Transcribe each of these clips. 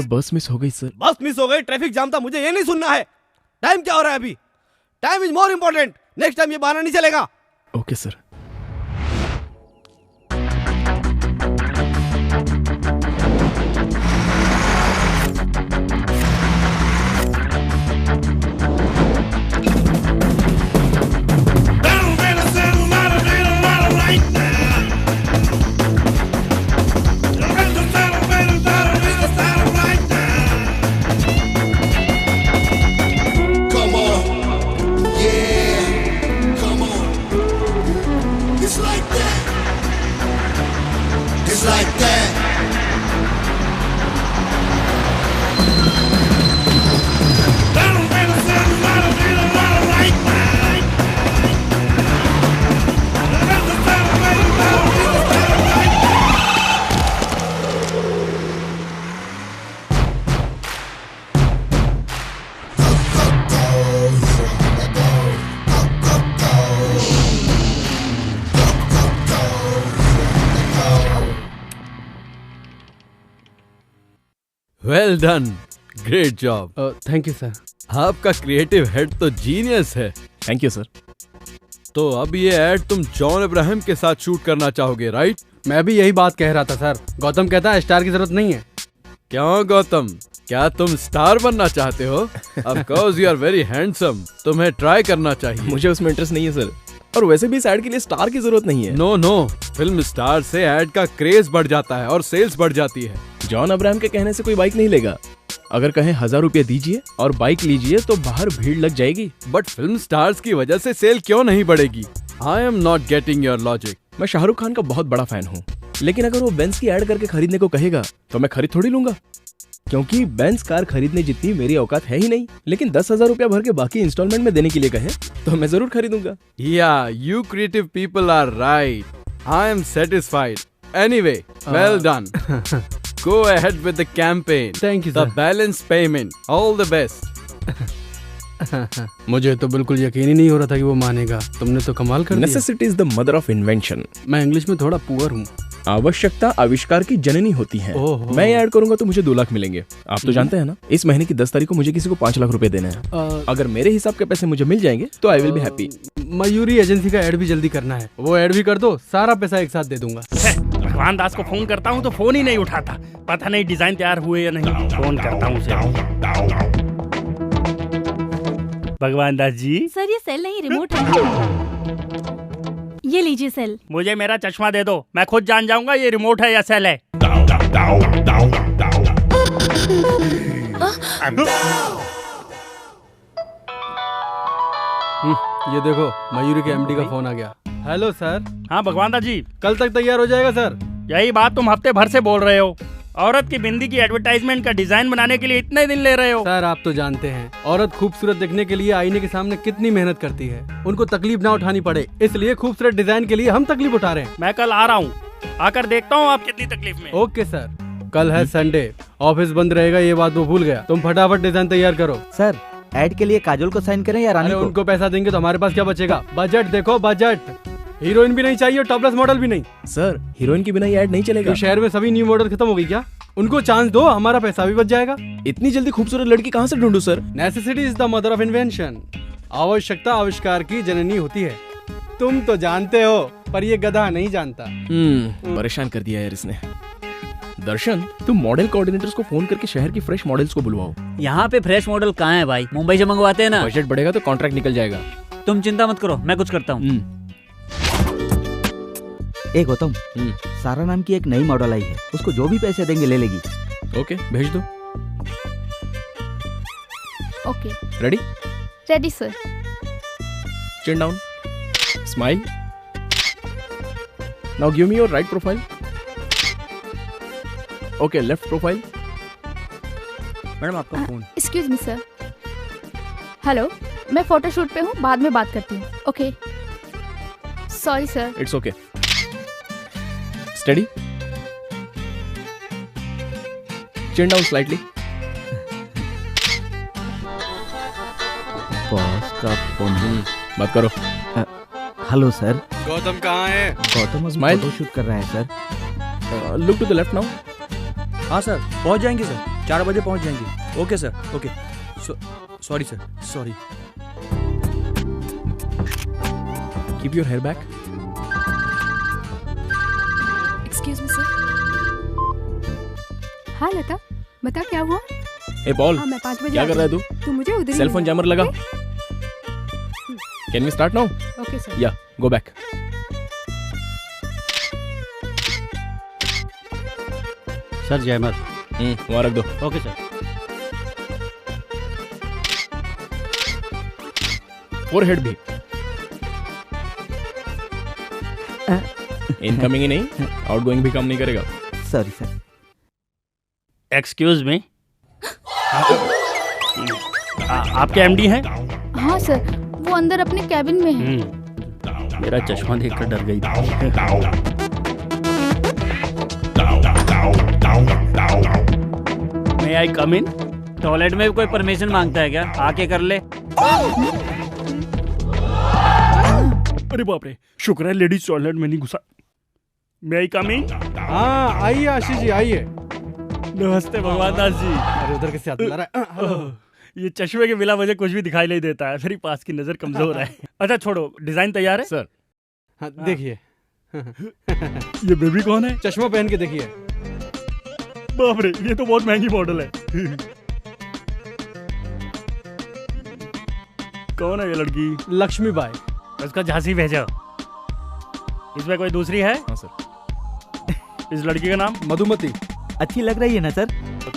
बस मिस हो गई सर। बस मिस हो गई, ट्रैफिक जाम था, मुझे ये नहीं सुनना है। टाइम क्या हो रहा है अभी? Time is more important. Next time ये बहाना नहीं चलेगा। Okay sir. Well done, great job. Thank you sir. आपका क्रिएटिव हेड तो जीनियस है। Thank you sir. तो अब ये एड तुम जॉन अब्राहम के साथ शूट करना चाहोगे, राइट? मैं भी यही बात कह रहा था सर। गौतम कहता है स्टार की जरूरत नहीं है। क्यों गौतम, क्या तुम स्टार बनना चाहते हो? Of course you are very handsome, तुम्हें ट्राई करना चाहिए। मुझे उसमें इंटरेस्ट नहीं है सर, और वैसे भी इस एड के लिए स्टार की जरूरत नहीं है। नो, फिल्म स्टार से एड का क्रेज बढ़ जाता है और सेल्स बढ़ जाती है। जॉन अब्राहम के कहने से कोई बाइक नहीं लेगा। अगर कहें 1000 रुपये दीजिए और बाइक लीजिए तो बाहर भीड़ लग जाएगी। बट फिल्म स्टार्स की वजह से सेल क्यों नहीं बढ़ेगी? I am not getting your logic. मैं शाहरुख खान का बहुत बड़ा फैन हूँ, लेकिन अगर वो बेंज की एड करके खरीदने को कहेगा तो मैं खरीद थोड़ी लूंगा, क्योंकि बेंज कार खरीदने जितनी मेरी औकात है ही नहीं। लेकिन 10,000 रुपया भर के बाकी इंस्टॉलमेंट में देने के लिए कहे तो मैं जरूर खरीदूंगा। Yeah you creative people are right. I am satisfied. Anyway, well done. Go ahead with the campaign. Thank you, The sir. balance payment. All the best. मुझे तो बिल्कुल यकीन ही नहीं हो रहा था कि वो मानेगा। तुमने तो कमाल कर दिया। Necessity is the mother of invention. मैं इंग्लिश में थोड़ा पुअर हूँ। आवश्यकता आविष्कार की जननी होती है। मैं ऐड करूंगा तो मुझे 2 लाख मिलेंगे। आप तो जानते हैं ना, इस महीने की 10 तारीख को मुझे किसी को 5 लाख रुपए देने हैं। अगर मेरे हिसाब के पैसे मुझे मिल जाएंगे तो I will be happy. Mayuri agency का ऐड भी जल्दी करना है। वो ऐड भी कर दो, सारा पैसा एक साथ दे दूंगा। भगवान दास को फोन करता हूँ तो फोन ही नहीं उठाता। पता नहीं डिजाइन तैयार हुए या नहीं। फोन करता हूँ उसे। भगवान दास जी। सर ये सेल नहीं, रिमोट है। ये लीजिए सेल। मुझे मेरा चश्मा दे दो, मैं खुद जान जाऊंगा ये रिमोट है या सेल है। ये देखो, मयूरी के एमडी का फोन आ गया। Hello sir. हाँ भगवान दास जी। कल तक तैयार हो जाएगा सर। यही बात तुम हफ्ते भर से बोल रहे हो। औरत की बिंदी की एडवर्टाइजमेंट का डिजाइन बनाने के लिए इतने दिन ले रहे हो। सर आप तो जानते हैं औरत खूबसूरत दिखने के लिए आईने के सामने कितनी मेहनत करती है। उनको तकलीफ ना उठानी पड़े, इसलिए खूबसूरत डिजाइन के लिए हम तकलीफ उठा रहे हैं। मैं कल आ रहा हूँ, आकर देखता हूँ आप कितनी तकलीफ में। Okay sir. कल है संडे, ऑफिस बंद रहेगा, ये बात वो भूल गया। तुम फटाफट डिजाइन तैयार करो। सर ऐड के लिए काजोल को साइन करें या रानी को? उनको पैसा देंगे तो हमारे पास क्या बचेगा? बजट देखो, बजट। हीरोइन भी नहीं चाहिए, टॉपलेस मॉडल भी नहीं। सर हीरोइन के बिना ये ऐड नहीं चलेगा। तो शहर में सभी न्यू मॉडल खत्म हो गई क्या? उनको चांस दो, हमारा पैसा भी बच जाएगा। इतनी जल्दी खूबसूरत लड़की कहाँ से ढूंढूं sir? Necessity is the mother of invention. आवश्यकता आविष्कार की जननी होती है। तुम तो जानते हो, पर ये गधा नहीं जानता। परेशान कर दिया यार इसने। दर्शन, तुम मॉडल कोऑर्डिनेटर्स को फोन करके शहर की फ्रेश मॉडल्स को बुलवाओ। यहाँ पे फ्रेश मॉडल कहाँ है भाई? मुंबई से मंगवाते हैं ना। बजट बढ़ेगा तो कॉन्ट्रैक्ट निकल जाएगा। तुम चिंता मत करो, मैं कुछ करता हूँ। ए गौतम, सारा नाम की एक नई मॉडल आई है, उसको जो भी पैसे देंगे ले लेगी। ओके, भेज दो। Okay. Ready? Ready sir. Chin down, smile. Now give me your right profile. Okay, left profile. Madam आपका phone. Excuse me sir. Hello, मैं फोटोशूट पे हूँ, बाद में बात करती हूँ। Okay. Sorry sir. It's okay. Steady. Chin down slightly. Boss का फोन। बात करो। Hello sir. गौतम कहाँ है? गौतम स्माइल। फोटोशूट कर रहा है sir. Look to the left now. हाँ सर, पहुंच जाएंगे सर। 4 बजे पहुंच जाएंगे। Okay sir, okay. Sorry sir, sorry. Keep your hair back. Excuse me sir. हाँ लता, बता क्या हुआ? ए पॉल, हाँ, मैं 5 बजे क्या कर रहा है तू? तू मुझे उधर ही सेल फोन जैमर लगा। Can we start now? Okay sir. Yeah go back. Sir jammer. वहाँ रख दो। Okay sir. फोरहेड भी। इनकमिंग ही नहीं, आउटगोइंग भी काम नहीं करेगा। Sorry sir. एक्सक्यूज मी, आपके एमडी हैं? हाँ सर, वो अंदर अपने कैबिन में है। मेरा चश्मा देखकर डर गई थी। May I come in? Toilet में भी कोई परमिशन मांगता है क्या? आके कर ले। अरे बाप रे, शुक्र है लेडीज टॉयलेट में नहीं घुसा। May I come in? हाँ आइए आशीष जी आइए। नमस्ते भगवान दास जी। अरे उधर कैसे हाथ मिला रहा है? ये चश्मे के बिना मुझे कुछ भी दिखाई नहीं देता है, मेरी पास की नजर कमजोर है। अच्छा छोड़ो, डिजाइन तैयार है? सर हाँ, देखिए। ये बेबी कौन है? चश्मा पहन के देखिए। बाप रे, ये तो बहुत महंगी मॉडल है। कौन है ये लड़की? लक्ष्मी बाई। उसका झांसी भेजो। इसमें कोई दूसरी है? हाँ सर। इस लड़की का नाम? मधुमती। अच्छी लग रही है ना सर?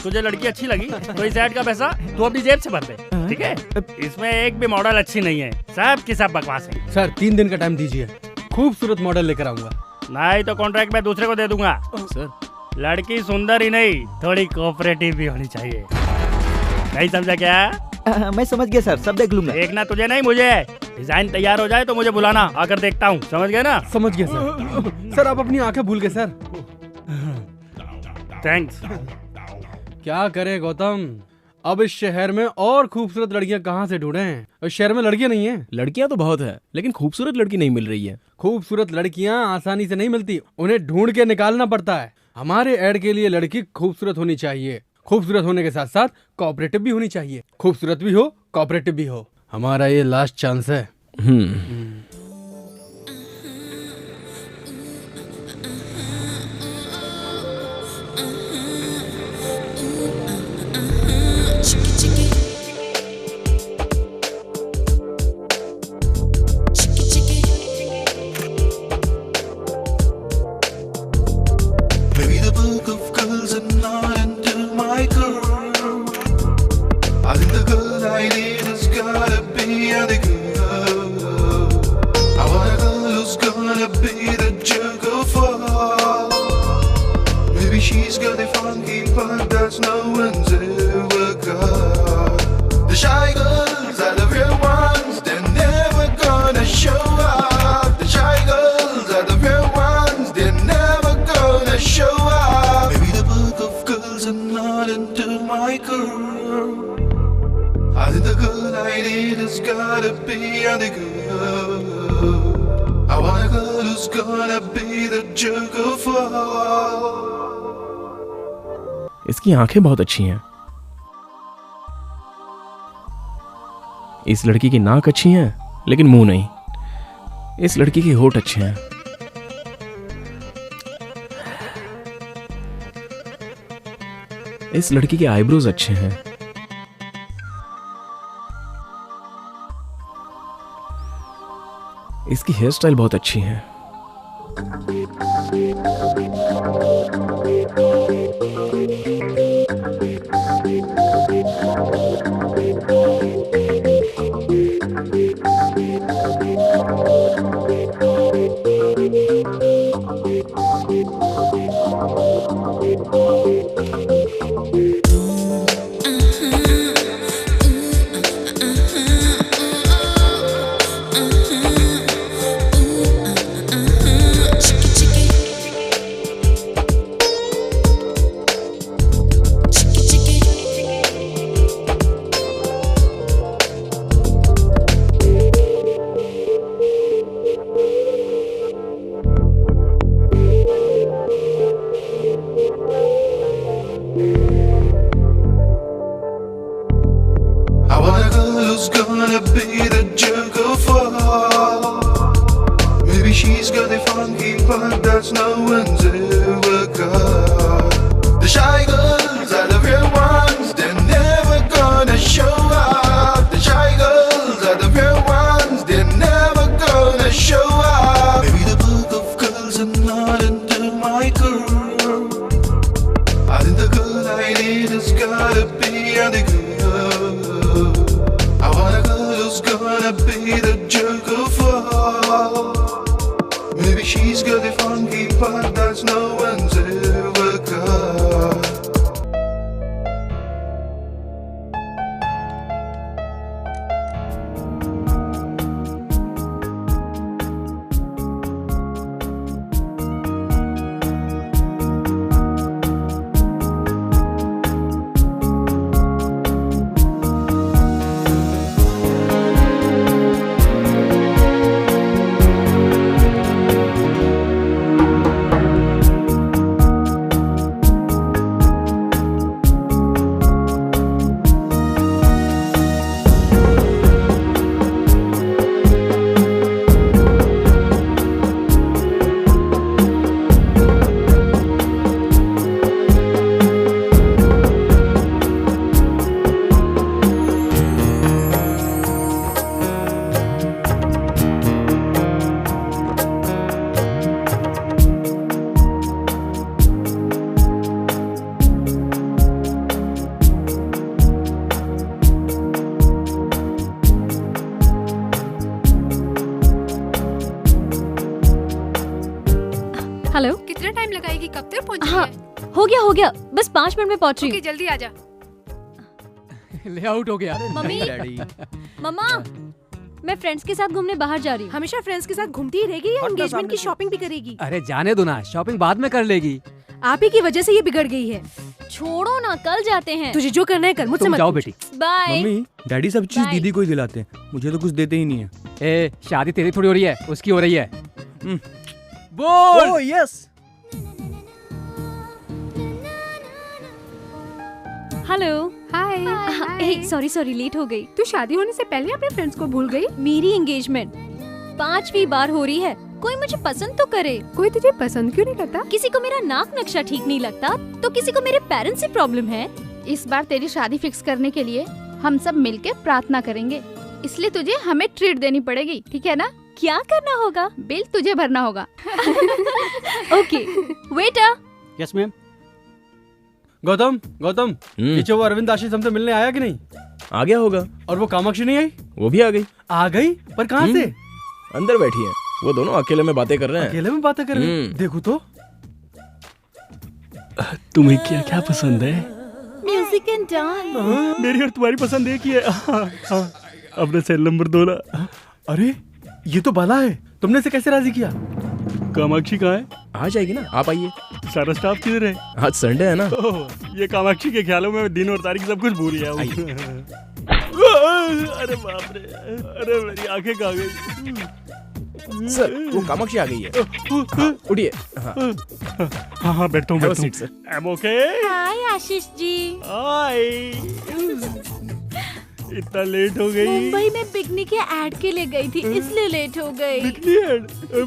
तुझे लड़की अच्छी लगी तो इस ऐड का पैसा तू अपनी जेब से भर दे, ठीक है? इसमें एक भी मॉडल अच्छी नहीं है, सब की सब बकवास है। सर 3 दिन का टाइम दीजिए, खूबसूरत मॉडल लेकर आऊंगा। नहीं तो कॉन्ट्रैक्ट मैं दूसरे को दे दूंगा। सर लड़की सुंदर ही नहीं, थोड़ी कोऑपरेटिव भी होनी चाहिए। नहीं समझा क्या? मैं समझ गया सर, सब देख लूंगा। देखना तुझे नहीं मुझे। डिजाइन तैयार हो जाए तो मुझे बुलाना, आकर देखता हूँ। समझ गए ना? समझ गया सर। सर आप अपनी आंखें भूल गए सर। थैंक्स। क्या करे गौतम, अब इस शहर में और खूबसूरत लड़कियां कहाँ से ढूंढें? इस शहर में लड़कियां नहीं हैं। लड़कियां तो बहुत है, लेकिन खूबसूरत लड़की नहीं मिल रही है। खूबसूरत लड़कियां आसानी से नहीं मिलती, उन्हें ढूंढ के निकालना पड़ता है। हमारे ऐड के लिए लड़की खूबसूरत होनी चाहिए, खूबसूरत होने के साथ साथ कोऑपरेटिव भी होनी चाहिए। खूबसूरत भी हो, कोऑपरेटिव भी हो। हमारा ये लास्ट चांस है। इसकी आंखें बहुत अच्छी हैं। इस लड़की की नाक अच्छी है, लेकिन मुंह नहीं। इस लड़की के होठ अच्छे हैं। इस लड़की के आईब्रोज अच्छे हैं। इसकी हेयर स्टाइल बहुत अच्छी है। gonna be the jerk of all. Maybe she's got a funky part that's no one's ever got. The shy girls are the real ones, they're never gonna show up. The shy girls are the real ones, they're never gonna show up. Maybe the book of girls are not into my girl. I think the girl I need has gotta be the girl. I want a girl who's gonna be the jerk of all. Maybe she's got a funky part that's no one's ever got. Hello, कितना time लगाएगी? कब तक पहुंचेगी? हाँ, हो गया, बस 5 minute में पहुंच रही हूँ। जल्दी आ जा। ले आउट हो गया। मम्मी, मम्मा, मैं फ्रेंड्स के साथ घूमने बाहर जा रही हूँ। हमेशा फ्रेंड्स के साथ घूमती ही रहेगी या एंगेजमेंट की शॉपिंग भी करेगी? अरे जाने दो ना, शॉपिंग बाद में कर लेगी। आप ही की वजह से ये बिगड़ गई है। छोड़ो ना, कल जाते हैं। तुझे जो करना है कर, मुझसे तुम मत जाओ पूछ। बेटी। बाय। मम्मी डैडी सब चीज Bye. दीदी को ही दिलाते हैं, मुझे तो कुछ देते ही नहीं है। ए, शादी तेरी थोड़ी हो रही है, उसकी हो रही है। बोल। Oh yes. हेलो। हाय। सॉरी लेट हो गई। तू शादी होने से पहले अपने फ्रेंड्स को भूल गई? मेरी एंगेजमेंट 5वीं बार हो रही है। कोई मुझे पसंद तो करे। कोई तुझे पसंद क्यों नहीं करता? किसी को मेरा नाक नक्शा ठीक नहीं लगता, तो किसी को मेरे पेरेंट्स से प्रॉब्लम है। इस बार तेरी शादी फिक्स करने के लिए हम सब मिलके प्रार्थना करेंगे, इसलिए तुझे हमें ट्रीट देनी पड़ेगी, ठीक है ना? क्या करना होगा? बिल तुझे भरना होगा। Okay, waiter. Yes ma'am. Gautam, पीछे वो अरविंद आशीष हमसे मिलने आया कि नहीं? आ गया होगा। और वो कामाक्षी नहीं आई? वो भी आ गई। आ गई? पर कहाँ से? अंदर बैठी है। वो दोनों अकेले में बातें कर रहे हैं। अकेले में बातें कर रहे हैं? देखो तो। तुम्हें क्या क्या पसंद है? Music and dance. मेरी और तुम्हारी पसंद एक ही है। अपने सेल नंबर 2 ना। अरे ये तो बाला है, तुमने इसे कैसे राजी किया? कामाक्षी कहाँ है? आ जाएगी ना, आप आइए। सारा स्टाफ किधर है? आज संडे है ना। ये कामाक्षी के ख्यालों में दिन और तारीख सब कुछ भूल गया हूँ। अरे बाप रे, अरे मेरी आंखें कहाँ गई? सर वो कामाक्षी आ गई है। हाँ, उठिए। हाँ हाँ बैठता हूँ। सर। I'm okay? हाय आशीष जी। हाय। इतना लेट हो गई? मुंबई में बिकनी के ऐड के लिए गई थी, इसलिए लेट हो गई। Bikini add?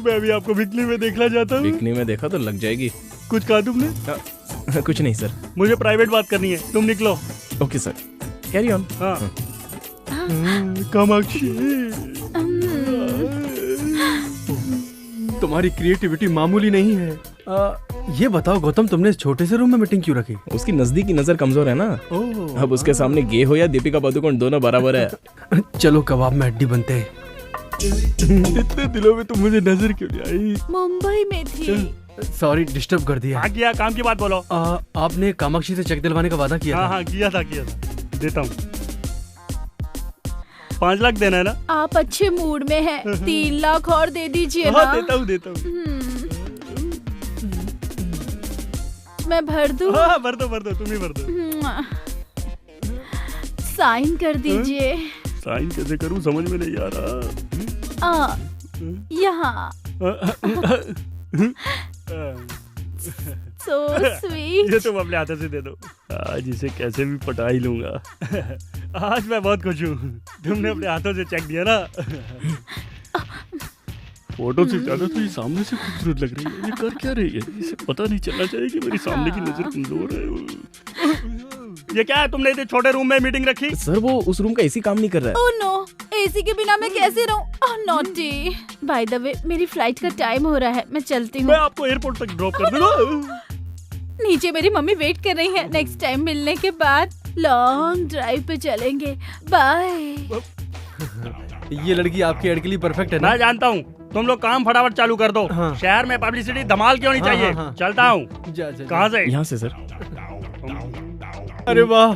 मैं भी आपको बिकनी में देखना चाहता हूँ। बिकनी में देखा तो लग जाएगी। कुछ कहा तुमने? कुछ नहीं सर। मुझे प्राइवेट बात करनी है, तुम निकलो। Okay sir, carry on. हाँ। कामाक्षी, तुम्हारी क्रिएटिविटी मामूली नहीं है। ये बताओ गौतम, तुमने इस छोटे से रूम में मीटिंग क्यों रखी? उसकी नजदीकी नजर कमजोर है ना। अब उसके सामने गे हो या दीपिका पादुकोण दोनों बराबर है। चलो कबाब में हड्डी बनते हैं। इतने दिनों में तुम मुझे नजर क्यों नहीं आई? मुंबई में थी। सॉरी डिस्टर्ब कर दिया। हाँ किया, काम की बात बोलो। आपने कामाक्षी से चेक दिलवाने का वादा किया था। हाँ किया था। देता हूँ। 5 लाख देना है ना? आप अच्छे मूड में हैं, 3 लाख और दे दीजिए ना। देता हूँ। मैं भर दूँ? हाँ भर दो, तुम ही भर दो। साइन कर दीजिए। साइन कैसे करूँ समझ में नहीं आ रहा। यहाँ। So sweet। ये तुम अपने हाथों से दे दो। आज इसे कैसे भी पटा ही लूंगा। आज मैं बहुत खुश हूँ। तुमने अपने हाथों से चेक दिया ना। फोटो से ज्यादा तो ये सामने से खूबसूरत लग रही है। ये कर क्या रही है? इसे पता नहीं चलना चाहिए कि मेरी सामने की नजर कमजोर है। ये क्या है? तुमने इतने छोटे रूम में मीटिंग रखी? सर वो उस रूम का एसी काम नहीं कर रहा है। ओह नो, एसी के बिना मैं कैसे रहूं? ओह नॉटी। बाय द वे मेरी फ्लाइट का टाइम हो रहा है, मैं चलती हूँ। मैं आपको एयरपोर्ट तक ड्रॉप कर दूंगा। नीचे मेरी मम्मी वेट कर रही है। नेक्स्ट टाइम मिलने के बाद लॉन्ग ड्राइव पे चलेंगे। बाय। ये लड़की आपकी एड के लिए परफेक्ट है ना? मैं जानता हूँ। तुम लोग काम फटाफट चालू कर दो। हाँ। शहर में पब्लिसिटी धमाल क्यों नहीं हाँ, चाहिए? हाँ, हाँ। चलता हूँ। कहाँ से? यहाँ से सर। अरे वाह,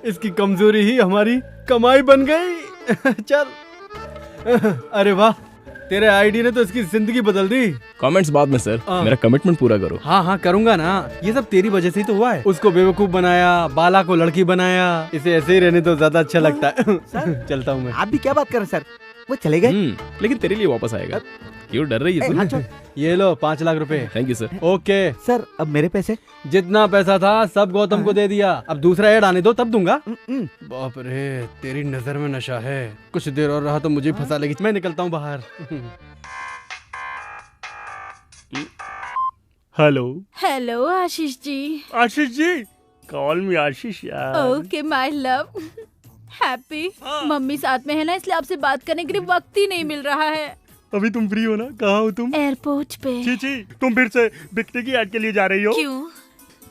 इसकी कमजोरी ही हमारी कमाई बन गई। चल। अरे वाह, तेरे आईडी ने तो इसकी जिंदगी बदल दी। कमेंट्स बाद में सर, मेरा कमिटमेंट पूरा करो। हाँ हाँ करूंगा ना, ये सब तेरी वजह से ही तो हुआ है। उसको बेवकूफ बनाया, बाला को लड़की बनाया, इसे ऐसे ही रहने तो ज्यादा अच्छा लगता है। चलता हूँ मैं। आप भी क्या बात कर रहे हैं सर? वो चले गए? लेकिन तेरे लिए वापस आएगा। क्यों डर रही है सर? ये लो 5 लाख रुपए। Thank you sir. Okay sir, अब मेरे पैसे? जितना पैसा था सब गौतम को दे दिया। अब दूसरा ऐड आने दो तब दूंगा। बाप रे, तेरी नजर में नशा है। कुछ देर और रहा तो मुझे फंसा लेगी। मैं निकलता हूँ बाहर। Hello. Hello Ashish ji. Ashish ji, call मी आशीष यार। Okay my love. Happy. Mummy साथ में है ना, इसलिए आपसे बात करने के लिए वक्त ही नहीं मिल रहा है। अभी तुम फ्री हो ना? कहाँ हो तुम? एयरपोर्ट पे। चीची, तुम फिर से बिकने की ऐड के लिए जा रही हो? क्यों,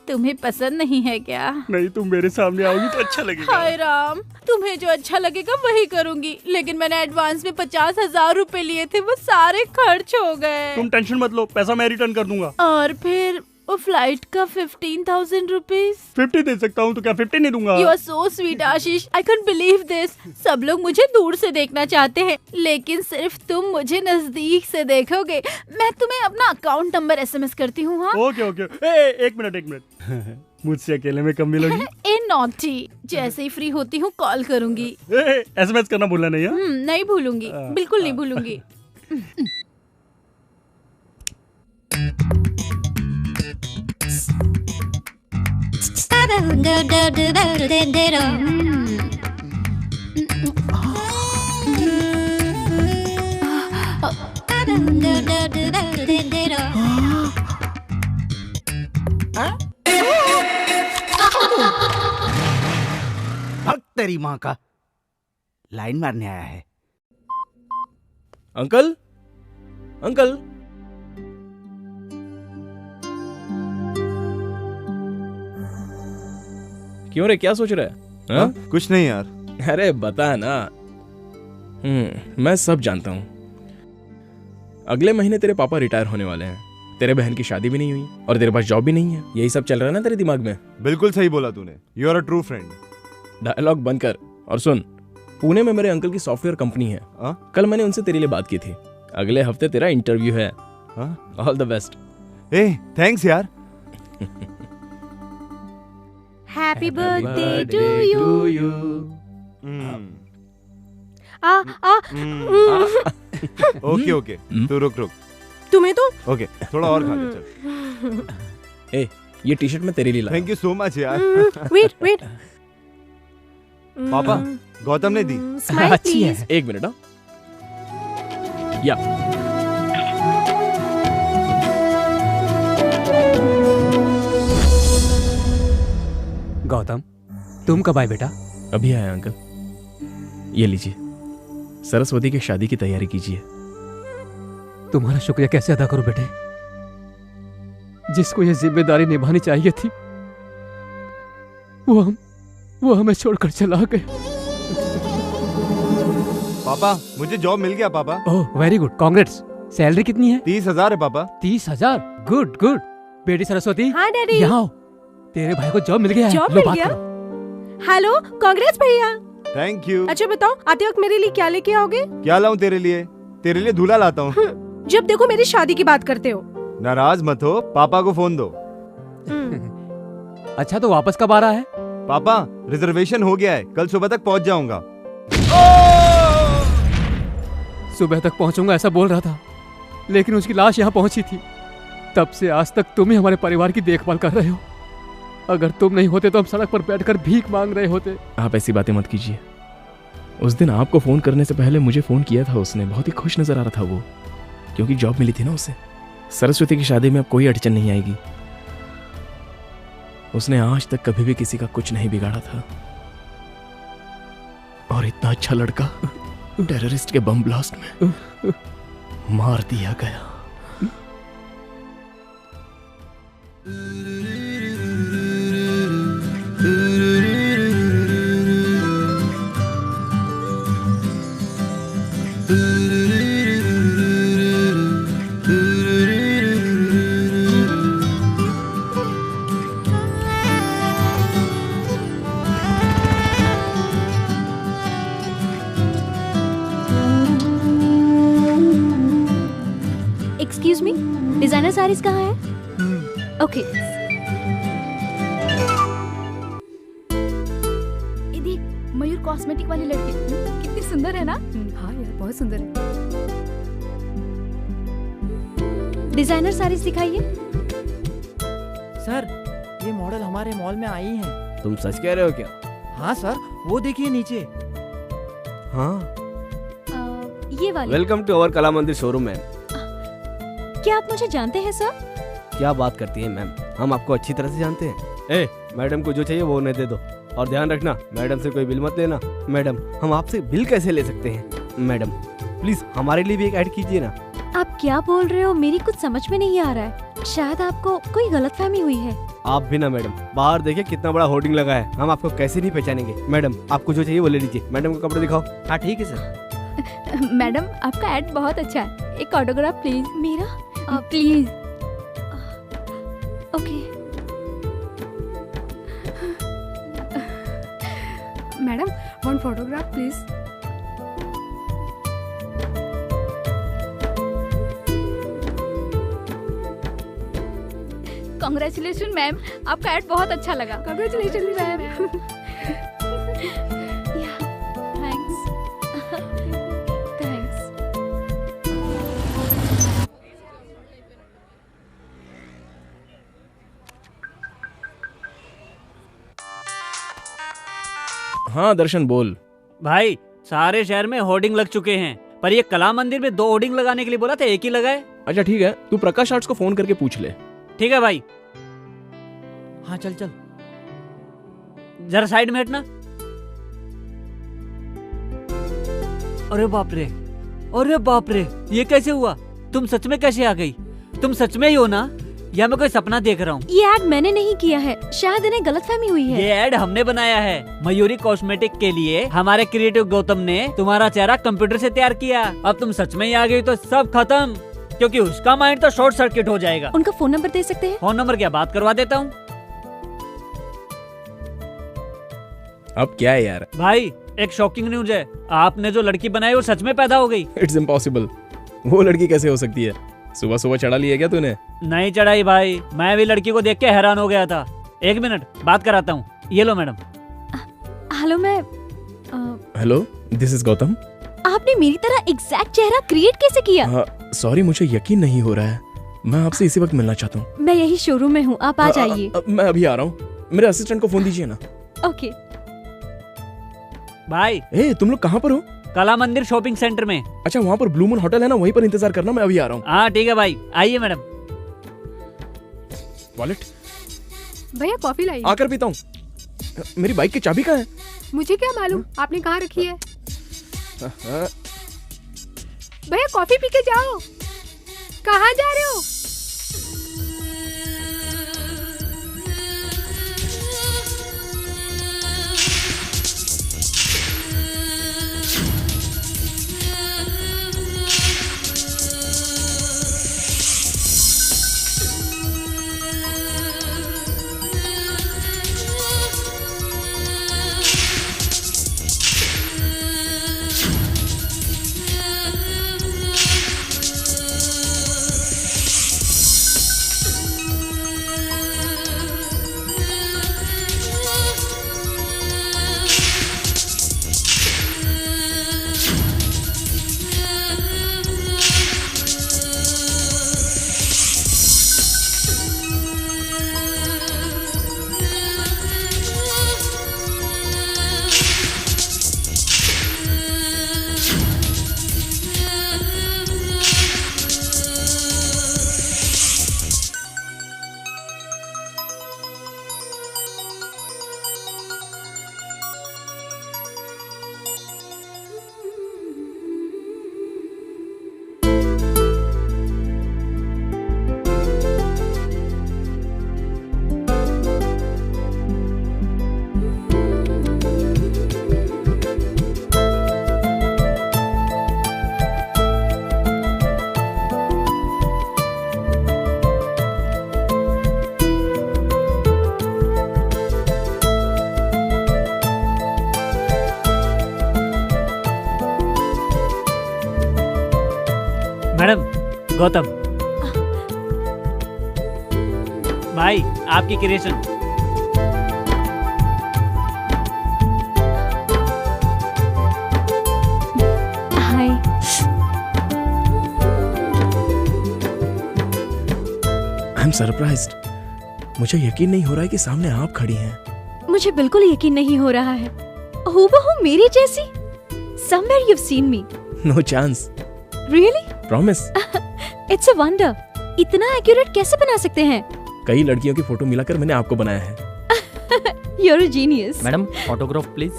तुम्हें पसंद नहीं है क्या? नहीं, तुम मेरे सामने आओगी तो अच्छा लगेगा। हाय राम, तुम्हें जो अच्छा लगेगा वही करूंगी। लेकिन मैंने एडवांस में 50,000 रुपए लिए थे, वो सारे खर्च हो गए। तुम टेंशन मत लो, पैसा मैं रिटर्न कर दूंगा। और फिर वो फ्लाइट का 15,000 रुपीज। 50 दे सकता हूँ तो क्या 50 नहीं दूंगा? You are so sweet Ashish, I can't believe this। सब लोग मुझे दूर से देखना चाहते हैं, लेकिन सिर्फ तुम मुझे नजदीक से देखोगे। मैं तुम्हें अपना अकाउंट नंबर SMS करती हूँ। हाँ ओके ओके। एक मिनट। मुझसे अकेले में कब मिलोगी? ए नॉटी, जैसे ही फ्री होती हूँ कॉल करूँगी। SMS करना भूलना नहीं है? नहीं भूलूंगी, बिल्कुल नहीं भूलूंगी। भक्त तेरी माँ का, लाइन मारने आया है। Uncle, uncle. क्यों रे, क्या सोच रहा है? हाँ? कुछ नहीं यार। अरे बता ना। मैं सब जानता हूँ। अगले महीने तेरे पापा रिटायर होने वाले हैं। तेरे बहन की शादी भी नहीं हुई और तेरे पास जॉब भी नहीं है। यही सब चल रहा है ना तेरे दिमाग में? बिल्कुल सही बोला तूने। You are a true friend. Dialogue बंद कर और सुन। पुणे में मेरे अंकल की सॉफ्टवेयर कंपनी है। कल मैंने उनसे तेरे लिए बात की थी। अगले हफ्ते तेरा इंटरव्यू है। All the best. Ah, thanks यार। Happy birthday to you. Okay okay, तू रुक। तुम्हें तो ओके, थोड़ा और खा ले चल। ए, ये टी शर्ट मैं तेरे लिए लाया। थैंक यू सो मच यार। वेट। पापा, गौतम ने दी। अच्छी है। एक मिनट। या गौतम, तुम कब आए बेटा? अभी आया अंकल। ये लीजिए, सरस्वती की शादी की तैयारी कीजिए। तुम्हारा शुक्रिया कैसे अदा करूं बेटे? जिसको ये जिम्मेदारी निभानी चाहिए थी वो हमें छोड़कर चला गया। पापा, मुझे जॉब मिल गया पापा। Oh very good, congrats. Salary कितनी है? 30,000 है पापा। 30,000? Good good. बेटी सरस्वती, हाँ डैडी। यहाँ आओ। तेरे भाई को जॉब मिल गया है। जॉब लो मिल बात गया? करो। हेलो, कांग्रेस भैया। Thank you. अच्छा बताओ, आते वक्त मेरे लिए क्या लेके आओगे? क्या लाऊं तेरे लिए? तेरे लिए दूल्हा लाता हूँ। जब देखो मेरी शादी की बात करते हो। नाराज मत हो, पापा को फोन दो। अच्छा तो वापस कब आ रहा है? पापा, रिजर्वेशन हो गया है, कल सुबह तक पहुंच जाऊंगा। सुबह तक पहुंचूंगा ऐसा बोल रहा था, लेकिन उसकी लाश यहाँ पहुंची थी। तब से आज तक तुम ही हमारे परिवार की देखभाल कर रहे हो। अगर तुम नहीं होते तो हम सड़क पर बैठकर भीख मांग रहे होते। आप ऐसी बातें मत कीजिए। उस दिन आपको फोन करने से पहले मुझे फोन किया था उसने। बहुत ही खुश नजर आ रहा था वो, क्योंकि जॉब मिली थी ना उसे। सरस्वती की शादी में अब कोई अड़चन नहीं आएगी। उसने आज तक कभी भी किसी का कुछ नहीं बिगाड़ा था। और इतना अच्छा लड़का टेररिस्ट के बम ब्लास्ट में मार दिया गया। एक्सक्यूज मी, डिजाइनर साड़ीज कहाँ है? ओके। ये देख, मयूर कॉस्मेटिक वाली लड़की कितनी सुंदर है ना? हाँ यार, बहुत सुंदर है। डिजाइनर साड़ीज दिखाइए। सर, ये मॉडल हमारे मॉल में आई है। तुम सच कह रहे हो क्या? हाँ सर, वो देखिए नीचे। हाँ। ये वाली। वेलकम टू अवर कला मंदिर शोरूम मैम। क्या आप मुझे जानते हैं सर? क्या बात करती है मैम, हम आपको अच्छी तरह से जानते हैं। ए, मैडम को जो चाहिए वो उन्हें दे दो। और ध्यान रखना, मैडम से कोई बिल मत लेना। मैडम, हम आपसे बिल कैसे ले सकते हैं? मैडम प्लीज हमारे लिए भी एक ऐड कीजिए ना। आप क्या बोल रहे हो? मेरी कुछ समझ में नहीं आ रहा है। शायद आपको कोई गलतफहमी हुई है। आप भी ना मैडम, बाहर देखिए कितना बड़ा होर्डिंग लगा है। हम आपको कैसे नहीं पहचानेंगे। मैडम, आपको जो चाहिए वो ले लीजिए। मैडम को कपड़े दिखाओ। हाँ ठीक है सर। मैडम, आपका एड बहुत अच्छा है। एक ऑटोग्राफ प्लीज। मेरा? Please. Okay. Madam, one photograph please. Congratulation ma'am, आपका एड बहुत अच्छा लगा। Congratulation ma'am. थैंक्स। थैंक्स। हाँ दर्शन बोल। भाई, सारे शहर में होर्डिंग लग चुके हैं, पर ये कला मंदिर में 2 होर्डिंग लगाने के लिए बोला था, एक ही लगाए। अच्छा ठीक है, तू प्रकाश आर्ट्स को फोन करके पूछ ले। ठीक है भाई। हाँ चल चल। जरा साइड में हटना। अरे बाप रे, अरे बाप रे, ये कैसे हुआ? तुम सच में कैसे आ गई? तुम सच में ही हो ना, या मैं कोई सपना देख रहा हूँ? ये ऐड मैंने नहीं किया है, शायद इन्हें गलतफहमी हुई है। ये ऐड हमने बनाया है मयूरी कॉस्मेटिक के लिए। हमारे क्रिएटिव गौतम ने तुम्हारा चेहरा कंप्यूटर से तैयार किया। अब तुम सच में ही आ गई तो सब खत्म, क्योंकि उसका माइंड तो शॉर्ट सर्किट हो जाएगा। उनका फोन नंबर दे सकते हैं? फोन नंबर क्या, बात करवा देता हूँ। अब क्या है यार? भाई, एक शॉकिंग न्यूज है। आपने जो लड़की बनाई वो सच में पैदा हो गई। It's impossible. वो लड़की कैसे हो सकती है? सुबह सुबह चढ़ा लिया क्या तूने? नहीं चढ़ाई भाई, मैं भी लड़की को देख के हैरान हो गया था। 1 मिनट बात कराता हूँ। ये लो मैडम। हेलो, मैं हेलो, दिस इज गौतम। आपने मेरी तरह एग्जैक्ट चेहरा क्रिएट कैसे किया? सॉरी, मुझे यकीन नहीं हो रहा है। मैं आपसे इसी वक्त मिलना चाहता हूँ। मैं यही शोरूम में हूँ, आप आ जाइए। मैं अभी आ रहा हूँ। मेरे असिस्टेंट को फोन दीजिए ना। ओके। भाई, तुम लोग कहाँ पर हो? कला मंदिर शॉपिंग सेंटर में। अच्छा, वहाँ पर ब्लू मून होटल है ना, वहीं पर इंतजार करना, मैं अभी आ रहा हूँ। हाँ ठीक है भाई, आइए मैडम। वॉलेट भैया, कॉफी लाइए। आकर पीता हूँ। मेरी बाइक की चाबी कहाँ है? मुझे क्या मालूम आपने कहाँ रखी है। भैया, कॉफी पी के जाओ। कहाँ जा रहे हो? मैडम, गौतम भाई, आपकी creation. Hi. I am surprised. मुझे यकीन नहीं हो रहा है कि सामने आप खड़ी हैं। मुझे बिल्कुल यकीन नहीं हो रहा है। हूबहू मेरी जैसी। Somewhere you've seen me. No chance. Really? Promise. It's a wonder. इतना एक्यूरेट कैसे बना सकते हैं? कई लड़कियों की फोटो मिलाकर मैंने आपको बनाया है। You're a genius. Madam, autograph please.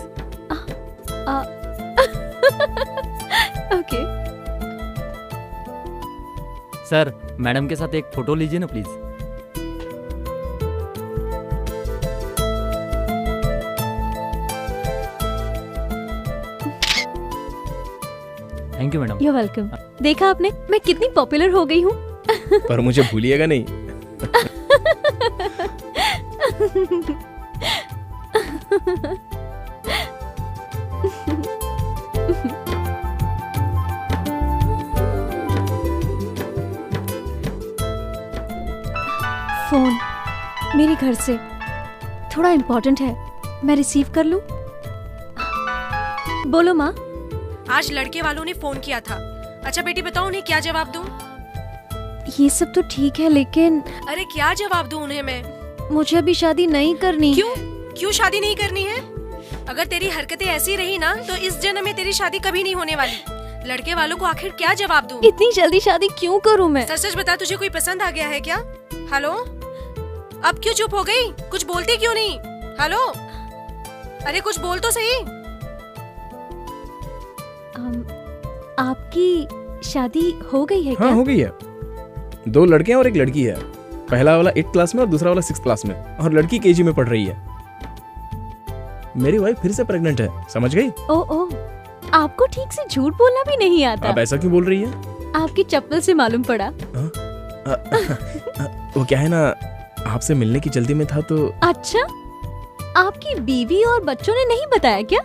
Okay. Sir, madam के साथ एक फोटो लीजिए ना please. Thank you madam. You're welcome. देखा आपने, मैं कितनी पॉपुलर हो गई हूँ। पर मुझे भूलिएगा नहीं। फोन मेरे घर से थोड़ा इम्पोर्टेंट है, मैं रिसीव कर लूं? बोलो माँ। आज लड़के वालों ने फोन किया था। अच्छा बेटी बताओ उन्हें क्या जवाब दूं? ये सब तो ठीक है, लेकिन अरे क्या जवाब दूं उन्हें मैं? मुझे अभी शादी नहीं करनी। क्यों शादी नहीं करनी है? अगर तेरी हरकतें ऐसी रही ना तो इस जन्म में तेरी शादी कभी नहीं होने वाली। लड़के वालों को आखिर क्या जवाब दूं? इतनी जल्दी शादी क्यों करूं मैं? सच सच बता, तुझे कोई पसंद आ गया है क्या? हेलो, अब क्यों चुप हो गई? कुछ बोलती क्यों नहीं? हेलो, अरे कुछ बोल तो सही। आपकी शादी हो गई है क्या? हाँ, हो गई है। 2 लड़के हैं और 1 लड़की है। पहला वाला 8th क्लास में और दूसरा वाला 6th क्लास में, और लड़की केजी में पढ़ रही है। मेरी वाइफ फिर से प्रेग्नेंट है, समझ गई? ओ, आपको ठीक से झूठ बोलना भी नहीं आता। आप ऐसा क्यों बोल रही है? आपकी चप्पल से मालूम पड़ा। वो क्या है ना, आपसे मिलने की जल्दी में था तो। अच्छा, आपकी बीवी और बच्चों ने नहीं बताया क्या?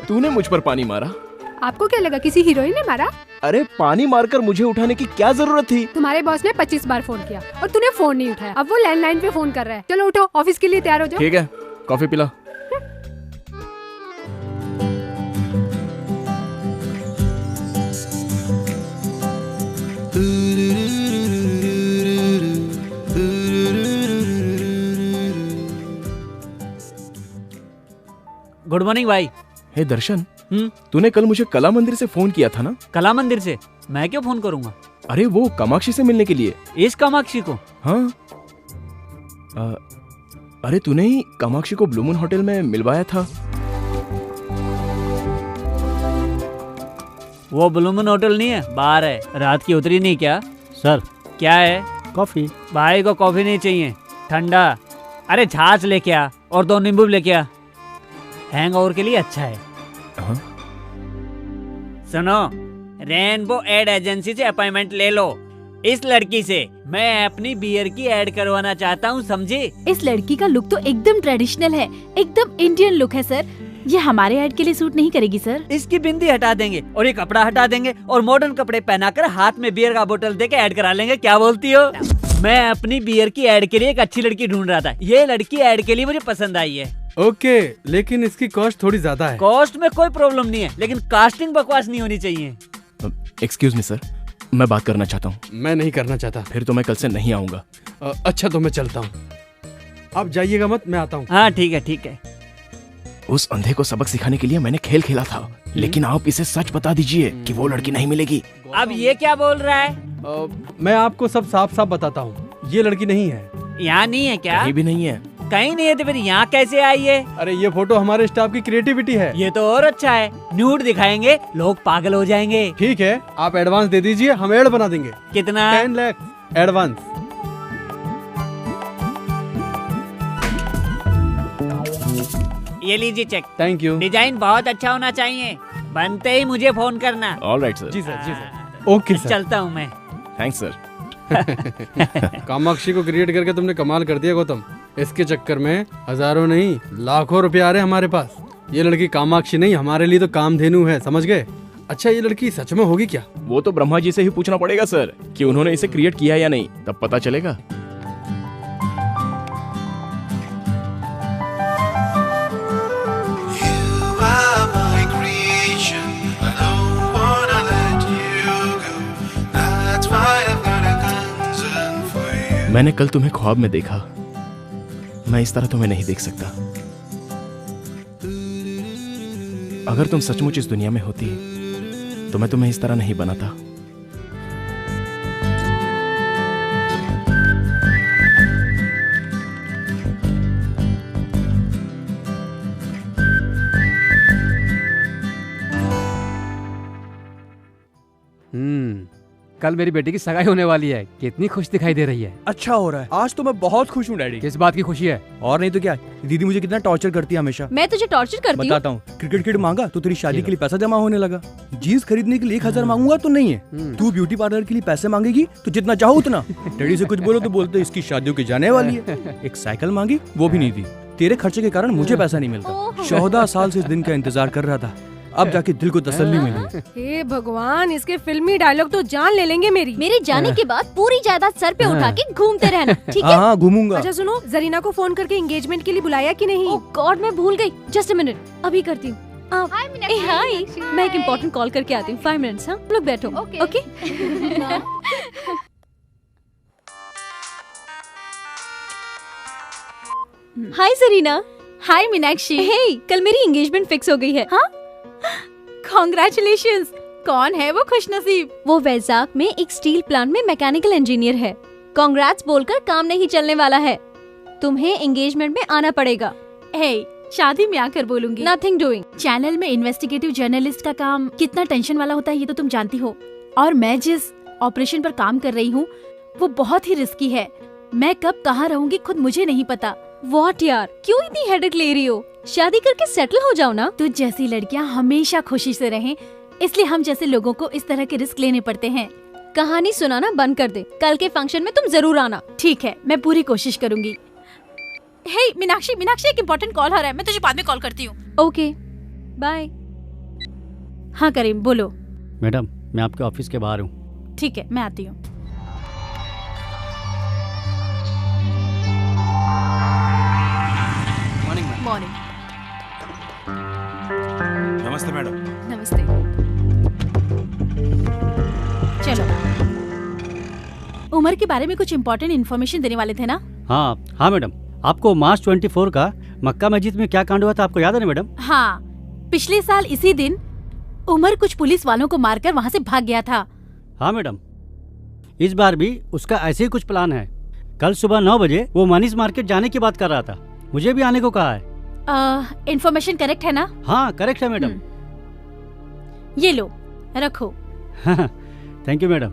तूने मुझ पर पानी मारा? आपको क्या लगा किसी हीरोइन ने मारा? अरे पानी मारकर मुझे उठाने की क्या जरूरत थी? तुम्हारे बॉस ने 25 बार फोन किया और तूने फोन नहीं उठाया। अब वो लैंडलाइन पे फोन कर रहा है। चलो उठो, ऑफिस के लिए तैयार हो जाओ। ठीक है, कॉफी पिला। गुड मॉर्निंग भाई। हे दर्शन, तूने कल मुझे कला मंदिर से फोन किया था ना? कला मंदिर से? मैं क्यों फोन करूंगा? अरे वो कामाक्षी से मिलने के लिए। इस कामाक्षी को? हाँ। अरे तूने ही कामाक्षी को ब्लू मून होटल में मिलवाया था। वो ब्लू मून होटल नहीं है, बार है। रात की उतरी नहीं क्या? सर क्या है? कॉफी। भाई को कॉफी नहीं चाहिए, ठंडा। अरे छाछ लेके आ और 2 नींबू लेके आ, हैंगओवर के लिए अच्छा है। सुनो, रेनबो एड एजेंसी से अपॉइंटमेंट ले लो। इस लड़की से मैं अपनी बियर की ऐड करवाना चाहता हूँ, समझे? इस लड़की का लुक तो एकदम ट्रेडिशनल है, एकदम इंडियन लुक है सर। ये हमारे ऐड के लिए सूट नहीं करेगी सर। इसकी बिंदी हटा देंगे और ये कपड़ा हटा देंगे और मॉडर्न कपड़े पहनाकर हाथ में बियर का बोतल देके ऐड करा लेंगे। क्या बोलती हो? मैं अपनी बियर की ऐड के लिए एक अच्छी लड़की ढूंढ रहा था, ये लड़की ऐड के लिए मुझे पसंद आई है। ओके, लेकिन इसकी कॉस्ट थोड़ी ज्यादा है। कॉस्ट में कोई प्रॉब्लम नहीं है, लेकिन कास्टिंग बकवास नहीं होनी चाहिए। एक्सक्यूज मी सर, मैं बात करना चाहता हूँ। मैं नहीं करना चाहता। फिर तो मैं कल से नहीं आऊंगा। अच्छा तो मैं चलता हूँ, आप जाइएगा मत, मैं आता हूँ। हाँ ठीक है ठीक है। उस अंधे को सबक सिखाने के लिए मैंने खेल खेला था, लेकिन आप इसे सच बता दीजिए कि वो लड़की नहीं मिलेगी। अब ये क्या बोल रहा है? मैं आपको सब साफ साफ बताता हूँ, ये लड़की नहीं है। यहाँ नहीं है क्या? कहीं भी नहीं है। कहीं नहीं है तो फिर यहाँ कैसे आई है? अरे ये फोटो हमारे स्टाफ की क्रिएटिविटी है। ये तो और अच्छा है, न्यूड दिखाएंगे, लोग पागल हो जाएंगे। ठीक है, आप एडवांस दे दीजिए, हम एड बना देंगे। कितना? 10 लाख एडवांस। ये लीजिए चेक। Thank you. डिजाइन बहुत अच्छा होना चाहिए, बनते ही मुझे फोन करना। Alright sir. जी सर, जी सर। Okay sir. चलता हूँ मैं। Thanks sir. कामाक्षी को क्रिएट करके तुमने कमाल कर दिया गौतम। इसके चक्कर में हजारों नहीं लाखों रुपए आ रहे हमारे पास। ये लड़की कामाक्षी नहीं, हमारे लिए तो कामधेनु है, समझ गए? अच्छा, ये लड़की सच में होगी क्या? वो तो ब्रह्मा जी से ही पूछना पड़ेगा सर कि उन्होंने इसे क्रिएट किया या नहीं, तब पता चलेगा। मैंने कल तुम्हें ख्वाब में देखा, मैं इस तरह तुम्हें नहीं देख सकता। अगर तुम सचमुच इस दुनिया में होती तो मैं तुम्हें इस तरह नहीं बनाता। कल मेरी बेटी की सगाई होने वाली है, कितनी खुश दिखाई दे रही है। अच्छा हो रहा है, आज तो मैं बहुत खुश हूँ डैडी। किस बात की खुशी है? और नहीं तो क्या, दीदी मुझे कितना टॉर्चर करती है हमेशा। मैं तुझे टॉर्चर करती हूँ? बताता हूँ, क्रिकेट किट मांगा तो तेरी शादी के लिए पैसा जमा होने लगा। जीन्स खरीदने के लिए 1000 मांगूंगा तो नहीं है। तू ब्यूटी पार्लर के लिए पैसे मांगेगी तो जितना चाहो उतना। डैडी से कुछ बोलो तो बोलते इसकी शादियों की जाने वाली है। एक साइकिल मांगी, वो भी नहीं दी। तेरे खर्चे के कारण मुझे पैसा नहीं मिलता। 14 साल से इस दिन का इंतजार कर रहा था, अब जाके दिल को तसल्ली मिली। हे भगवान, इसके फिल्मी डायलॉग तो जान ले लेंगे मेरी। मेरे जाने के बाद पूरी जायदाद सर पे उठा के घूमते रहना, ठीक है? हाँ, घूमूंगा। अच्छा सुनो, जरीना को फोन करके एंगेजमेंट के लिए बुलाया कि नहीं? ओह गॉड, मैं भूल गई। जस्ट अ मिनट, अभी करती हूँ। हाय, मैं एक इम्पोर्टेंट कॉल करके आती हूँ। 5 मिनट्स। हाँ, लोग बैठो। ओके। हाय जरीना। हाय मीनाक्षी। हे, कल मेरी एंगेजमेंट फिक्स हो गई है। हाँ? Congratulations! कौन है वो खुशनसीब? वो वैजाग में एक स्टील प्लांट में मैकेनिकल इंजीनियर है। कांग्रेट्स बोलकर काम नहीं चलने वाला है, तुम्हें एंगेजमेंट में आना पड़ेगा। हे, शादी में आकर बोलूंगी। Nothing doing. चैनल में इन्वेस्टिगेटिव जर्नलिस्ट का काम कितना टेंशन वाला होता है ये तो तुम जानती हो, और मैं जिस ऑपरेशन पर काम कर रही हूँ वो बहुत ही रिस्की है। मैं कब कहाँ रहूंगी खुद मुझे नहीं पता। व्हाट यार, क्यों इतनी हेडेक ले रही हो? शादी करके सेटल हो जाओ ना। तुझ जैसी लड़कियां हमेशा खुशी से रहें, इसलिए हम जैसे लोगों को इस तरह के रिस्क लेने पड़ते हैं। कहानी सुनाना बंद कर दे, कल के फंक्शन में तुम जरूर आना। ठीक है, मैं पूरी कोशिश करूंगी। हे मीनाक्षी, एक इम्पोर्टेंट कॉल हो रहा है, मैं तुझे बाद में कॉल करती हूँ। Okay, bye. हाँ करीम, बोलो। मैडम, मैं आपके ऑफिस के बाहर हूँ। ठीक है, मैं आती हूँ। मॉर्निंग। नमस्ते मैडम। नमस्ते। चलो, उमर के बारे में कुछ इम्पोर्टेंट इन्फॉर्मेशन देने वाले थे ना? हाँ मैडम, आपको मार्च 24 का मक्का मस्जिद में क्या कांड हुआ था आपको याद है ना मैडम? हाँ, पिछले साल इसी दिन उमर कुछ पुलिस वालों को मारकर वहाँ से भाग गया था। हाँ मैडम, इस बार भी उसका ऐसे ही कुछ प्लान है। कल सुबह 9 बजे वो मनीष मार्केट जाने की बात कर रहा था, मुझे भी आने को कहा है। इन्फॉर्मेशन करेक्ट है ना? हाँ करेक्ट है मैडम। ये लो, रखो। Thank you madam.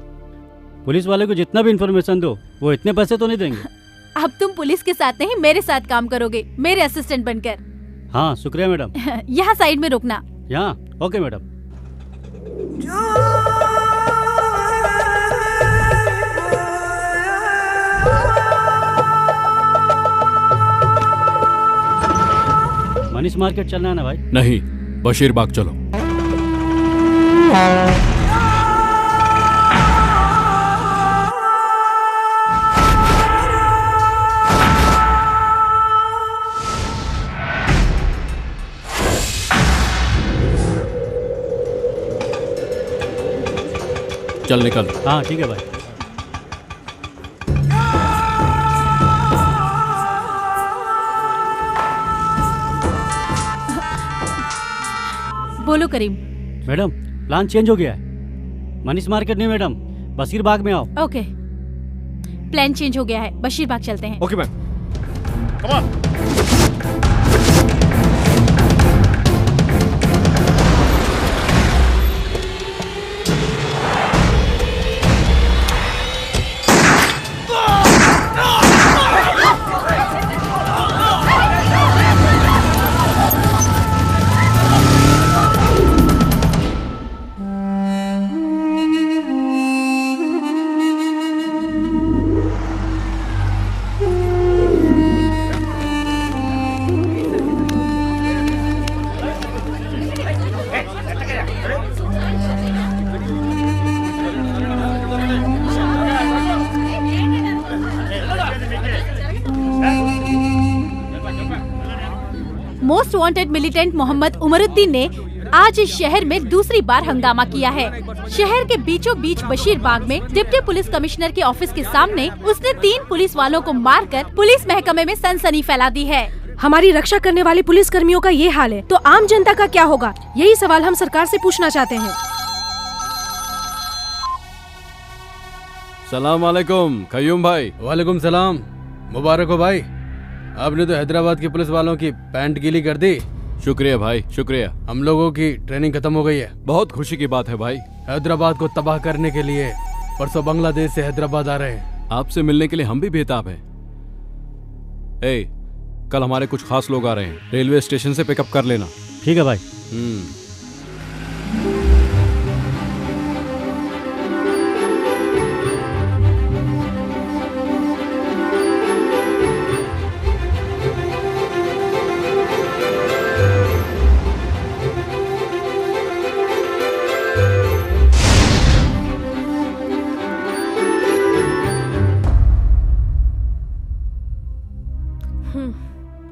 पुलिस वाले को जितना भी इन्फॉर्मेशन दो वो इतने पैसे तो नहीं देंगे। अब तुम पुलिस के साथ नहीं मेरे साथ काम करोगे, मेरे असिस्टेंट बनकर। हाँ शुक्रिया मैडम। यहाँ साइड में रुकना। यहाँ ओके मैडम। मनीष मार्केट चलना है ना भाई? नहीं, बशीर बाग चलो। चल निकल। हाँ ठीक है भाई। बोलो करीम। मैडम प्लान चेंज हो गया है, मनीष मार्केट नहीं मैडम, बशीर बाग में आओ। ओके, प्लान चेंज हो गया है, बशीर बाग चलते हैं। Okay ma'am, come on. Most wanted militant Mohammed Umaruddin ने आज इस शहर में दूसरी बार हंगामा किया है। शहर के बीचों बीच बशीरबाग में डिप्टी पुलिस कमिश्नर के ऑफिस के सामने उसने 3 पुलिस वालों को मारकर पुलिस महकमे में सनसनी फैला दी है। हमारी रक्षा करने वाले पुलिस कर्मियों का ये हाल है तो आम जनता का क्या होगा? यही सवाल हम सरकार से पूछना चाहते हैं। सलाम वालेकुम कयूम भाई। वालेकुम सलाम। मुबारक हो भाई, आपने तो हैदराबाद की पुलिस वालों की पैंट गीली कर दी। शुक्रिया भाई शुक्रिया। हम लोगों की ट्रेनिंग खत्म हो गई है। बहुत खुशी की बात है भाई। हैदराबाद को तबाह करने के लिए परसों बांग्लादेश से हैदराबाद आ रहे हैं। आपसे मिलने के लिए हम भी बेताब हैं। कल हमारे कुछ खास लोग आ रहे हैं, रेलवे स्टेशन से पिकअप कर लेना। ठीक है भाई।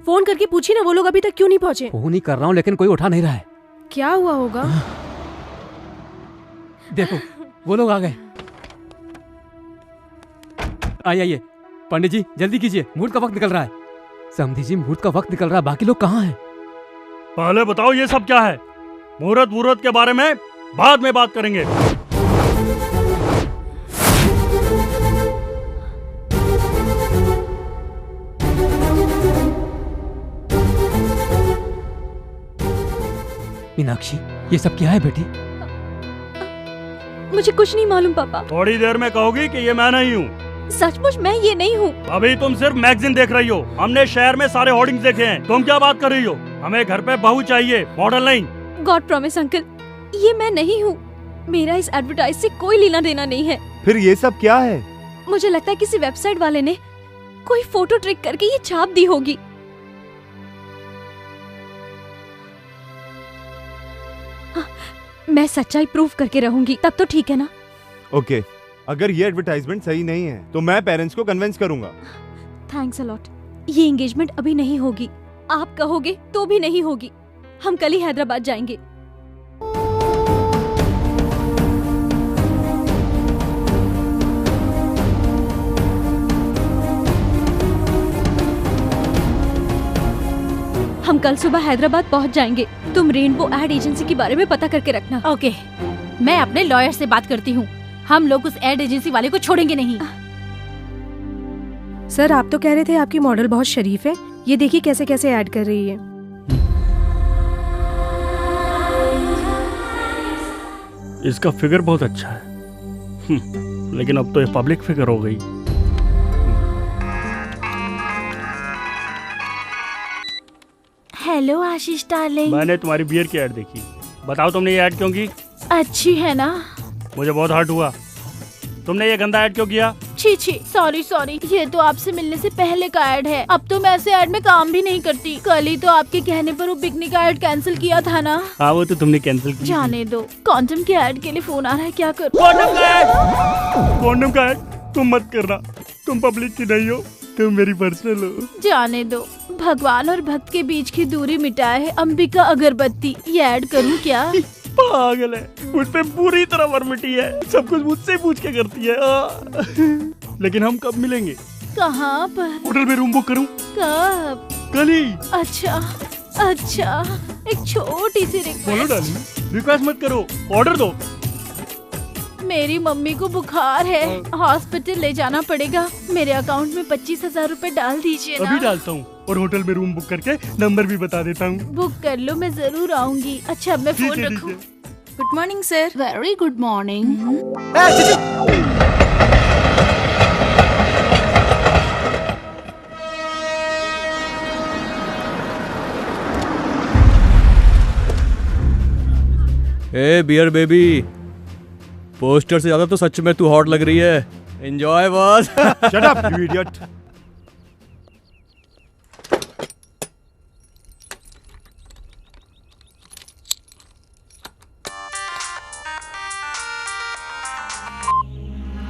फोन करके पूछी ना, वो लोग अभी तक क्यों नहीं पहुँचे? फोन ही कर रहा हूँ लेकिन कोई उठा नहीं रहा है। क्या हुआ होगा? देखो वो लोग आ गए। आइए पंडित जी जल्दी कीजिए, मुहूर्त का वक्त निकल रहा है। समधी जी मुहूर्त का वक्त निकल रहा है, बाकी लोग कहाँ हैं? पहले बताओ ये सब क्या है? मुहूर्त के बारे में बाद में बात करेंगे। मीनाक्षी ये सब क्या है बेटी? मुझे कुछ नहीं मालूम पापा। थोड़ी देर में कहोगी कि ये मैं नहीं हूँ। सचमुच मैं ये नहीं हूँ। अभी तुम सिर्फ मैगजीन देख रही हो। हमने शहर में सारे होर्डिंग्स देखे हैं। तुम क्या बात कर रही हो? हमें घर पे बहू चाहिए, मॉडल नहीं। गॉड प्रॉमिस अंकल, ये मैं नहीं हूँ। मेरा इस एडवर्टाइज से कोई लेना देना नहीं है। फिर ये सब क्या है? मुझे लगता है किसी वेबसाइट वाले ने कोई फोटो ट्रिक करके ये छाप दी होगी। मैं सच्चाई प्रूफ करके रहूंगी, तब तो ठीक है ना? ओके, अगर ये एडवर्टाइजमेंट सही नहीं है तो मैं पेरेंट्स को कन्विंस करूंगा। Thanks a lot. ये एंगेजमेंट अभी नहीं होगी, आप कहोगे तो भी नहीं होगी। हम कल ही हैदराबाद जाएंगे। हम कल सुबह हैदराबाद पहुंच जाएंगे। तुम रेनबो एड एजेंसी के बारे में पता करके रखना। ओके, मैं अपने लॉयर से बात करती हूँ। हम लोग उस एड एजेंसी वाले को छोड़ेंगे नहीं। सर आप तो कह रहे थे आपकी मॉडल बहुत शरीफ है। ये देखिए कैसे कैसे ऐड कर रही है। इसका फिगर बहुत अच्छा है। लेकिन अब तो ये पब्लिक फिगर हो गई। हेलो आशीष डार्लिंग। मैंने तुम्हारी बियर की ऐड देखी। बताओ तुमने ये ऐड क्यों की? अच्छी है ना? मुझे बहुत हर्ट हुआ। तुमने ये गंदा ऐड क्यों किया? छी सॉरी। ये तो आपसे मिलने से पहले का ऐड है। अब तो मैं ऐसे ऐड में काम भी नहीं करती। कल ही तो आपके कहने पर वो पिकनिक का ऐड कैंसिल किया था ना। हाँ वो तो तुमने कैंसिल किया। जाने दो। कॉन्डम के ऐड के लिए फोन आ रहा है, क्या करूं? कॉन्डम का ऐड तुम मत करना। तुम पब्लिक की नहीं हो, तुम मेरी पर्सनल हो। जाने दो। भगवान और भक्त के बीच की दूरी मिटाए है अंबिका अगरबत्ती। ये ऐड करूं क्या? पागल है, मुझ पे पूरी तरह वर्मिटी है। सब कुछ मुझसे पूछ के करती है। लेकिन हम कब मिलेंगे? कहाँ पर? होटल में रूम बुक करूं? कब? कल ही। अच्छा, एक छोटी सी बोलो डार्लिंग, रिक्वेस्ट मत करो, ऑर्डर दो। मेरी मम्मी को बुखार है, हॉस्पिटल ले जाना पड़ेगा। मेरे अकाउंट में 25,000 रूपए डाल दीजिए ना। अभी डालता हूँ और होटल में रूम बुक करके नंबर भी बता देता हूँ। बुक कर लो, मैं जरूर आऊंगी। अच्छा अब मैं फोन रखूं। Good morning sir. Very good morning. A bear baby, poster से ज्यादा तो सच में तू हॉट लग रही है। Enjoy boss. Shut up you idiot.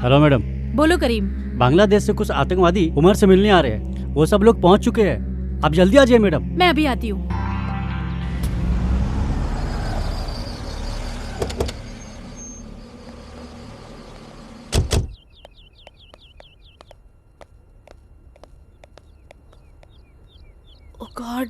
Hello madam. बोलो करीम। बांग्लादेश से कुछ आतंकवादी उमर से मिलने आ रहे हैं। वो सब लोग पहुंच चुके हैं। आप जल्दी आ जाइए मैडम। मैं अभी आती हूँ। गॉड।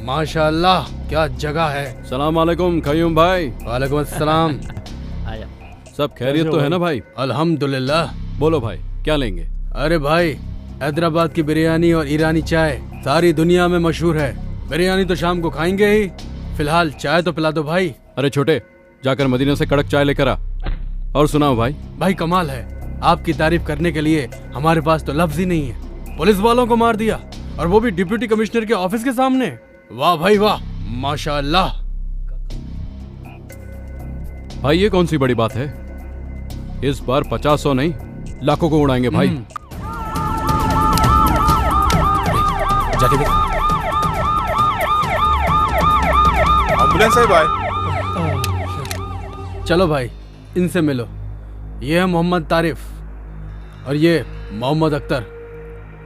माशाल्लाह क्या जगह है। सलाम वालेकुम कयूम भाई। वालेकुम अस्सलाम। सब खैरियत तो है ना भाई? अल्हम्दुलिल्लाह। बोलो भाई क्या लेंगे? अरे भाई हैदराबाद की बिरयानी और ईरानी चाय सारी दुनिया में मशहूर है। बिरयानी तो शाम को खाएंगे ही, फिलहाल चाय तो पिला दो भाई। अरे छोटे जाकर मदीना से कड़क चाय लेकर आ। और सुनाओ भाई। भाई कमाल है, आपकी तारीफ करने के लिए हमारे पास तो लफ्ज ही नहीं है। पुलिस वालों को मार दिया और वो भी डिप्टी कमिश्नर के ऑफिस के सामने। वाह भाई वाह, माशाअल्लाह। भाई ये कौन सी बड़ी बात है? इस बार 50-100 नहीं लाखों को उड़ाएंगे भाई। जाके देख। एम्बुलेंस है भाई। चलो भाई इनसे मिलो। ये है मोहम्मद तारिफ और ये मोहम्मद अख्तर।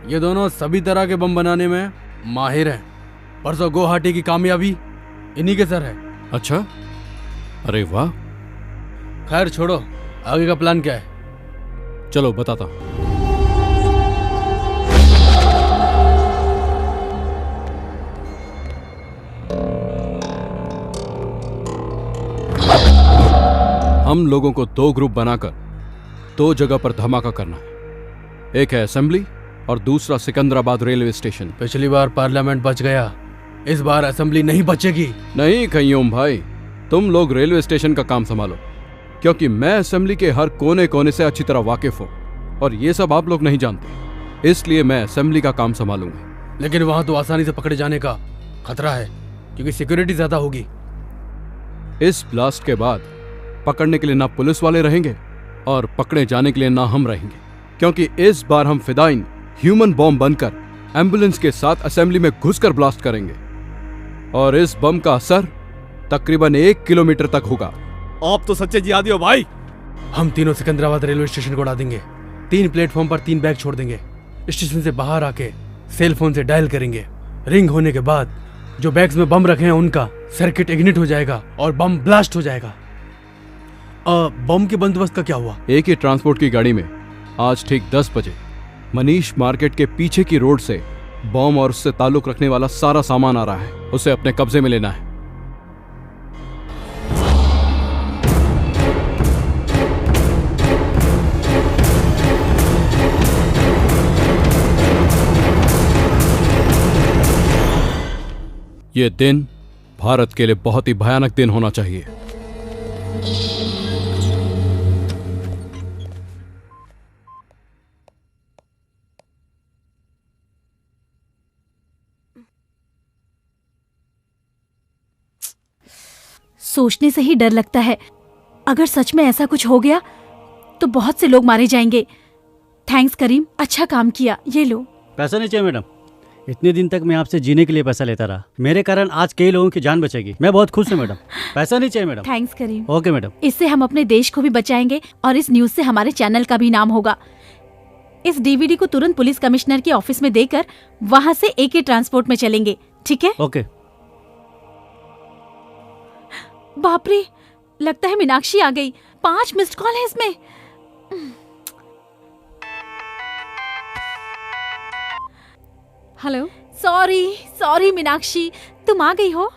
ये दोनों सभी तरह के बम बनाने में माहिर हैं। परसों गुवाहाटी की कामयाबी इन्हीं के सर है। अच्छा, अरे वाह। खैर छोड़ो, आगे का प्लान क्या है? चलो बताता हूं। हम लोगों को 2 ग्रुप बनाकर 2 जगह पर धमाका करना है। एक है असेंबली और दूसरा सिकंदराबाद रेलवे स्टेशन। पिछली बार पार्लियामेंट बच गया, इस बार असेंबली नहीं बचेगी। नहीं कयूम भाई, तुम लोग रेलवे स्टेशन का काम संभालो, क्योंकि मैं असेंबली के हर कोने कोने से अच्छी तरह वाकिफ हूँ और ये सब आप लोग नहीं जानते, इसलिए मैं असेंबली का काम संभालूंगा। लेकिन वहां तो आसानी से पकड़े जाने का खतरा है, क्योंकि सिक्योरिटी ज्यादा होगी। इस ब्लास्ट के बाद पकड़ने के लिए ना पुलिस वाले रहेंगे और पकड़े जाने के लिए ना हम रहेंगे, क्योंकि इस बार हम फिदाइन ह्यूमन बॉम्ब बनकर एम्बुलेंस के साथ असेंबली में घुसकर ब्लास्ट करेंगे और इस बम का असर तकरीबन 1 किलोमीटर तक होगा। आप तो सच्चे जिहादी हो भाई। हम तीनों सिकंदराबाद रेलवे स्टेशन को उड़ा देंगे। 3 प्लेटफॉर्म पर 3 बैग छोड़ देंगे। स्टेशन से बाहर आके सेल फोन से डायल करेंगे। रिंग होने के बाद जो बैग्स में बम रखे हैं उनका सर्किट इग्निट हो जाएगा और बम ब्लास्ट हो जाएगा। बम के बंदोबस्त का क्या हुआ? एक ही ट्रांसपोर्ट की गाड़ी में आज ठीक 10 बजे मनीष मार्केट के पीछे की रोड से बम और उससे ताल्लुक रखने वाला सारा सामान आ रहा है, उसे अपने कब्जे में लेना है। ये दिन भारत के लिए बहुत ही भयानक दिन होना चाहिए। सोचने से ही डर लगता है, अगर सच में ऐसा कुछ हो गया तो बहुत से लोग मारे जाएंगे। थैंक्स करीम, अच्छा काम किया। ये लो। पैसा नहीं चाहिए मैडम, इतने दिन तक मैं आपसे जीने के लिए पैसा लेता रहा, मेरे कारण आज कई लोगों की जान बचेगी। मैं बहुत खुश हूँ मैडम। पैसा नहीं चाहिए madam. Thanks Karim. Okay madam. इससे हम अपने देश को भी बचाएंगे और इस न्यूज से हमारे चैनल का भी नाम होगा। इस डीवीडी को तुरंत पुलिस कमिश्नर के ऑफिस में देकर वहाँ से AK ट्रांसपोर्ट में चलेंगे, ठीक है? ओके। बाप रे, लगता है मीनाक्षी आ गई। 5 मिस्ड कॉल है इसमें। हेलो। सॉरी मीनाक्षी, तुम आ गई हो?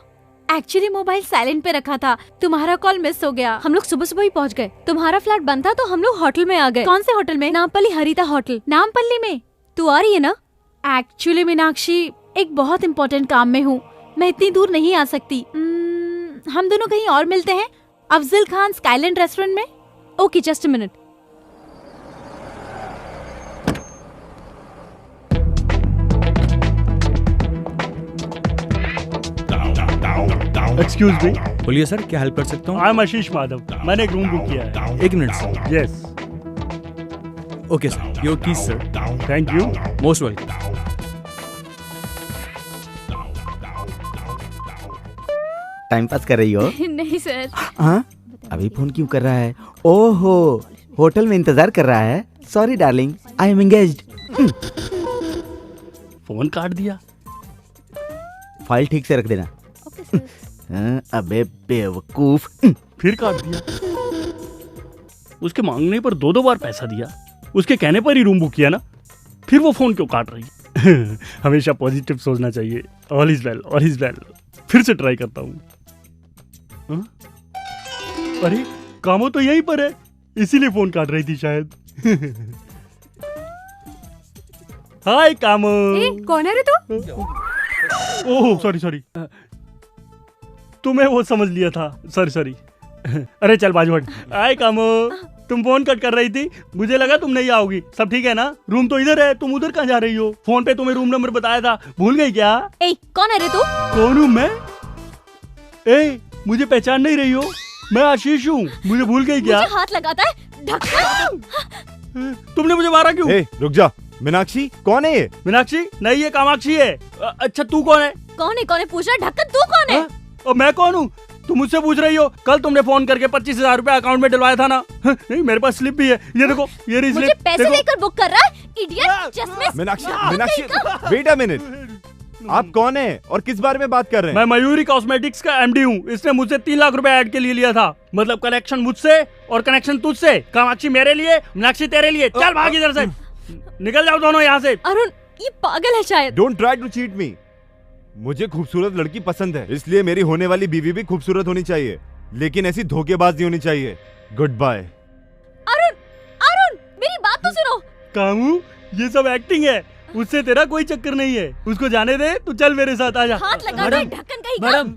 एक्चुअली मोबाइल साइलेंट पे रखा था, तुम्हारा कॉल मिस हो गया। हम लोग सुबह सुबह ही पहुंच गए। तुम्हारा फ्लैट बंद था तो हम लोग होटल में आ गए। कौन से होटल में? नामपल्ली हरिता होटल। नामपल्ली में? तू आ रही है ना? एक्चुअली मीनाक्षी, एक बहुत इम्पोर्टेंट काम में हूँ, मैं इतनी दूर नहीं आ सकती। हम दोनों कहीं और मिलते हैं, अफजल खान स्काईलैंड रेस्टोरेंट में। Okay, just a minute. Excuse me. बोलिए सर, क्या हेल्प कर सकता हूँ? आई एम आशीष माधव, मैंने एक रूम बुक किया है। 1 minute sir. Yes. Okay sir, your keys sir. Thank you. Most welcome. Time pass कर रही हो? नहीं सर। हाँ, अभी फोन क्यों कर रहा है? ओहो, होटल में इंतजार कर रहा है। Sorry darling, I am engaged. Phone काट दिया। फाइल ठीक से रख देना। अबे बेवकूफ। फिर काट दिया। उसके मांगने पर 2-2 बार पैसा दिया, उसके कहने पर ही रूम बुक किया ना, फिर वो फोन क्यों काट रही है? हमेशा पॉजिटिव सोचना चाहिए। All is well, all is well. फिर से ट्राई करता हूँ। अरे कामो तो यहीं पर है, इसीलिए फोन काट रही थी शायद। हाय कामो। कौन है रे तू? Oh sorry. तुम्हें वो समझ लिया था, सॉरी। अरे चल बाजू हट। हाय कामो, तुम फोन कट कर रही थी, मुझे लगा तुम नहीं आओगी। सब ठीक है ना? रूम तो इधर है, तुम उधर कहाँ जा रही हो? फोन पे तुम्हें रूम नंबर बताया था, भूल गई क्या? ए, कौन है रे तू? कौन हूँ मैं? ए, मुझे पहचान नहीं रही हो? मैं आशीष हूँ, मुझे भूल गई क्या? मुझे हाथ लगाता है, ढक्कन। तुमने मुझे मारा क्यों? रुक जा। मीनाक्षी कौन है ये? मीनाक्षी नहीं, ये कामाक्षी है। अच्छा तू कौन है? कौन है पूछ रहा? ढक्कन तू कौन है? और मैं कौन हूँ? तुम मुझसे पूछ रही हो? कल तुमने फोन करके 25,000 रुपए अकाउंट में डलवाया था ना? नहीं, मेरे पास स्लिप भी है, ये देखो, ये रही स्लिप। मुझे पैसे देकर बुक कर रहा है, इडियट। चश्मे। मीनाक्षी वेट अ मिनट, आप कौन है और किस बारे में बात कर रहे हैं? मैं मयूरी कॉस्मेटिक्स का एमडी हूँ। इसने मुझसे 3 लाख रुपए ऐड के लिए लिया था। मतलब कनेक्शन मुझसे और कनेक्शन तुझसे। कामाक्षी मेरे लिए, मीनाक्षी तेरे लिए। चल भाग इधर से, निकल जाओ दोनों यहाँ से। अरुण, ये पागल है शायद। Don't try to cheat me. मुझे खूबसूरत लड़की पसंद है, इसलिए मेरी होने वाली बीवी भी खूबसूरत होनी चाहिए, लेकिन ऐसी धोखेबाज नहीं होनी चाहिए। Good bye. अरुण, मेरी बात तो सुनो। कामू, ये सब एक्टिंग है, उससे तेरा कोई चक्कर नहीं है। उसको जाने दे, तू चल मेरे साथ आजा। हाथ लगा दे, ढक्कन कहीं का। मैडम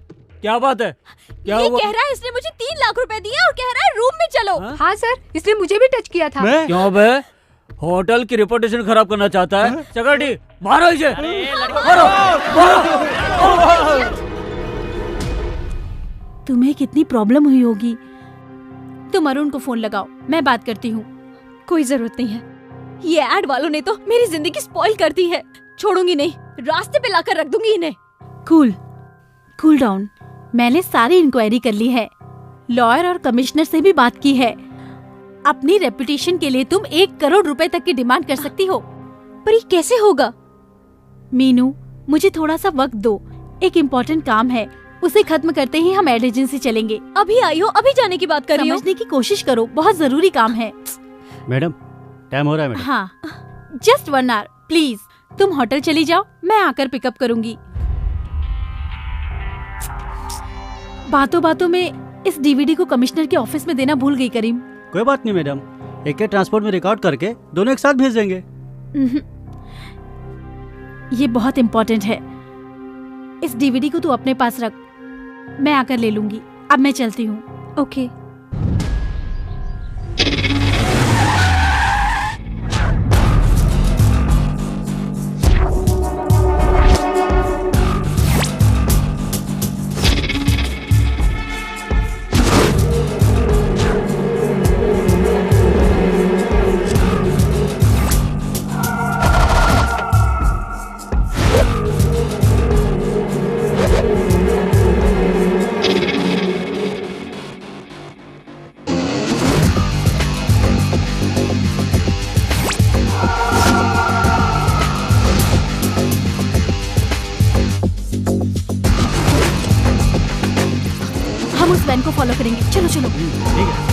क्या बात है? क्या ये हुआ? कह रहा है इसने मुझे 3 लाख रुपए दिए और कह रहा है रूम में चलो। हाँ सर, इसने मुझे भी टच किया था। क्यों बे? होटल की रेपुटेशन खराब करना चाहता है? चक्रटी मारो इसे। तुम्हें कितनी प्रॉब्लम हुई होगी। तुम अरुण को फोन लगाओ, मैं बात करती हूँ। कोई जरूरत नहीं है, ये एड वालों ने तो मेरी जिंदगी स्पॉइल कर दी है। छोड़ूंगी नहीं, रास्ते पे लाकर रख दूंगी इन्हें। Cool down. मैंने सारी इंक्वायरी कर ली है, लॉयर और कमिश्नर से भी बात की है। अपनी रेपुटेशन के लिए तुम 1 करोड़ रुपए तक की डिमांड कर सकती हो। पर ये कैसे होगा? मीनू, मुझे थोड़ा सा वक्त दो, एक इम्पोर्टेंट काम है, उसे खत्म करते ही हम एड एजेंसी चलेंगे। अभी आई हो, अभी जाने की बात कर रही हो? समझने की कोशिश करो, बहुत जरूरी काम है। मैडम टाइम हो रहा है मैडम। हाँ, जस्ट 1 आवर प्लीज। तुम होटल चली जाओ, मैं आकर पिकअप करूंगी। बातों बातों में इस डीवीडी को कमिश्नर के ऑफिस में देना भूल गई करीम। कोई बात नहीं मैडम, एक के ट्रांसपोर्ट में रिकॉर्ड करके दोनों एक साथ भेज देंगे। ये बहुत इम्पोर्टेंट है। इस डीवीडी को तू अपने पास रख, मैं आकर ले लूंगी। अब मैं चलती हूँ। ओके। हम उस वैन को फॉलो करेंगे। चलो चलो। ठीक है।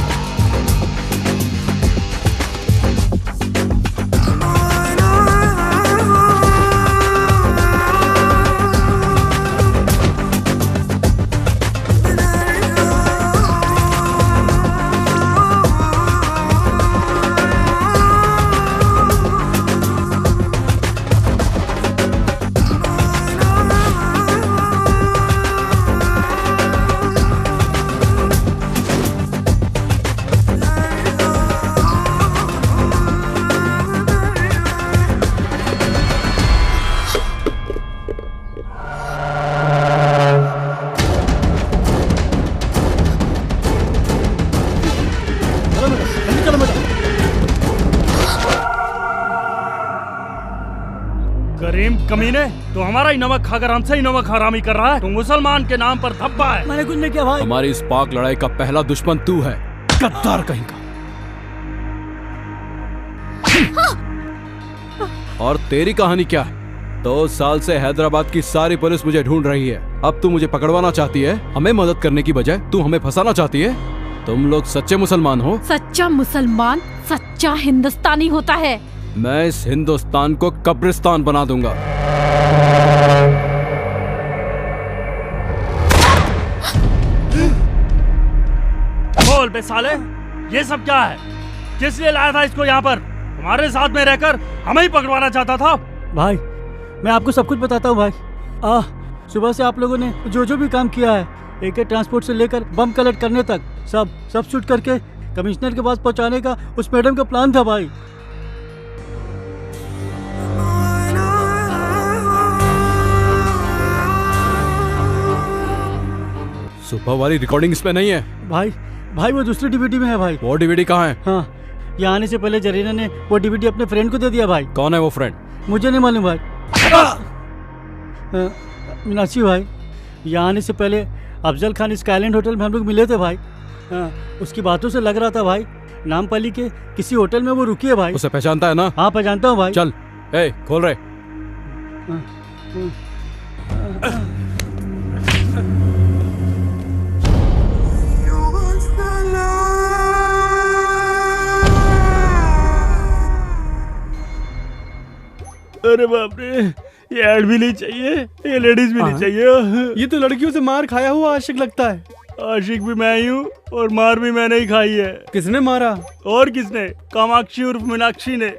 करीम कमीने, तो हमारा ही नमक खाकर हमसे ही नमक हरामी कर रहा है। तू मुसलमान के नाम पर धब्बा है। मैंने कुछ नहीं किया भाई। हमारी इस पाक लड़ाई का पहला दुश्मन तू है, गद्दार कहीं का। और तेरी कहानी क्या है? 2 साल से हैदराबाद की सारी पुलिस मुझे ढूंढ रही है। अब तू मुझे पकड़वाना चाहती है? हमें मदद करने की बजाय तू हमें फंसाना चाहती है? तुम लोग सच्चे मुसलमान हो? सच्चा मुसलमान सच्चा हिंदुस्तानी होता है। मैं इस हिंदुस्तान को कब्रिस्तान बना दूंगा। बोल बे साले, ये सब क्या है? किस लिए लाया था इसको यहाँ पर? हमारे साथ में रहकर हमें ही पकड़वाना चाहता था। भाई मैं आपको सब कुछ बताता हूँ भाई। सुबह से आप लोगों ने जो भी काम किया है, AK ट्रांसपोर्ट से लेकर बम कलेक्ट करने तक, सब शूट करके कमिश्नर के पास पहुँचाने का उस मैडम का प्लान था भाई। सुबह वाली रिकॉर्डिंग इसमें नहीं है भाई वो दूसरी DVD में है भाई। वो DVD कहाँ है? हाँ, यहाँ आने से पहले जरीना ने वो DVD अपने फ्रेंड को दे दिया भाई। कौन है वो फ्रेंड? मुझे नहीं मालूम भाई। मीनाक्षी भाई, यहाँ आने से पहले अफजल खान स्काईलैंड होटल में हम लोग मिले थे भाई। उसकी बातों से लग रहा था भाई नामपल्ली के किसी होटल में वो रुकी है भाई। उसे पहचानता है ना? हाँ पहचानता हूँ भाई। चल खोल रहे। अरे बाप रे, ये ऐड भी नहीं चाहिए, ये लेडीज भी नहीं चाहिए। ये तो लड़कियों से मार खाया हुआ आशिक लगता है। आशिक भी मैं ही हूँ और मार भी मैंने ही खाई है। किसने मारा? और किसने? कामाक्षी उर्फ मीनाक्षी ने।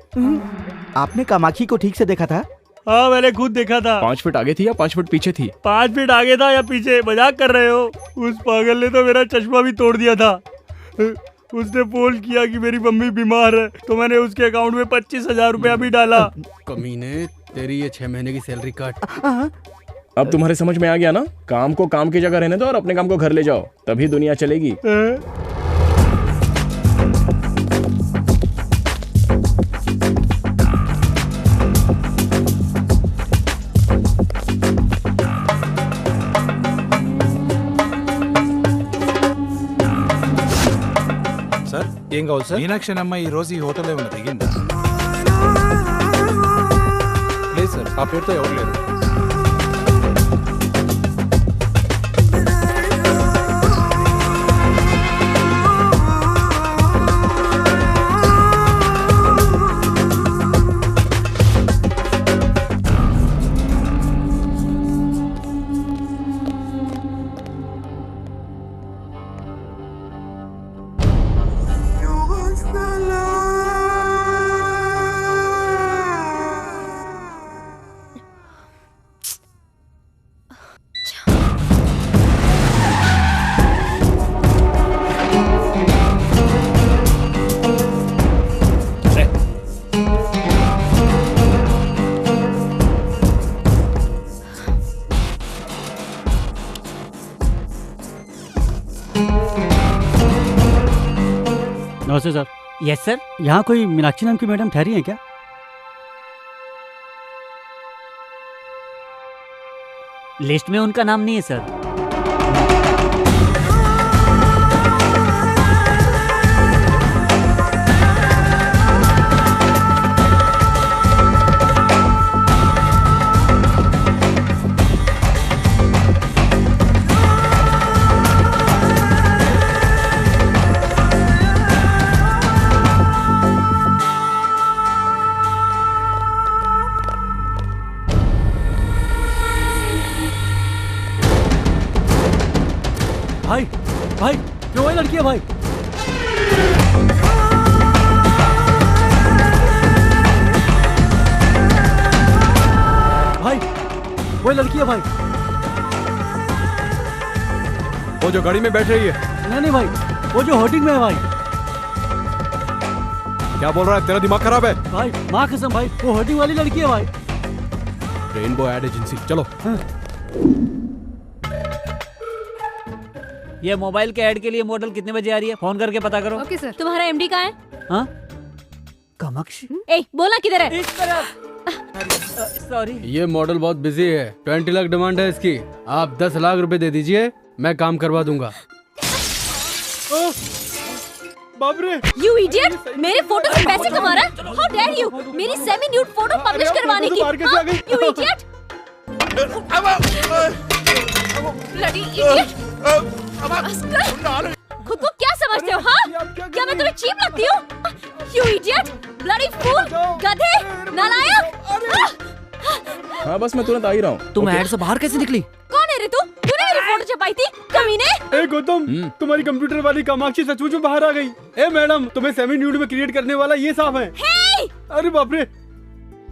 आपने कामाक्षी को ठीक से देखा था? हाँ मैंने खुद देखा था। 5 फीट आगे थी या 5 फीट पीछे थी? 5 फीट आगे था या पीछे? मजाक कर रहे हो? उस पागल ने तो मेरा चश्मा भी तोड़ दिया था। उसने फोन किया कि मेरी मम्मी बीमार है, तो मैंने उसके अकाउंट में 25,000 रुपया भी डाला। कमीने, तेरी ये 6 महीने की सैलरी काट। अब तुम्हारे समझ में आ गया ना? काम को काम की जगह रहने दो और अपने काम को घर ले जाओ, तभी दुनिया चलेगी। ఏం కావాలి సార్? మీనాక్షి అమ్మ ఈ రోజు ఈ హోటల్ ఏమైనా దిగిందా? లేదు సార్, ఆ పేరుతో ఎవరు లేరు. नमस्ते सर। Yes sir. यहाँ कोई मीनाक्षी नाम की मैडम ठहरी है क्या? लिस्ट में उनका नाम नहीं है सर। भाई क्यों वही लड़की है भाई? भाई वही लड़की है भाई। वो जो गाड़ी में बैठ रही है? नहीं भाई, वो जो होर्डिंग में है भाई। क्या बोल रहा है? तेरा दिमाग खराब है भाई? माँ कसम भाई, वो होर्डिंग वाली लड़की है भाई। रेनबो एड एजेंसी, चलो। ये मोबाइल के ऐड के लिए मॉडल कितने बजे आ रही है? फोन करके पता करो। Okay sir. तुम्हारा MD कहाँ है? हाँ? कामाक्षी? ए, बोला किधर है? इस तरफ। सॉरी। ये मॉडल बहुत बिजी है, 20 लाख डिमांड है इसकी। आप 10 लाख रुपए दे दीजिए, मैं काम करवा दूंगा। बाप रे! You idiot! मेरे फोटो से पैसे कमा रहा है? How dare you! मेरी सेमी न्यूड फोटो पब्लिश करवाने की? हाँ? You idiot! Bloody idiot! खुद को क्या समझते हो? हाँ? क्या मैं तुम्हें चीप लगती हूँ? You idiot! Bloody fool! गधे! नालायक! हाँ बस मैं तुरंत आ ही रहा हूँ। तुम ऐड से बाहर कैसे निकली? कौन है रे तू? तूने मेरी फोटो छपाई थी? कमीने! ए गौतम, तुम्हारी कंप्यूटर वाली कामाक्षी सचमुच में बाहर आ गई। ए मैडम, तुम्हें सेमी न्यूड में क्रिएट करने वाला ये साफ है। Hey! अरे बाप रे!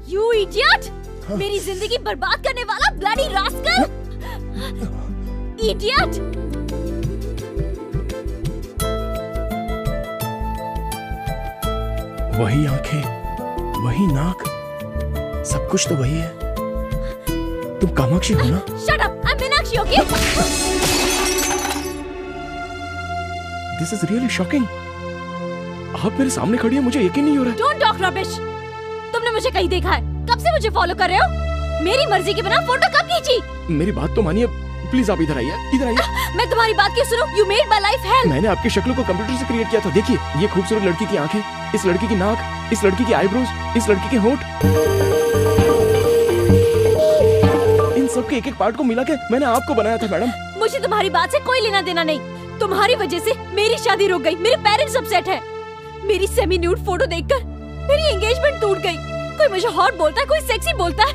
You idiot! मेरी जिंदगी बर्बाद करने वाला bloody rascal! Idiot! वही आंखें, वही नाक, सब कुछ तो वही है। तुम कामाक्षी हो ना? Shut up! I'm Meenakshi, okay? This is really shocking. आप मेरे सामने खड़ी है, मुझे यकीन नहीं हो रहा है। Don't talk rubbish. तुमने मुझे कहीं देखा है? कब से मुझे फॉलो कर रहे हो? मेरी मर्जी के बिना फोटो कब खींची? मेरी बात तो मानिए, प्लीज आप इधर आइए, इधर आइए। मैं तुम्हारी बात क्यों सुनूं? You made my life hell. मैंने आपकी शक्ल को कंप्यूटर से क्रिएट किया था। देखिए, ये खूबसूरत लड़की की आंखें, इस लड़की की नाक, इस लड़की की आईब्रोज, इस लड़की के होंठ, इन सब के एक एक पार्ट को मिला के मैंने आपको बनाया था मैडम। मुझे तुम्हारी बात से कोई लेना देना नहीं। तुम्हारी वजह से मेरी शादी रुक गई, मेरे पेरेंट्स अपसेट हैं। मेरी सेमी न्यूड फोटो देखकर मेरी एंगेजमेंट टूट गई। कोई मुझे हॉट बोलता है, कोई सेक्सी बोलता है।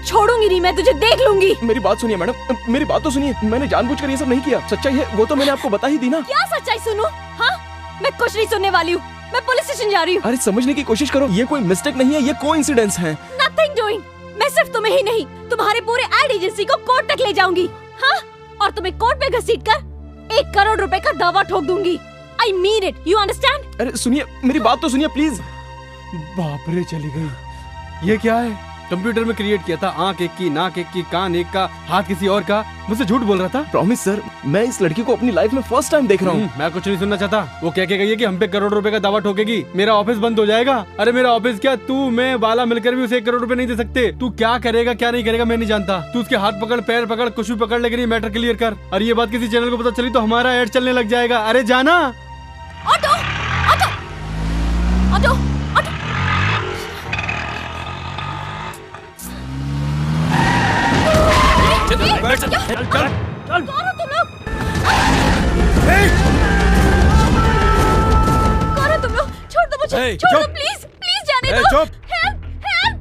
छोड़ूंगी नहीं, मैं तुझे देख लूंगी। मेरी बात सुनिए मैडम, मेरी बात तो सुनिए। मैंने जानबूझकर ये सब नहीं किया। सच्चाई है वो तो मैंने आपको बता ही दी ना। क्या सच्चाई सुनूं? हाँ, मैं कुछ नहीं सुनने वाली हूँ। मैं पुलिस स्टेशन जा रही हूँ। अरे समझने की कोशिश करो, ये कोई मिस्टेक नहीं है, ये कोइंसिडेंस है। Nothing doing. मैं सिर्फ तुम्हें ही नहीं, तुम्हारे पूरे एड एजेंसी को कोर्ट तक ले जाऊंगी। हाँ, और तुम्हें कोर्ट में घसीटकर 1 करोड़ रुपए का दावा ठोक दूंगी। I mean it. You understand? अरे सुनिए, मेरी बात तो सुनिए प्लीज। बाप रे, चली गई। ये क्या है? कंप्यूटर में क्रिएट किया था, आंख एक की, नाक एक की, कान एक का, हाथ किसी और का। मुझसे झूठ बोल रहा था। प्रॉमिस सर, मैं इस लड़की को अपनी लाइफ में फर्स्ट टाइम देख रहा हूँ। मैं कुछ नहीं सुनना चाहता। वो कह के गई है कि हम पे 1 करोड़ रुपए का दावा ठोकेगी, मेरा ऑफिस बंद हो जाएगा। अरे मेरा ऑफिस क्या, तू मैं बाला मिलकर भी उसे 1 करोड़ रुपए नहीं दे सकते। तू क्या करेगा क्या नहीं करेगा मैं नहीं जानता। तू उसके हाथ पकड़, पैर पकड़, कुछ भी पकड़, लेकिन ये मैटर क्लियर कर। अरे ये बात किसी चैनल को पता चली तो हमारा एड चलने लग जाएगा। अरे जाना। Auto, auto, auto, auto. चल चल चल। कौन हो तुम लोग? कौन हो तुम लोग? छोड़ दो मुझे, छोड़ दो प्लीज, प्लीज जाने दो। Help, help.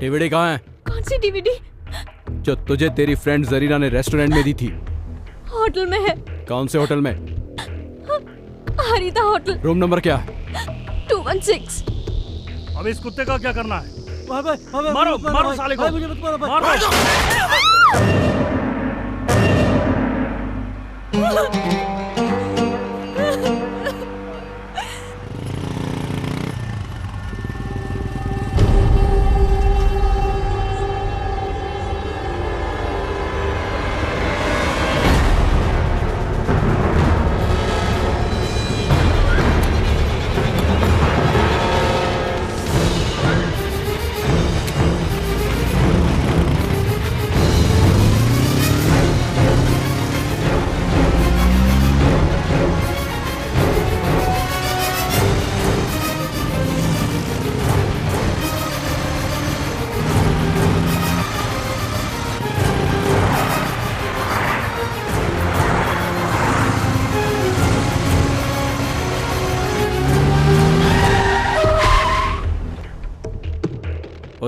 डीवीडी कहाँ है? कौन सी डीवीडी? जो तुझे तेरी फ्रेंड जरीना ने रेस्टोरेंट में दी थी। होटल में है। कौन से होटल में? हरिता होटल। रूम नंबर क्या है? 216। अब इस कुत्ते का क्या करना है? मारो मारो साले को, मुझे मत मारो। मारो।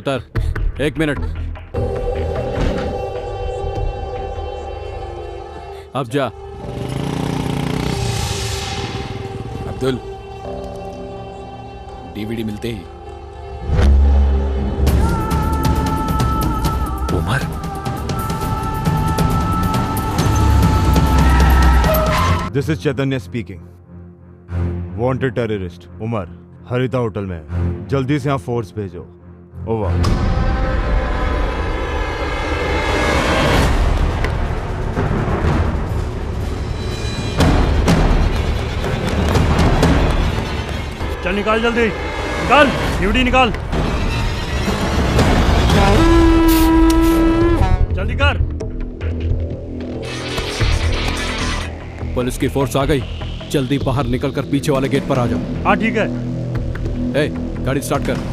उतर, 1 मिनट। अब जा। अब्दुल, डीवीडी मिलते ही Umar. This is Chaitanya speaking. Wanted terrorist Umar Haritha hotel में है। जल्दी से यहाँ फोर्स भेजो। ओवर। चल निकाल जल्दी, निकाल डीवीडी निकाल, जल्दी कर। पुलिस की फोर्स आ गई, जल्दी बाहर निकलकर पीछे वाले गेट पर आ जाओ। हाँ ठीक है। ए, गाड़ी स्टार्ट कर।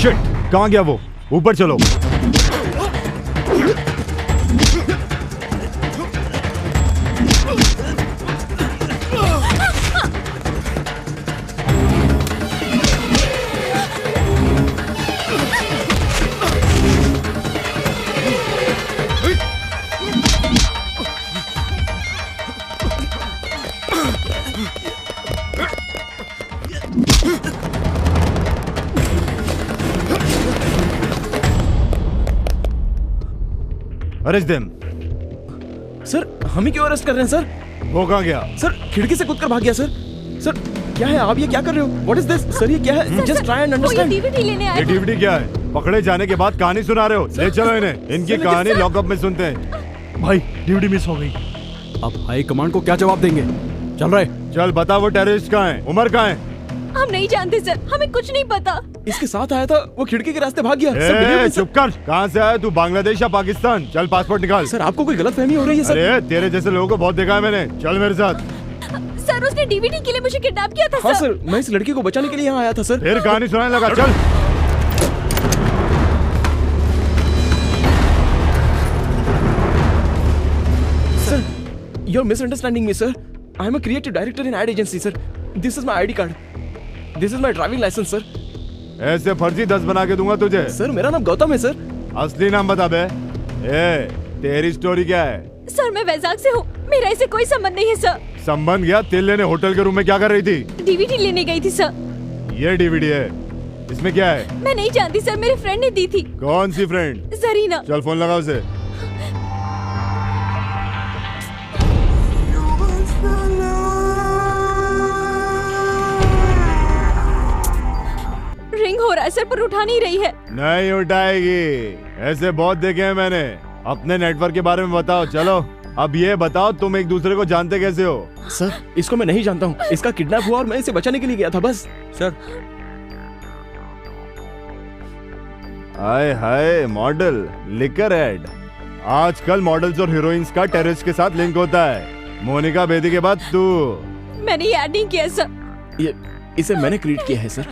शिट, कहाँ गया वो? ऊपर चलो। Arrest them. सर हम ही क्यों अरेस्ट कर रहे हैं सर? वो कहाँ गया? सर खिड़की से कूदकर भाग गया सर। सर क्या है, आप ये क्या कर रहे हो? What is this? सर ये क्या है? Just try and understand. DVD लेने आया ये डीवीडी क्या है? पकड़े जाने के बाद कहानी सुना रहे हो? ले चलो इन्हें, इनकी कहानी लॉकअप में सुनते हैं। भाई डीवीडी मिस हो गई। अब हाई कमांड को क्या जवाब देंगे? चल रहे। चल बता, वो टेररिस्ट कहाँ है? उमर कहाँ है? हम नहीं जानते सर, हमें कुछ नहीं पता। इसके साथ आया था, वो खिड़की के रास्ते भाग गया। चुप कर। कहाँ से आया तू? बांग्लादेश या पाकिस्तान? चल पासपोर्ट निकाल। सर आपको कोई गलतफहमी हो रही है सर। अरे तेरे जैसे लोगों को बहुत देखा है मैंने। चल मेरे साथ। सर उसने डीवीडी के लिए मुझे किडनैप किया था। हाँ सर, मैं इस लड़की को बचाने के लिए यहाँ आया था सर। फिर कहानी सुनाने लगा। चल sir, you're misunderstanding me sir. I am a creative director in ad agency sir. This is my ID card. This is my driving license sir. ऐसे फर्जी 10 बना के दूंगा तुझे। सर मेरा नाम गौतम है सर। असली नाम बता बे। ए, तेरी स्टोरी क्या है? सर मैं वैजाग से हूँ, मेरा इससे कोई संबंध नहीं है सर। संबंध गया? तिल लेने होटल के रूम में क्या कर रही थी? डीवीडी लेने गई थी सर। ये डीवीडी है, इसमें क्या है? मैं नहीं जानती सर, मेरे फ्रेंड ने दी थी। कौन सी फ्रेंड? जरीना। चल फोन लगा उसे। रिंग हो रहा है सर, पर उठा नहीं रही है। नहीं उठाएगी, ऐसे बहुत देखे हैं मैंने। अपने नेटवर्क के बारे में बताओ। चलो अब ये बताओ, तुम एक दूसरे को जानते कैसे हो? सर इसको मैं नहीं जानता हूँ, इसका किडनैप हुआ और मैं इसे बचाने के लिए गया था बस। सर हाय हाय, मॉडल लिकर एड। आजकल मॉडल्स और हीरोइंस का टेररिस्ट के साथ लिंक होता है। मोनिका बेदी के बाद तू। मैंने ये ऐड नहीं किया सर। ये इसे मैंने क्रिएट किया है सर।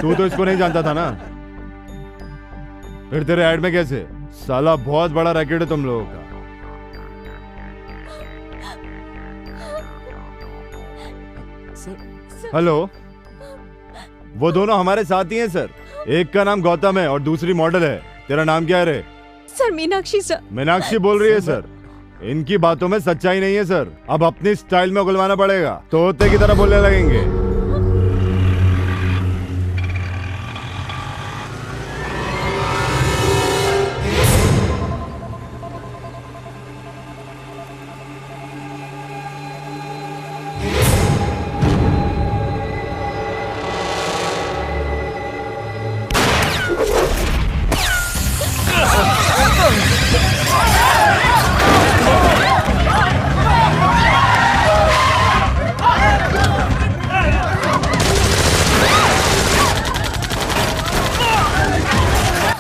तू तो इसको नहीं जानता था ना, फिर तेरे ऐड में कैसे? साला बहुत बड़ा रैकेट है तुम लोगों का। हेलो, वो दोनों हमारे साथ ही हैं सर। एक का नाम गौतम है और दूसरी मॉडल है। तेरा नाम क्या है रे? Sir Meenakshi sir. मीनाक्षी बोल रही है सर। इनकी बातों में सच्चाई नहीं है सर। अब अपनी स्टाइल में उगलवाना पड़ेगा, तोते की तरह बोलने लगेंगे।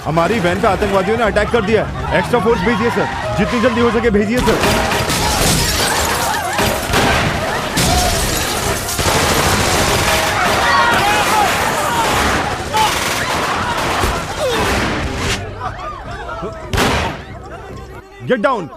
हमारी वैन पे आतंकवादियों ने अटैक कर दिया। एक्स्ट्रा फोर्स भेजिए सर, जितनी जल्दी हो सके भेजिए सर। Get down.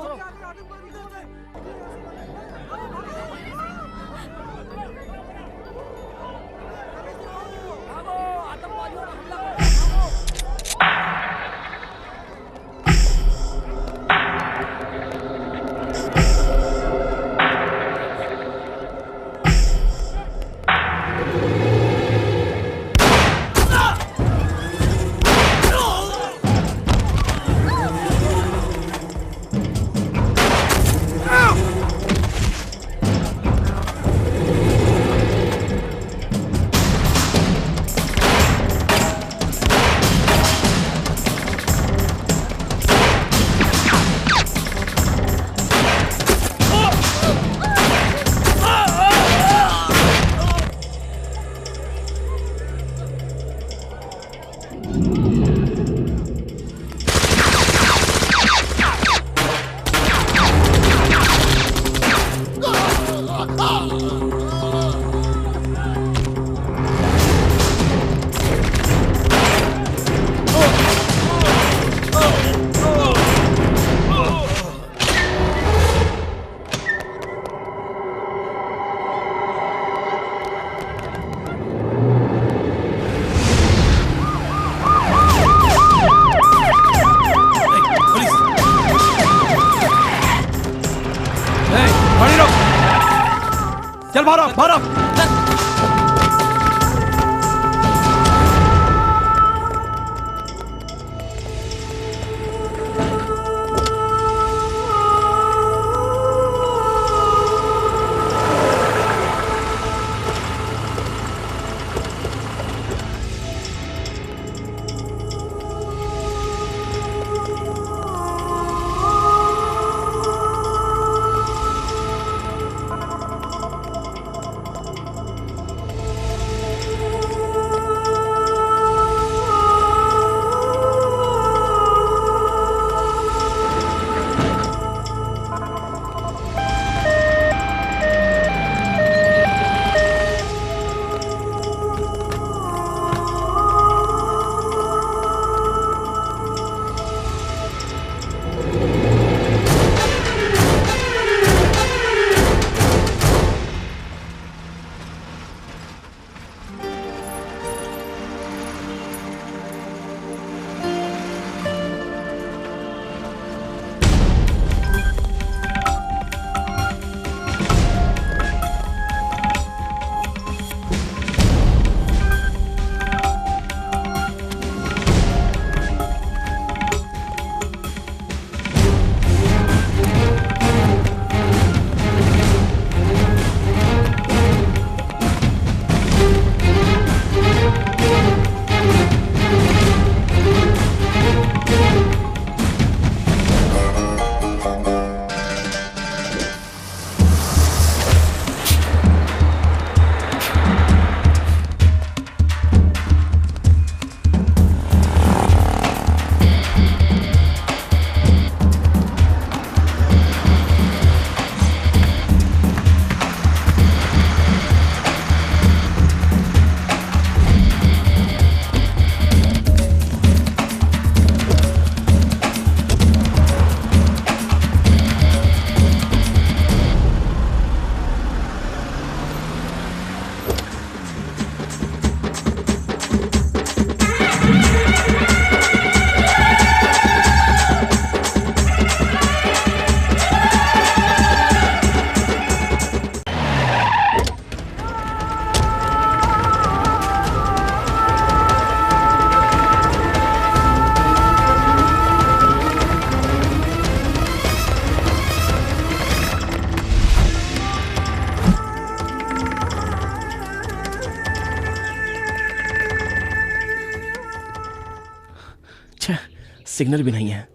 अच्छा, सिग्नल भी नहीं है।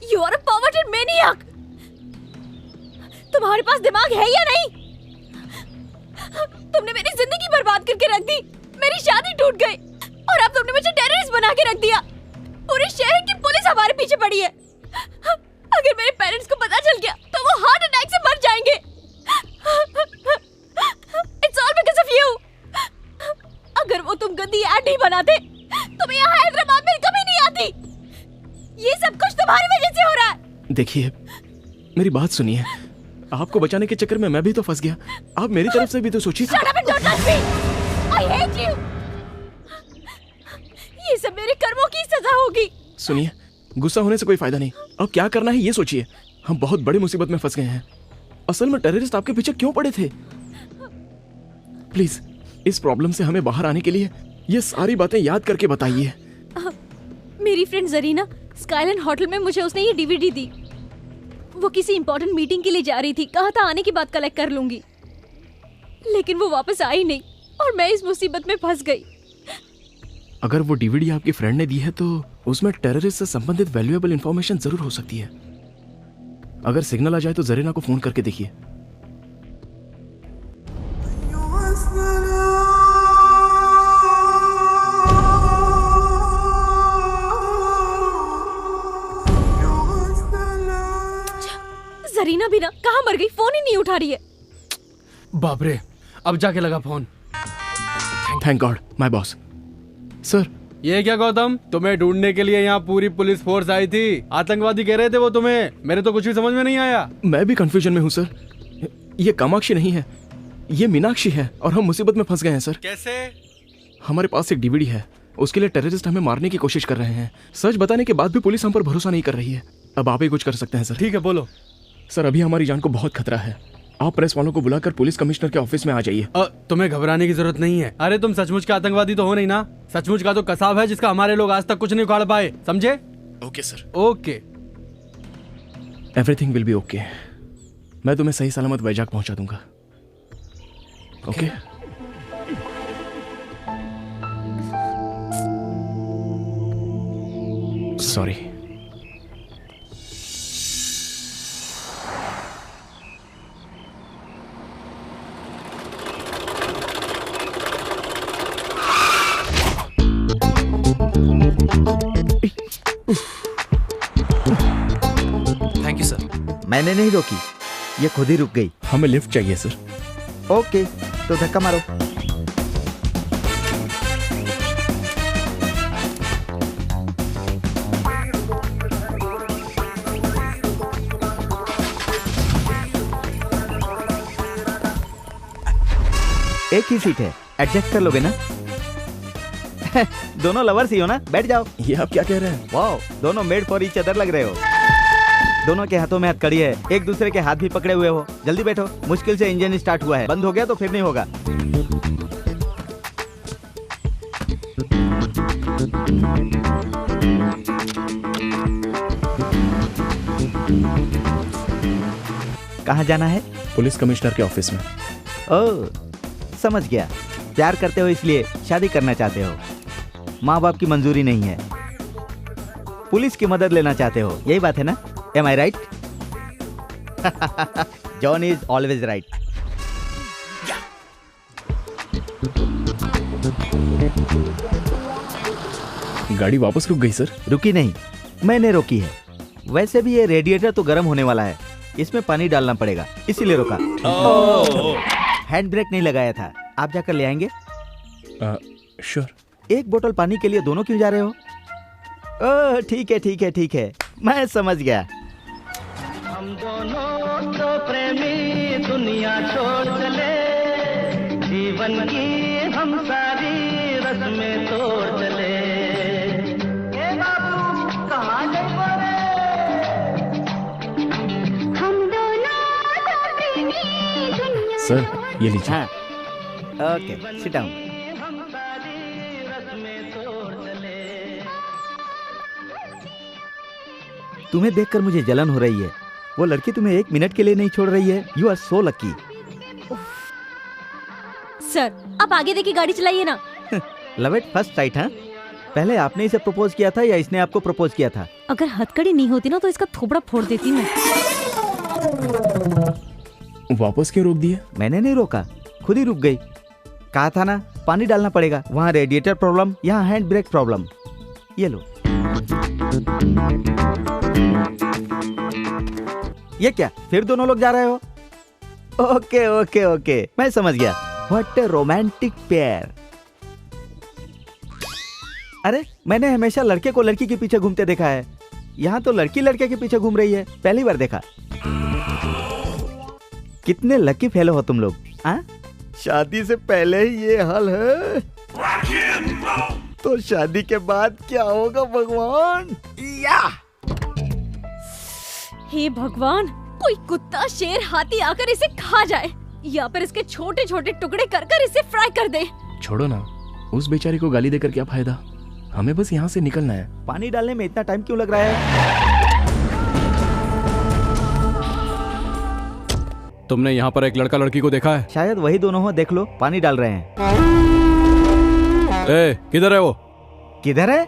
You are a perverted maniac! तुम्हारे पास दिमाग है या नहीं? तुमने मेरी जिंदगी बर्बाद करके रख दी, मेरी शादी टूट गई और अब तुमने मुझे टेररिस्ट बना के रख दिया। पूरे शहर की पुलिस हमारे पीछे पड़ी है। अगर मेरे पेरेंट्स को पता चल गया तो वो हार्ट अटैक से मर जाएंगे। It's all because of you. अगर वो तुम गंदी ऐड नहीं बनाते तो मैं यहाँ हैदराबाद में कभी नहीं आती। ये सब कुछ तुम्हारी वजह से हो रहा है। देखिए, मेरी बात सुनिए। आपको बचाने के चक्कर में मैं भी तो फंस गया। आप मेरी तरफ से भी तो सोचिए। Shut up and don't touch me. I hate you. ये सब मेरे कर्मों की सजा होगी। सुनिए, गुस्सा होने से कोई फायदा नहीं। अब क्या करना है ये सोचिए। हम बहुत बड़ी मुसीबत में फंस गए हैं। असल में टेररिस्ट आपके पीछे क्यों पड़े थे? प्लीज इस प्रॉब्लम से हमें बाहर आने के लिए ये सारी बातें याद करके बताइए। मेरी फ्रेंड जरीना स्काईलैंड होटल में मुझे उसने ये डीवीडी दी। वो किसी इंपॉर्टेंट मीटिंग के लिए जा रही थी, कहा था आने के बाद कलेक्ट कर लूंगी, लेकिन वो वापस आई नहीं और मैं इस मुसीबत में फंस गई। अगर वो डीवीडी आपकी फ्रेंड ने दी है तो उसमें टेररिस्ट से संबंधित वैल्यूएबल इंफॉर्मेशन जरूर हो सकती है। अगर सिग्नल आ जाए तो जरीना को फोन करके देखिए। जरीना भी ना कहाँ मर गई, फोन ही नहीं उठा रही है। बाप रे, अब जाके लगा phone. Thank God my boss. Sir, ये क्या गौतम, तुम्हें ढूंढने के लिए यहाँ पूरी पुलिस फोर्स आई थी। आतंकवादी कह रहे थे वो तुम्हें। मेरे तो कुछ भी समझ में नहीं आया। मैं भी कंफ्यूजन में हूँ सर। ये कामाक्षी नहीं है, ये मीनाक्षी है और हम मुसीबत में फंस गए हैं सर। कैसे? हमारे पास एक डीवीडी है, उसके लिए टेररिस्ट हमें मारने की कोशिश कर रहे हैं। सच बताने के बाद भी पुलिस हम पर भरोसा नहीं कर रही है। अब आप ही कुछ कर सकते हैं सर। ठीक है, बोलो। सर, अभी हमारी जान को बहुत खतरा है। आप प्रेस वालों को बुलाकर पुलिस कमिश्नर के ऑफिस में आ जाइए। तुम्हें घबराने की जरूरत नहीं है। अरे तुम सचमुच के आतंकवादी तो हो नहीं ना। सचमुच का तो कसाब है जिसका हमारे लोग आज तक कुछ नहीं उखाड़ पाए, समझे? Okay sir. Okay, everything will be okay. मैं तुम्हें सही सलामत वैजाग पहुंचा दूंगा। Okay? Sorry. Thank you sir. मैंने नहीं रोकी, ये खुद ही रुक गई। हमें लिफ्ट चाहिए सर। ओके, तो धक्का मारो। एक ही सीट है, एडजस्ट कर लोगे ना? दोनों लवर्स ही हो ना, बैठ जाओ। ये आप क्या कह रहे हैं? वाओ, दोनों मेड फॉर ईच अदर लग रहे हो। दोनों के हाथों में हथकड़ी है, एक दूसरे के हाथ भी पकड़े हुए हो। जल्दी बैठो, मुश्किल से इंजन स्टार्ट हुआ है, बंद हो गया तो फिर नहीं होगा। कहाँ जाना है? पुलिस कमिश्नर के ऑफिस में। ओह, समझ गया। प्यार करते हो इसलिए शादी करना चाहते हो। माँ बाप की मंजूरी नहीं है, पुलिस की मदद लेना चाहते हो, यही बात है ना? Am I right? John is always right. गाड़ी वापस रुक गई सर। रुकी नहीं, मैंने रोकी है। वैसे भी ये रेडिएटर तो गर्म होने वाला है, इसमें पानी डालना पड़ेगा, इसीलिए रोका। हैंड ब्रेक नहीं लगाया था, आप जाकर ले आएंगे? श्योर। एक बोतल पानी के लिए दोनों क्यों जा रहे हो? ओह, ठीक है ठीक है ठीक है, मैं समझ गया। हम दोनों तो प्रेमी दुनिया छोड़ चले, जीवन की हम सारी रस्में तोड़ चले। ए बाबू कहाँ गए बोले? हम दोनों तो प्रेमी दुनिया। सर, ये लीजिए। हाँ, ओके, सिट डाउन। तुम्हें देखकर मुझे जलन हो रही है। वो लड़की तुम्हें एक मिनट के लिए नहीं छोड़ रही है। You are so lucky. Sir आप आगे देखिए, गाड़ी चलाइए ना। लव एट फर्स्ट साइट, हाँ? पहले आपने इसे प्रपोज किया था या इसने आपको प्रपोज किया था? अगर हथकड़ी नहीं होती ना तो इसका थोपड़ा फोड़ देती मैं। वापस क्यों रोक दिया? मैंने नहीं रोका, खुद ही रुक गई। कहा था ना पानी डालना पड़ेगा। वहाँ रेडिएटर प्रॉब्लम, यहाँ हैंड ब्रेक प्रॉब्लम। ये लो। ये क्या, फिर दोनों लोग जा रहे हो? ओके ओके ओके, मैं समझ गया। What A romantic pair. अरे मैंने हमेशा लड़के को लड़की के पीछे घूमते देखा है, यहाँ तो लड़की लड़के के पीछे घूम रही है। पहली बार देखा। कितने लकी फेलो हो तुम लोग, हाँ? शादी से पहले ही ये हाल है तो शादी के बाद क्या होगा भगवान? या हे भगवान, कोई कुत्ता शेर हाथी आकर इसे खा जाए या फिर इसके छोटे छोटे टुकड़े कर कर इसे फ्राई कर दे। छोड़ो ना, उस बेचारी को गाली देकर क्या फायदा, हमें बस यहाँ से निकलना है। पानी डालने में इतना टाइम क्यों लग रहा है? तुमने यहाँ पर एक लड़का लड़की को देखा है? शायद वही दोनों हो, देख लो पानी डाल रहे हैं। ए, किधर है वो? किधर है?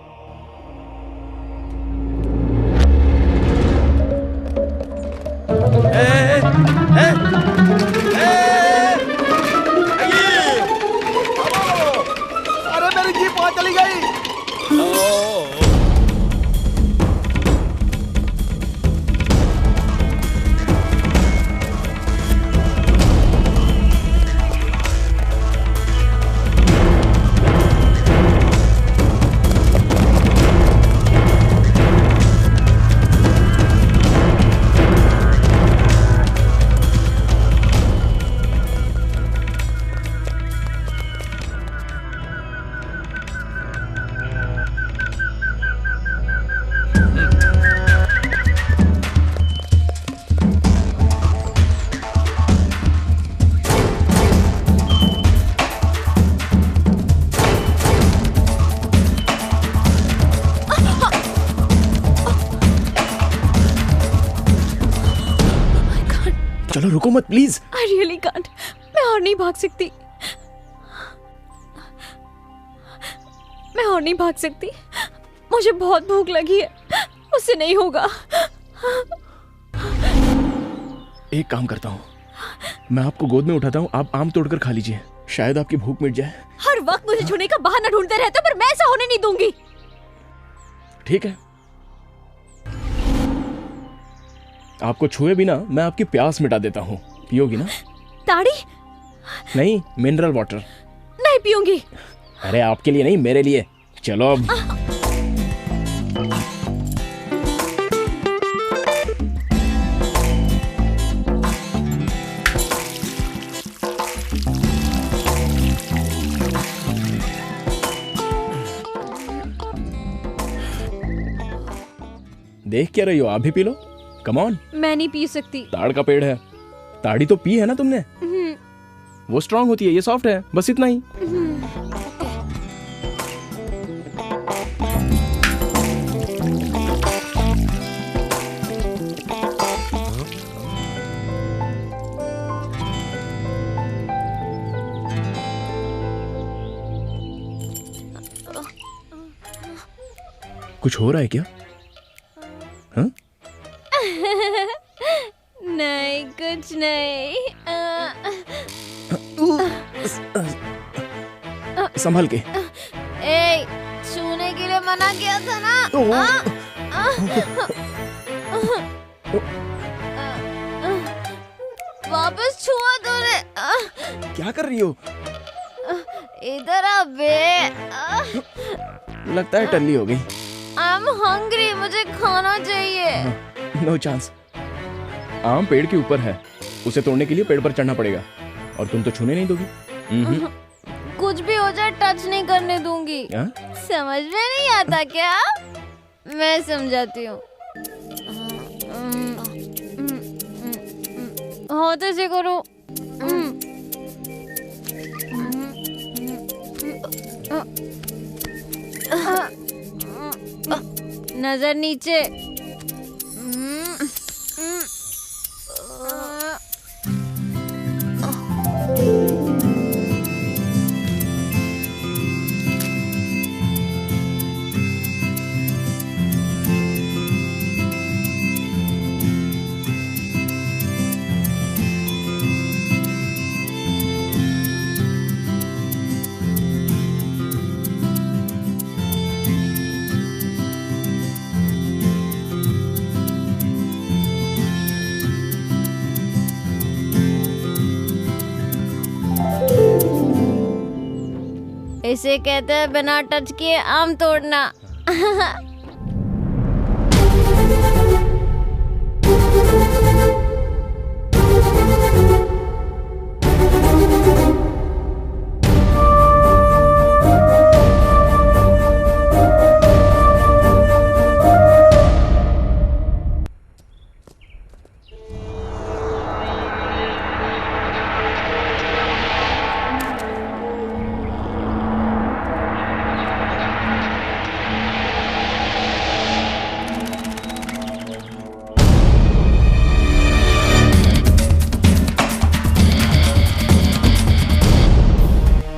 अरे मेरी जीप वहां चली गई। चलो रुको मत प्लीज। आई रियली कांट, मैं और नहीं भाग सकती। मैं और नहीं भाग सकती, मुझे बहुत भूख लगी है, मुझसे नहीं होगा। एक काम करता हूँ, मैं आपको गोद में उठाता हूँ, आप आम तोड़कर खा लीजिए, शायद आपकी भूख मिट जाए। हर वक्त मुझे छूने का बहाना ढूंढते रहते हो, पर मैं ऐसा होने नहीं दूंगी। ठीक है, आपको छुए बिना मैं आपकी प्यास मिटा देता हूँ, पियोगी ना? ताड़ी? नहीं, मिनरल वाटर। नहीं पीऊंगी। अरे आपके लिए नहीं, मेरे लिए। चलो अब। देख क्या रही हो, आप भी पी लो। Come on. मैं नहीं पी सकती। ताड़ का पेड़ है, ताड़ी तो पी है ना तुमने? वो स्ट्रांग होती है, ये सॉफ्ट है, बस इतना ही। कुछ हो रहा है क्या? हाँ? नहीं, कुछ नहीं। संभल के। ए, छूने के लिए मना किया था ना? वापस छुआ तूने। क्या कर रही हो? इधर आ बे। लगता है टल्ली हो गई। आई एम हंग्री, मुझे खाना चाहिए। No chance. आम पेड़ के ऊपर है, उसे तोड़ने के लिए पेड़ पर चढ़ना पड़ेगा, और तुम तो छूने नहीं दोगी। कुछ भी हो जाए टच नहीं करने दूंगी। समझ में नहीं आता क्या? मैं समझाती हूँ। होते से करो। नजर नीचे। इसे कहते हैं बिना टच किए आम तोड़ना।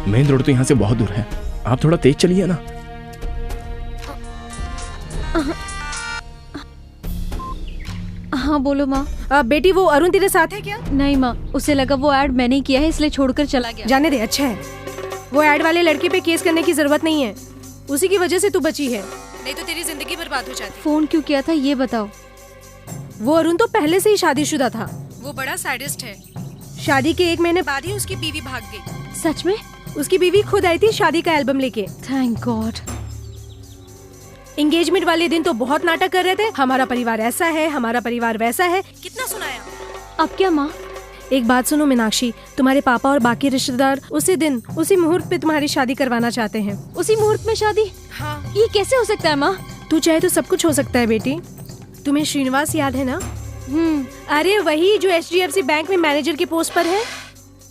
मेन रोड तो यहाँ से बहुत दूर है, आप थोड़ा तेज चलिए ना। हाँ बोलो माँ। बेटी वो अरुण तेरे साथ है क्या? नहीं माँ, उसे लगा वो ऐड मैंने ही किया है इसलिए छोड़कर चला गया। जाने दे, अच्छा है। वो ऐड वाले लड़के पे केस करने की जरूरत नहीं है, उसी की वजह से तू बची है, नहीं तो तेरी जिंदगी बर्बाद हो जाती। फोन क्यों किया था ये बताओ। वो अरुण तो पहले से ही शादीशुदा था, वो बड़ा सैडिस्ट है। शादी के 1 महीने बाद ही उसकी बीवी भाग गई। सच में? उसकी बीवी खुद आई थी शादी का एल्बम लेके। Thank God. एंगेजमेंट वाले दिन तो बहुत नाटक कर रहे थे, हमारा परिवार ऐसा है, हमारा परिवार वैसा है, कितना सुनाया। अब क्या माँ? एक बात सुनो मीनाक्षी, तुम्हारे पापा और बाकी रिश्तेदार उसी दिन उसी मुहूर्त पे तुम्हारी शादी करवाना चाहते हैं। उसी मुहूर्त में शादी? हाँ। ये कैसे हो सकता है माँ? तू चाहे तो सब कुछ हो सकता है बेटी। तुम्हें श्रीनिवास याद है ना? अरे वही जो HDFC बैंक में मैनेजर के पोस्ट पर है।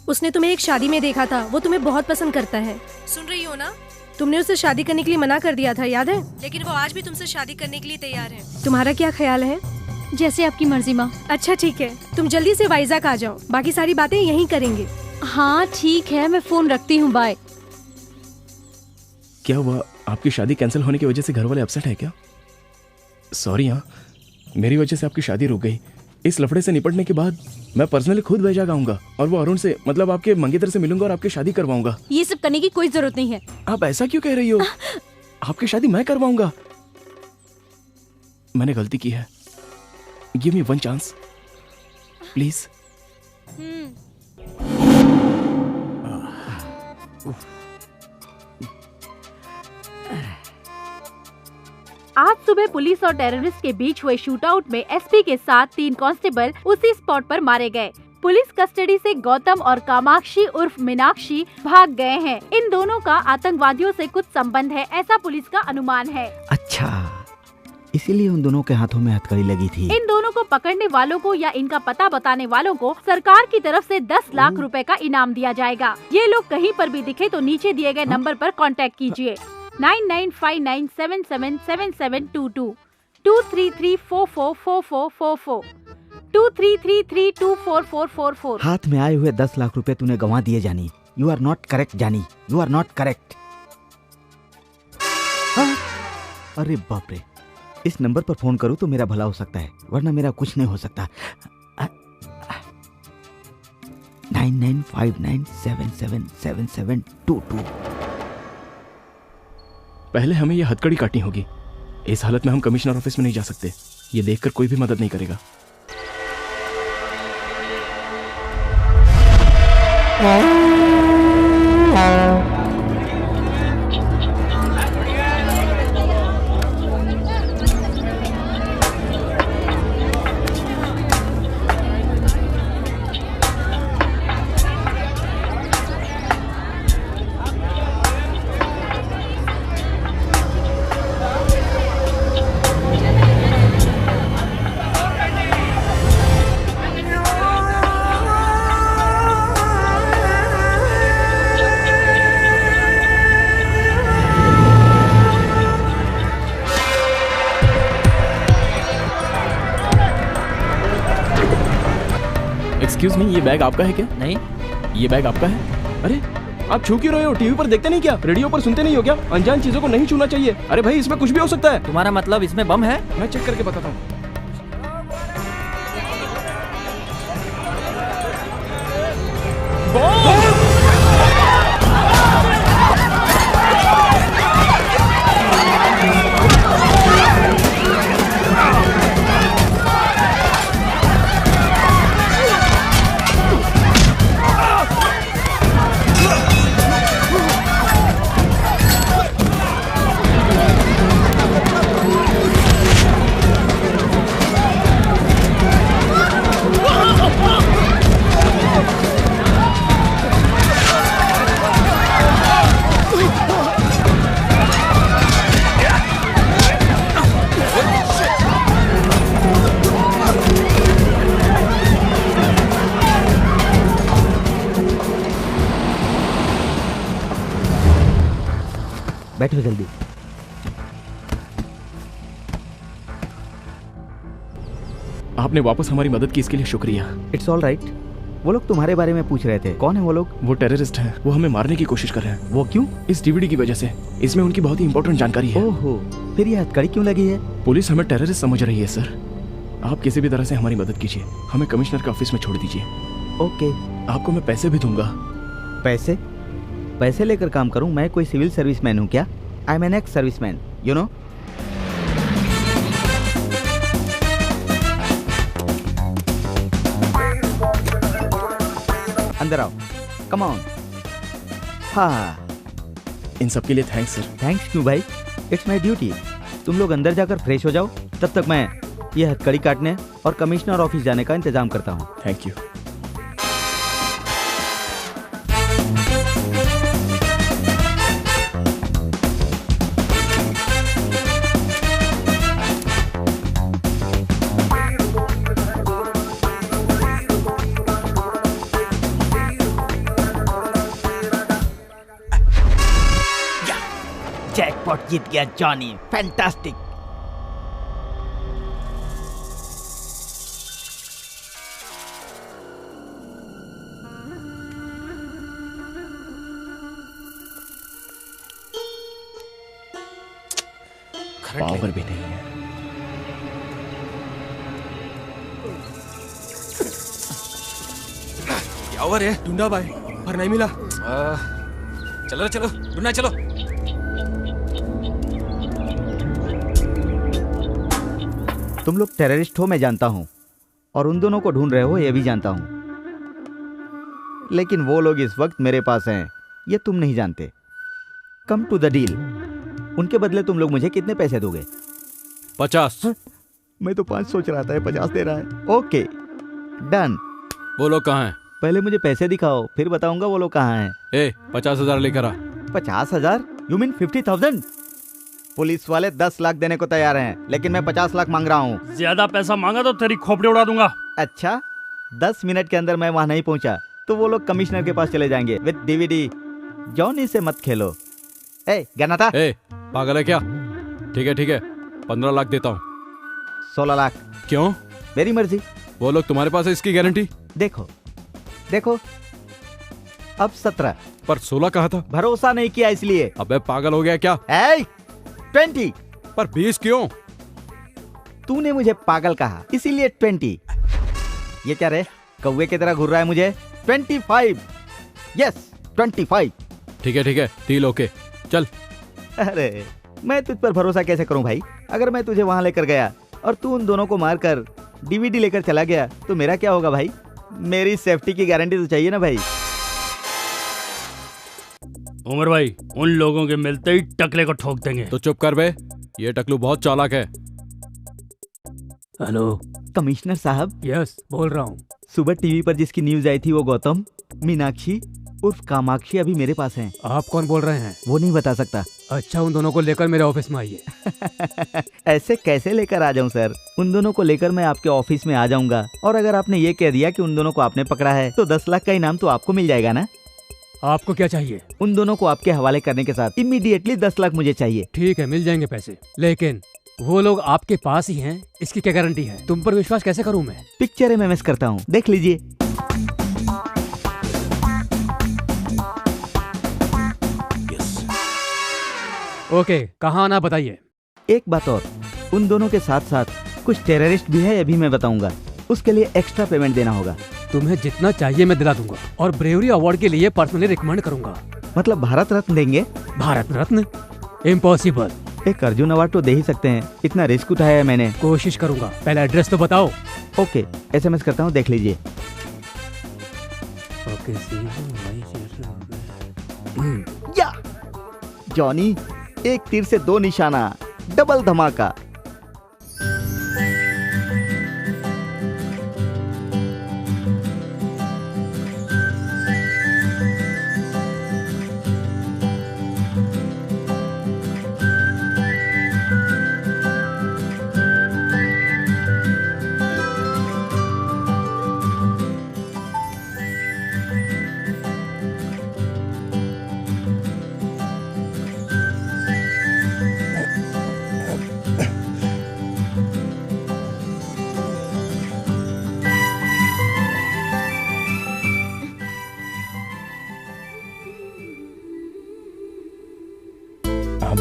उसने तुम्हें एक शादी में देखा था, वो तुम्हें बहुत पसंद करता है। सुन रही हो ना? तुमने उसे शादी करने के लिए मना कर दिया था, याद है? लेकिन वो आज भी तुमसे शादी करने के लिए तैयार है। तुम्हारा क्या ख्याल है? जैसे आपकी मर्जी माँ। अच्छा ठीक है, तुम जल्दी से वाइजाग आ जाओ, बाकी सारी बातें यहीं करेंगे। हाँ ठीक है, मैं फोन रखती हूँ, बाय। क्या हुआ, आपकी शादी कैंसिल होने की वजह से घर वाले अपसेट है क्या? सॉरी हाँ, मेरी वजह से आपकी शादी रुक गई। इस लफड़े से निपटने के बाद मैं पर्सनली खुद वाइजाग आऊंगा और वो अरुण से मतलब आपके मंगेतर से मिलूंगा और आपकी शादी करवाऊंगा। ये सब करने की कोई जरूरत नहीं है। आप ऐसा क्यों कह रही हो? आपकी शादी मैं करवाऊंगा। मैंने गलती की है, गिव मी 1 चांस प्लीज। आज सुबह पुलिस और टेररिस्ट के बीच हुए शूटआउट में एसपी के साथ 3 कांस्टेबल उसी स्पॉट पर मारे गए। पुलिस कस्टडी से गौतम और कामाक्षी उर्फ मीनाक्षी भाग गए हैं। इन दोनों का आतंकवादियों से कुछ संबंध है, ऐसा पुलिस का अनुमान है। अच्छा, इसीलिए उन दोनों के हाथों में हथकड़ी लगी थी। इन दोनों को पकड़ने वालों को या इनका पता बताने वालों को सरकार की तरफ से 10 लाख रुपए का इनाम दिया जाएगा। ये लोग कहीं पर भी दिखे तो नीचे दिए गए नंबर पर कांटेक्ट कीजिए 9959777722 233444444 233324444। हाथ में आए हुए 10 लाख रुपए तूने गंवा दिए जानी। यू आर नॉट करेक्ट जानी, यू आर नॉट करेक्ट। अरे बाप रे, इस नंबर पर फोन करूं तो मेरा भला हो सकता है, वरना मेरा कुछ नहीं हो सकता। 9959777722। पहले हमें ये हथकड़ी काटनी होगी। इस हालत में हम कमिश्नर ऑफिस में नहीं जा सकते, ये देखकर कोई भी मदद नहीं करेगा। एक्सक्यूज मी, ये बैग आपका है क्या? नहीं। ये बैग आपका है? अरे आप छू क्यों रहे हो? टीवी पर देखते नहीं क्या? रेडियो पर सुनते नहीं हो क्या? अनजान चीजों को नहीं छूना चाहिए। अरे भाई, इसमें कुछ भी हो सकता है। तुम्हारा मतलब इसमें बम है? मैं चेक करके बताता हूँ। बैठो जल्दी। आपने वापस हमारी मदद की, इसके लिए शुक्रिया। It's all right. वो लोग तुम्हारे बारे में पूछ रहे थे, कौन है वो लोग? वो टेररिस्ट हैं, वो हमें मारने की कोशिश कर रहे हैं। वो क्यों? इस डीवीडी की वजह से। इसमें उनकी बहुत ही इंपॉर्टेंट जानकारी है। ओहो, फिर ये हथकड़ी क्यों लगी है? पुलिस हमें टेररिस्ट समझ रही है सर। आप किसी भी तरह से हमारी मदद कीजिए, हमें कमिश्नर के ऑफिस में छोड़ दीजिए। ओके। आपको मैं पैसे भी दूंगा। पैसे? पैसे लेकर काम करूं? मैं कोई सिविल सर्विसमैन हूं क्या? I am an ex serviceman, you know. अंदर आओ, कम ऑन। हाँ, इन सब के लिए थैंक्स सर। थैंक्स क्यों भाई, इट्स माई ड्यूटी। तुम लोग अंदर जाकर फ्रेश हो जाओ, तब तक मैं ये हथकड़ी काटने और कमिश्नर ऑफिस जाने का इंतजाम करता हूँ। Thank you. जैकपॉट जीत गया जॉनी, फैंटास्टिक। पावर भी नहीं है। क्या हुआ रे? ढूंढा भाई पर नहीं मिला। चलो चलो ढूंढना चलो। तुम लोग टेररिस्ट हो मैं जानता हूं, और उन दोनों को ढूंढ रहे हो ये भी जानता हूं, लेकिन वो लोग इस वक्त मेरे पास हैं ये तुम नहीं जानते। Come to the deal. उनके बदले तुम लोग मुझे कितने पैसे दोगे? 50। मैं तो 5 सोच रहा था, 50 दे रहा है। Okay done. वो लोग कहाँ हैं? पहले मुझे पैसे दिखाओ, फिर बताऊंगा वो लोग कहाँ हैं। 50,000 लेकर आ। 50,000? You mean 50,000? पुलिस वाले 10 लाख देने को तैयार हैं, लेकिन मैं 50 लाख मांग रहा हूँ। ज्यादा पैसा मांगा तो तेरी खोपड़ी उड़ा दूंगा। अच्छा, 10 मिनट के अंदर मैं वहाँ नहीं पहुँचा तो वो लोग कमिश्नर के पास चले जाएंगे विद डीवीडी। जॉनी से मत खेलो। गना था? पागल है क्या? ठीक है 15 लाख देता हूँ। 16 लाख। क्यों? मेरी मर्जी। वो लोग तुम्हारे पास है इसकी गारंटी? देखो अब 17। पर 16 कहा था। भरोसा नहीं किया इसलिए। अबे पागल हो गया क्या? 20। पर 20 क्यों? तूने मुझे पागल कहा इसीलिए 20। ये क्या रे, कौवे की तरह घूर रहा है मुझे? 25। यस 25। ठीक है डील ओके, चल। अरे मैं तुझ पर भरोसा कैसे करूं भाई? अगर मैं तुझे वहां लेकर गया और तू उन दोनों को मारकर डीवीडी लेकर चला गया तो मेरा क्या होगा भाई? मेरी सेफ्टी की गारंटी तो चाहिए ना भाई। उमर भाई, उन लोगों के मिलते ही टकले को ठोक देंगे। तो चुप कर बे, ये टकलू बहुत चालाक है। हेलो कमिश्नर साहब। यस बोल रहा हूँ। सुबह टीवी पर जिसकी न्यूज आई थी वो गौतम, मीनाक्षी उर्फ कामाक्षी अभी मेरे पास हैं। आप कौन बोल रहे हैं? वो नहीं बता सकता। अच्छा, उन दोनों को लेकर मेरे ऑफिस में आइए। ऐसे कैसे लेकर आ जाऊं सर? उन दोनों को लेकर मैं आपके ऑफिस में आ जाऊंगा, और अगर आपने ये कह दिया कि उन दोनों को आपने पकड़ा है तो 10 लाख का इनाम तो आपको मिल जाएगा ना? आपको क्या चाहिए? उन दोनों को आपके हवाले करने के साथ इमीडिएटली 10 लाख मुझे चाहिए। ठीक है, मिल जाएंगे पैसे, लेकिन वो लोग आपके पास ही हैं, इसकी क्या गारंटी है? तुम पर विश्वास कैसे करूं मैं? पिक्चर MMS करता हूँ, देख लीजिए। ओके, कहाँ आना बताइए। एक बात और, उन दोनों के साथ साथ कुछ टेररिस्ट भी है, ये भी मैं बताऊंगा। उसके लिए एक्स्ट्रा पेमेंट देना होगा। तुम्हें जितना चाहिए मैं दिला दूंगा, और ब्रेवरी अवार्ड के लिए पर्सनली रिकमेंड करूंगा। मतलब भारत रत्न देंगे? भारत रत्न? इम्पॉसिबल। एक अर्जुन अवार्ड तो दे ही सकते हैं, इतना रिस्क उठाया है मैंने। कोशिश करूंगा, पहले एड्रेस तो बताओ। ओके, SMS करता हूँ, देख लीजिए। या जॉनी, एक तीर से 2 निशाना, डबल धमाका।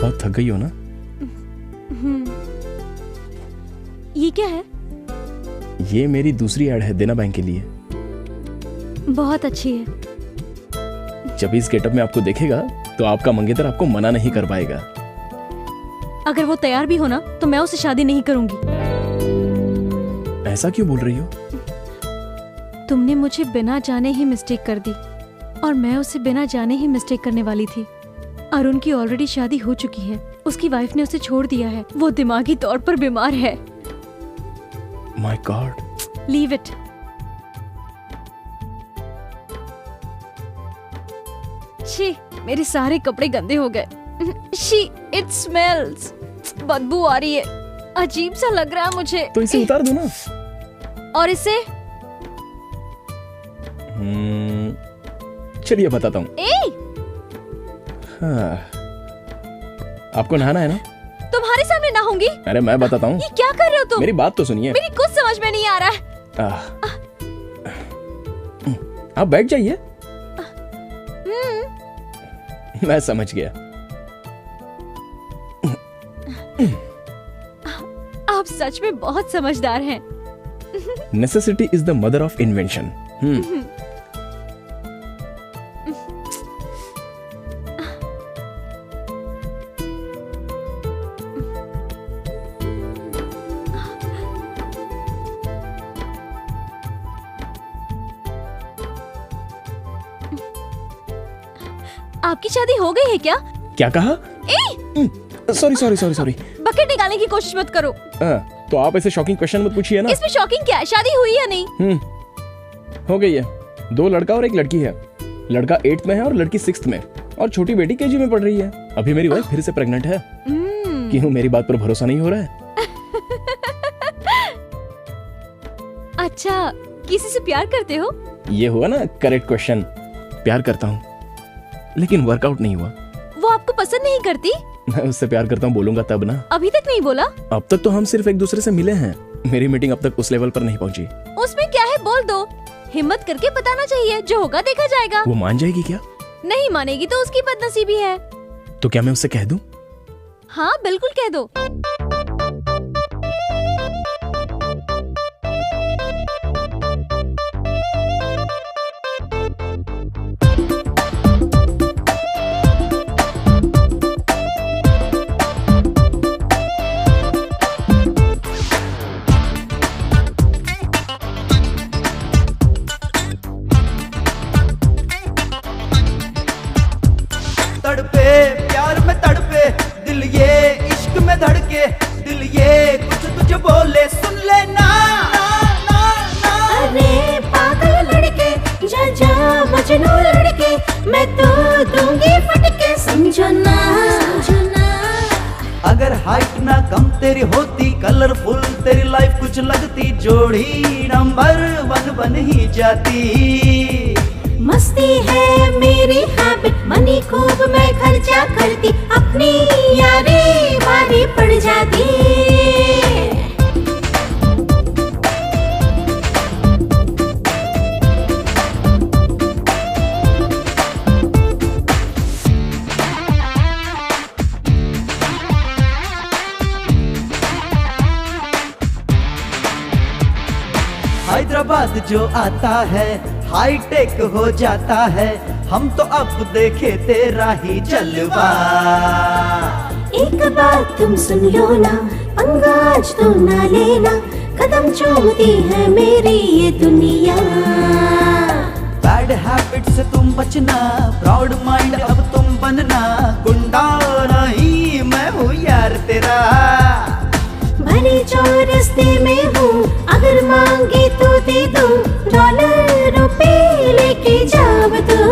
बहुत थक गई हो ना? ये क्या है? ये मेरी दूसरी ऐड है देना बैंक के लिए। बहुत अच्छी है। जब इस गेटअप में आपको देखेगा तो आपका मंगेतर आपको मना नहीं कर पाएगा। अगर वो तैयार भी हो ना तो मैं उससे शादी नहीं करूंगी। ऐसा क्यों बोल रही हो? तुमने मुझे बिना जाने ही मिस्टेक कर दी और मैं उसे बिना जाने ही मिस्टेक करने वाली थी। अरुण की ऑलरेडी शादी हो चुकी है, उसकी वाइफ ने उसे छोड़ दिया है, वो दिमागी तौर पर बीमार है। My God. Leave it. छी, मेरे सारे कपड़े गंदे हो गए। She, it smells. बदबू आ रही है, अजीब सा लग रहा है मुझे। तो इसे उतार दो ना। और इसे? चलिए बताता हूँ। हाँ। आपको नहाना है ना? तुम्हारे सामने नहाऊंगी? अरे मैं बताता हूँ। ये क्या कर रहे हो तुम? मेरी बात तो सुनिए। मेरी कुछ समझ में नहीं आ रहा है। आप बैठ जाइए। मैं समझ गया। आप सच में बहुत समझदार हैं। Necessity is the mother of invention. आपकी शादी हो गई है क्या? क्या कहा? Sorry sorry sorry sorry. Bucket निकालने की कोशिश मत करो। तो आप ऐसे शॉकिंग क्वेश्चन मत पूछिए ना। इसमें शॉकिंग क्या है? शादी हुई या नहीं? हो गई है। 2 लड़का और 1 लड़की है। लड़का 8th में है और लड़की 6th में, और छोटी बेटी KG में पढ़ रही है। अभी मेरी वाइफ फिर से प्रेग्नेंट है। क्यों, मेरी बात पर भरोसा नहीं हो रहा है? अच्छा, किसी से प्यार करते हो? ये हुआ ना करेक्ट क्वेश्चन। प्यार करता हूँ, लेकिन वर्कआउट नहीं हुआ। वो आपको पसंद नहीं करती? मैं उससे प्यार करता हूँ बोलूंगा तब ना। अभी तक नहीं बोला? अब तक तो हम सिर्फ एक दूसरे से मिले हैं। मेरी मीटिंग अब तक उस लेवल पर नहीं पहुंची। उसमें क्या है, बोल दो। हिम्मत करके बताना चाहिए, जो होगा देखा जाएगा। वो मान जाएगी क्या? नहीं मानेगी तो उसकी बदनसीबी है। तो क्या मैं उससे कह दूं? हाँ बिल्कुल कह दो। तड़पे प्यार में तड़पे दिल ये इश्क में धड़के दिल ये कुछ तुझे बोले सुन ले ना। अरे पागल लड़के जा जा मजनू लड़के मैं तो दूंगी फटके समझो ना। अगर हाइट ना कम तेरी होती कलरफुल तेरी लाइफ कुछ लगती जोड़ी नंबर 1 बन ही जाती। मस्ती है मेरी हैबिट मनी खूब मैं खर्चा करती अपनी यारी भारी पड़ जाती। हैदराबाद जो आता है हाईटेक हो जाता है हम तो अब देखे तेरा ही जलवा। एक बात तुम सुन लो ना पंगा आज तो ना लेना कदम चूमती है मेरी ये दुनिया। बैड हैबिट से तुम बचना प्राउड माइंड अब तुम बनना गुंडा नहीं मैं हूँ यार तेरा। भले चौरस्ते में हूँ अगर मांगे तो दे दो डॉलर रुपए लेके जाओ तो।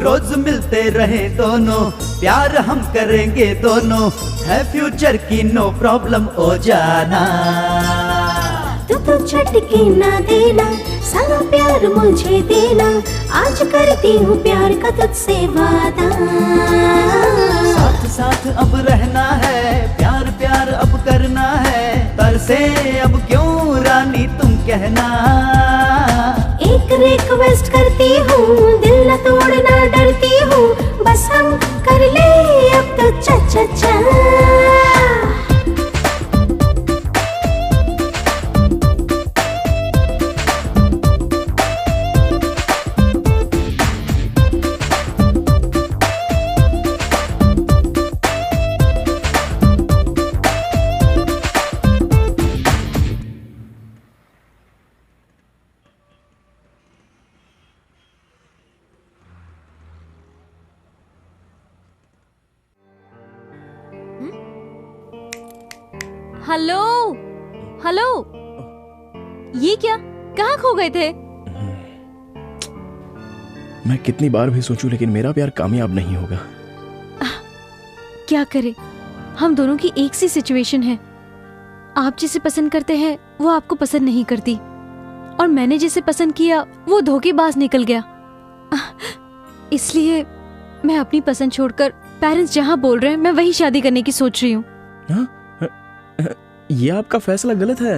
रोज मिलते रहे दोनों प्यार हम करेंगे दोनों है फ्यूचर की नो प्रॉब्लम ओ जाना। तू झटके ना देना, सारा प्यार मुझे देना, आज करती हूँ प्यार का तुझसे वादा। साथ साथ अब रहना है, प्यार प्यार अब करना है, तरसे अब क्यों रानी तुम कहना। एक रिक्वेस्ट करती हूँ, दिल न तोड़ना डरती हूँ, बस हम कर ले अब तो चा चा चा। हेलो हेलो, ये क्या, कहाँ खो गए थे? मैं कितनी बार भी सोचूं लेकिन मेरा प्यार कामयाब नहीं होगा। क्या करें, हम दोनों की एक सी सिचुएशन है। आप जिसे पसंद करते हैं वो आपको पसंद नहीं करती, और मैंने जिसे पसंद किया वो धोखेबाज निकल गया। इसलिए मैं अपनी पसंद छोड़कर पेरेंट्स जहाँ बोल रहे हैं मैं वही शादी करने की सोच रही हूँ। ये आपका फैसला गलत है।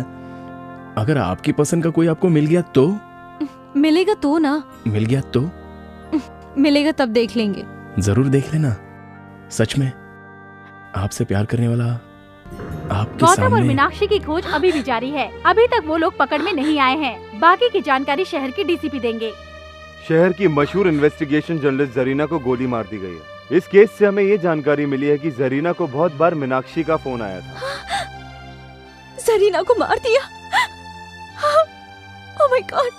अगर आपकी पसंद का कोई आपको मिल गया तो? मिलेगा तो ना। मिल गया तो? मिलेगा तब देख लेंगे। जरूर देख लेना। सच में आपसे प्यार करने वाला आपके गौतम सामने। और मीनाक्षी की खोज अभी भी जारी है। अभी तक वो लोग पकड़ में नहीं आए हैं। बाकी की जानकारी शहर के डीसीपी देंगे। शहर की मशहूर इन्वेस्टिगेशन जर्नलिस्ट जरीना को गोली मार दी गई है। इस केस से हमें ये जानकारी मिली है कि जरीना को बहुत बार मीनाक्षी का फोन आया था। जरीना को मार दिया? Oh my God.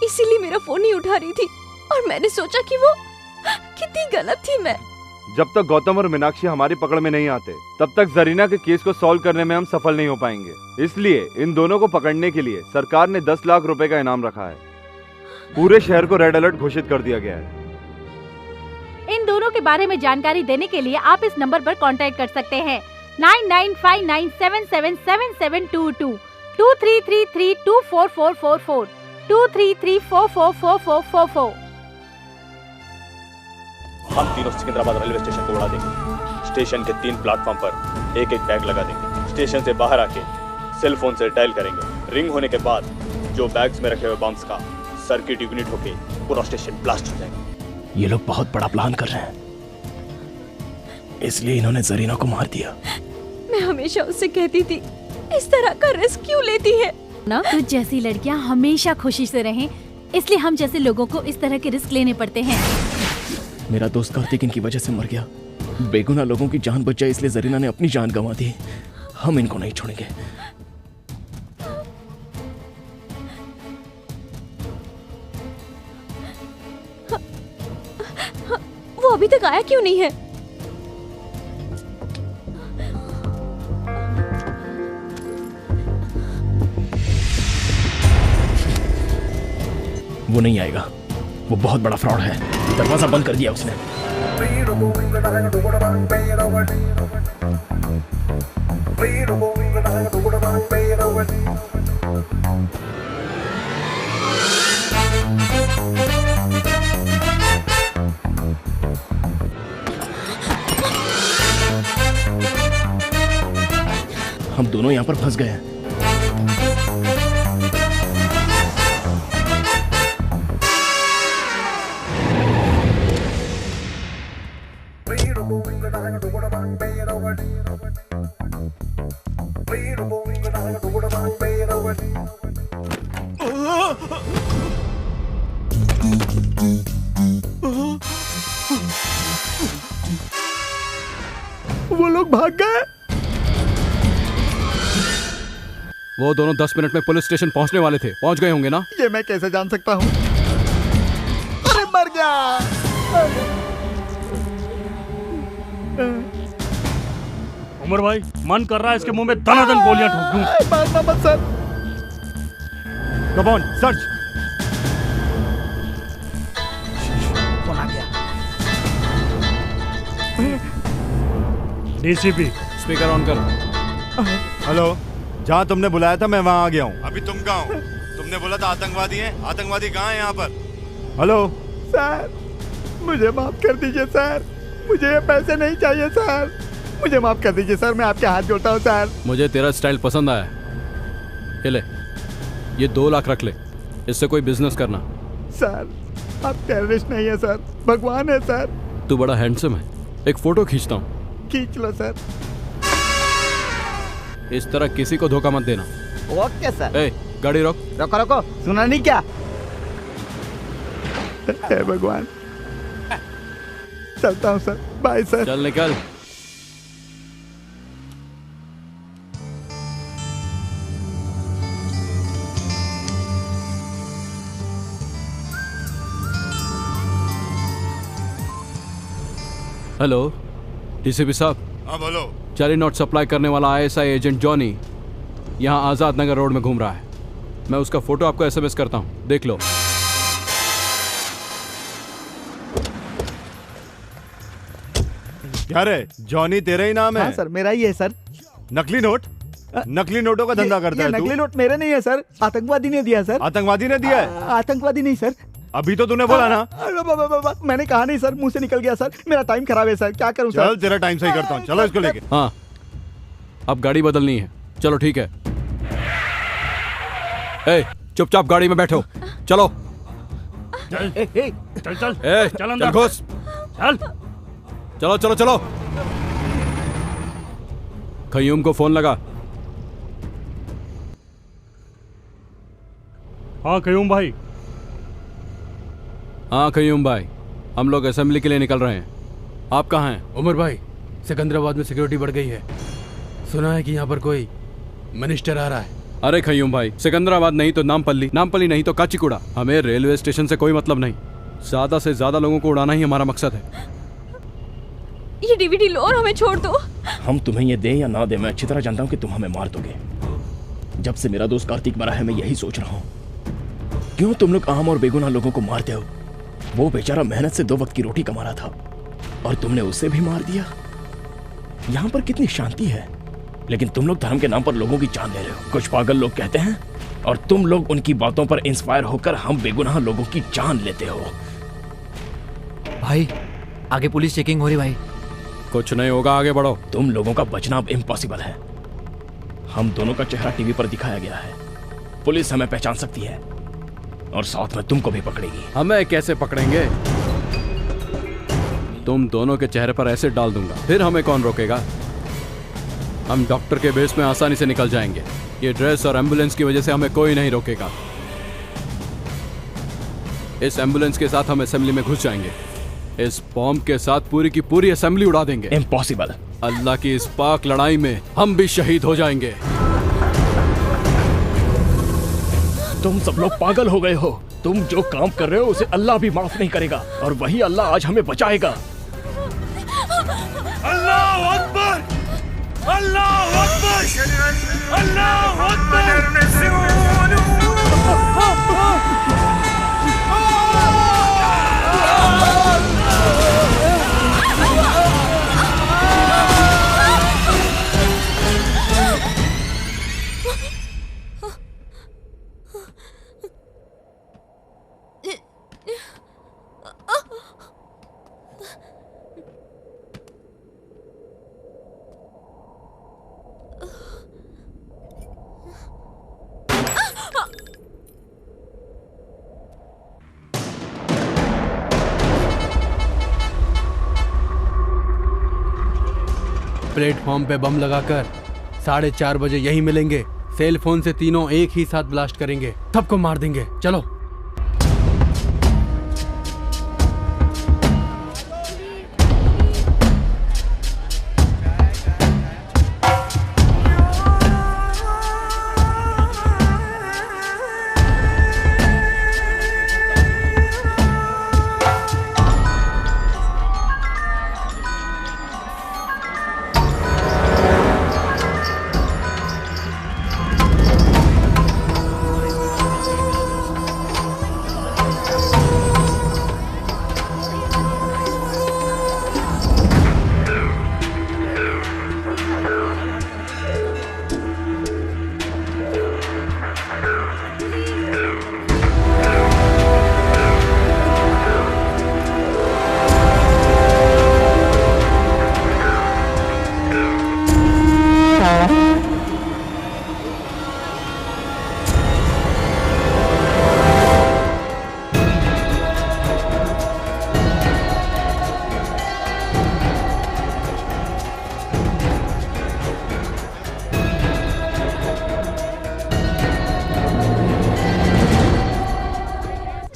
इसीलिए मेरा फोन नहीं उठा रही थी, और मैंने सोचा कि वो कितनी गलत थी मैं। जब तक गौतम और मीनाक्षी हमारी पकड़ में नहीं आते तब तक जरीना के केस को सॉल्व करने में हम सफल नहीं हो पाएंगे। इसलिए इन दोनों को पकड़ने के लिए सरकार ने 10 लाख रुपए का इनाम रखा है। पूरे शहर को रेड अलर्ट घोषित कर दिया गया है। इन दोनों के बारे में जानकारी देने के लिए आप इस नंबर पर कांटेक्ट कर सकते हैं 9959777722 2333244444 2334444444। हम तीनों सिकंदराबाद रेलवे स्टेशन को उड़ा देंगे। स्टेशन के 3 प्लेटफॉर्म पर एक एक बैग लगा देंगे। स्टेशन से बाहर आके सेल फोन से डायल करेंगे। रिंग होने के बाद जो बैग्स में रखे हुए बम्स का सर्किट यूनिट होके पूरा स्टेशन ब्लास्ट हो जाएगा। ये लोग बहुत बड़ा प्लान कर रहे हैं, इसलिए इन्होंने जरीना को मार दिया। मैं हमेशा उससे कहती थी इस तरह का रिस्क क्यों लेती है ना। तू जैसी लड़कियां हमेशा खुशी से रहें, इसलिए हम जैसे लोगों को इस तरह के रिस्क लेने पड़ते हैं। मेरा दोस्त कार्तिक इनकी वजह से मर गया। बेगुनाह लोगों की जान बच जाए इसलिए जरीना ने अपनी जान गंवा दी। हम इनको नहीं छोड़ेंगे। वो अभी तक आया क्यों नहीं है? वो नहीं आएगा, वो बहुत बड़ा फ्रॉड है। दरवाजा बंद कर दिया उसने। हम दोनों यहाँ पर फंस गए हैं। वो लोग भाग गए। वो दोनों 10 मिनट में पुलिस स्टेशन पहुंचने वाले थे। पहुंच गए होंगे ना? ये मैं कैसे जान सकता हूँ? अरे मर गया। उमर भाई, मन कर रहा है इसके मुंह में दनादन गोलियां ठोक दूं। मारना मत सर। Come on, search. कौन आ गया? डीसीपी स्पीकर ऑन कर। हेलो, जहाँ तुमने बुलाया था मैं वहाँ आ गया हूँ। अभी तुम कहाँ हो? तुमने बोला था आतंकवादी हैं। आतंकवादी कहाँ हैं यहाँ पर? हेलो सर, मुझे माफ कर दीजिए सर, मुझे ये पैसे नहीं चाहिए सर, मुझे माफ कर दीजिए सर, मैं आपके हाथ जोड़ता हूँ सर। मुझे तेरा स्टाइल पसंद आया। ये ले, ये 2 लाख रख ले, इससे कोई बिजनेस करना। सर आप टेररिस्ट नहीं है सर, भगवान है सर। तू बड़ा हैंडसम है, एक फोटो खींचता हूँ। खींच लो सर। इस तरह किसी को धोखा मत देना। Okay sir. ए, गाड़ी रोक। रोको रोको, सुना नहीं क्या? हे भगवान, चलता हूँ सर, बाय सर। चल निकल। हेलो डीसीपी साहब। हाँ बोलो। जाली नोट सप्लाई करने वाला आईएसआई एजेंट जॉनी यहाँ आजाद नगर रोड में घूम रहा है। मैं उसका फोटो आपको एसएमएस करता हूँ, देख लो। क्या रे, जॉनी तेरा ही नाम है? हाँ सर, मेरा ही है सर। नकली नोट? नकली नोटों का धंधा करता है तू? नकली नोट मेरे नहीं है सर, आतंकवादी ने दिया सर। आतंकवादी ने दिया है? आतंकवादी नहीं सर। अभी तो तूने बोला ना। मैंने कहा नहीं सर, मुंह से निकल गया सर, मेरा टाइम खराब है सर, क्या करूं सर? चल तेरा टाइम सही करता हूँ, चलो इसको लेके। हाँ, अब गाड़ी बदलनी है। चलो ठीक है। ए, चुपचाप गाड़ी में बैठो, चलो। चल चल चल ए, चल अंदर घुस। चल चलो चलो चलो। खयूम को फोन लगा। हाँ खयूम भाई। हाँ खयूम भाई, हम लोग असेंबली के लिए निकल रहे हैं। आप कहाँ हैं? उमर भाई, सिकंदराबाद में सिक्योरिटी बढ़ गई है। सुना है कि यहाँ पर कोई मिनिस्टर आ रहा है। अरे खयूम भाई, सिकंदराबाद नहीं तो नामपल्ली, नामपल्ली नहीं तो काचीगुड़ा। हमें रेलवे स्टेशन से कोई मतलब नहीं, ज्यादा से ज्यादा लोगों को उड़ाना ही हमारा मकसद है। ये डीवीडी लो और हमें छोड़ दो। हम तुम्हें ये दे या ना दे, मैं अच्छी तरह जानता हूँ कि तुम हमें मार दोगे। जब से मेरा दोस्त कार्तिक मरा है मैं यही सोच रहा हूँ, क्यों तुम लोग आम और बेगुनाह लोगों को मारते हो? वो बेचारा मेहनत से 2 वक्त की रोटी कमा रहा था और तुमने उसे भी मार दिया। यहाँ पर कितनी शांति है, लेकिन तुम लोग धर्म के नाम पर लोगों की जान ले रहे हो। कुछ पागल लोग कहते हैं और तुम लोग उनकी बातों पर इंस्पायर होकर हम बेगुनाह लोगों की जान लेते हो। भाई आगे पुलिस चेकिंग हो रही भाई। कुछ नहीं होगा, आगे बढ़ो। तुम लोगों का बचना अब इम्पॉसिबल है। हम दोनों का चेहरा टीवी पर दिखाया गया है, पुलिस हमें पहचान सकती है और साथ में तुमको भी पकड़ेगी। हमें कैसे पकड़ेंगे? तुम दोनों के चेहरे पर एसिड डाल दूंगा, फिर हमें कौन रोकेगा? हम डॉक्टर के बेस में आसानी से निकल जाएंगे। ये ड्रेस और एम्बुलेंस की वजह से हमें कोई नहीं रोकेगा। इस एम्बुलेंस के साथ हम असेंबली में घुस जाएंगे। इस बॉम्ब के साथ पूरी की पूरी असेंबली उड़ा देंगे। इम्पॉसिबल। अल्लाह की इस पाक लड़ाई में हम भी शहीद हो जाएंगे। तुम सब लोग पागल हो गए हो। तुम जो काम कर रहे हो उसे अल्लाह भी माफ नहीं करेगा और वही अल्लाह आज हमें बचाएगा। अल्लाहु अकबर, अल्लाहु अकबर, अल्लाहु अकबर। प्लेटफॉर्म पे बम लगाकर 4:30 बजे यही मिलेंगे। सेल फोन से तीनों एक ही साथ ब्लास्ट करेंगे, सबको मार देंगे। चलो।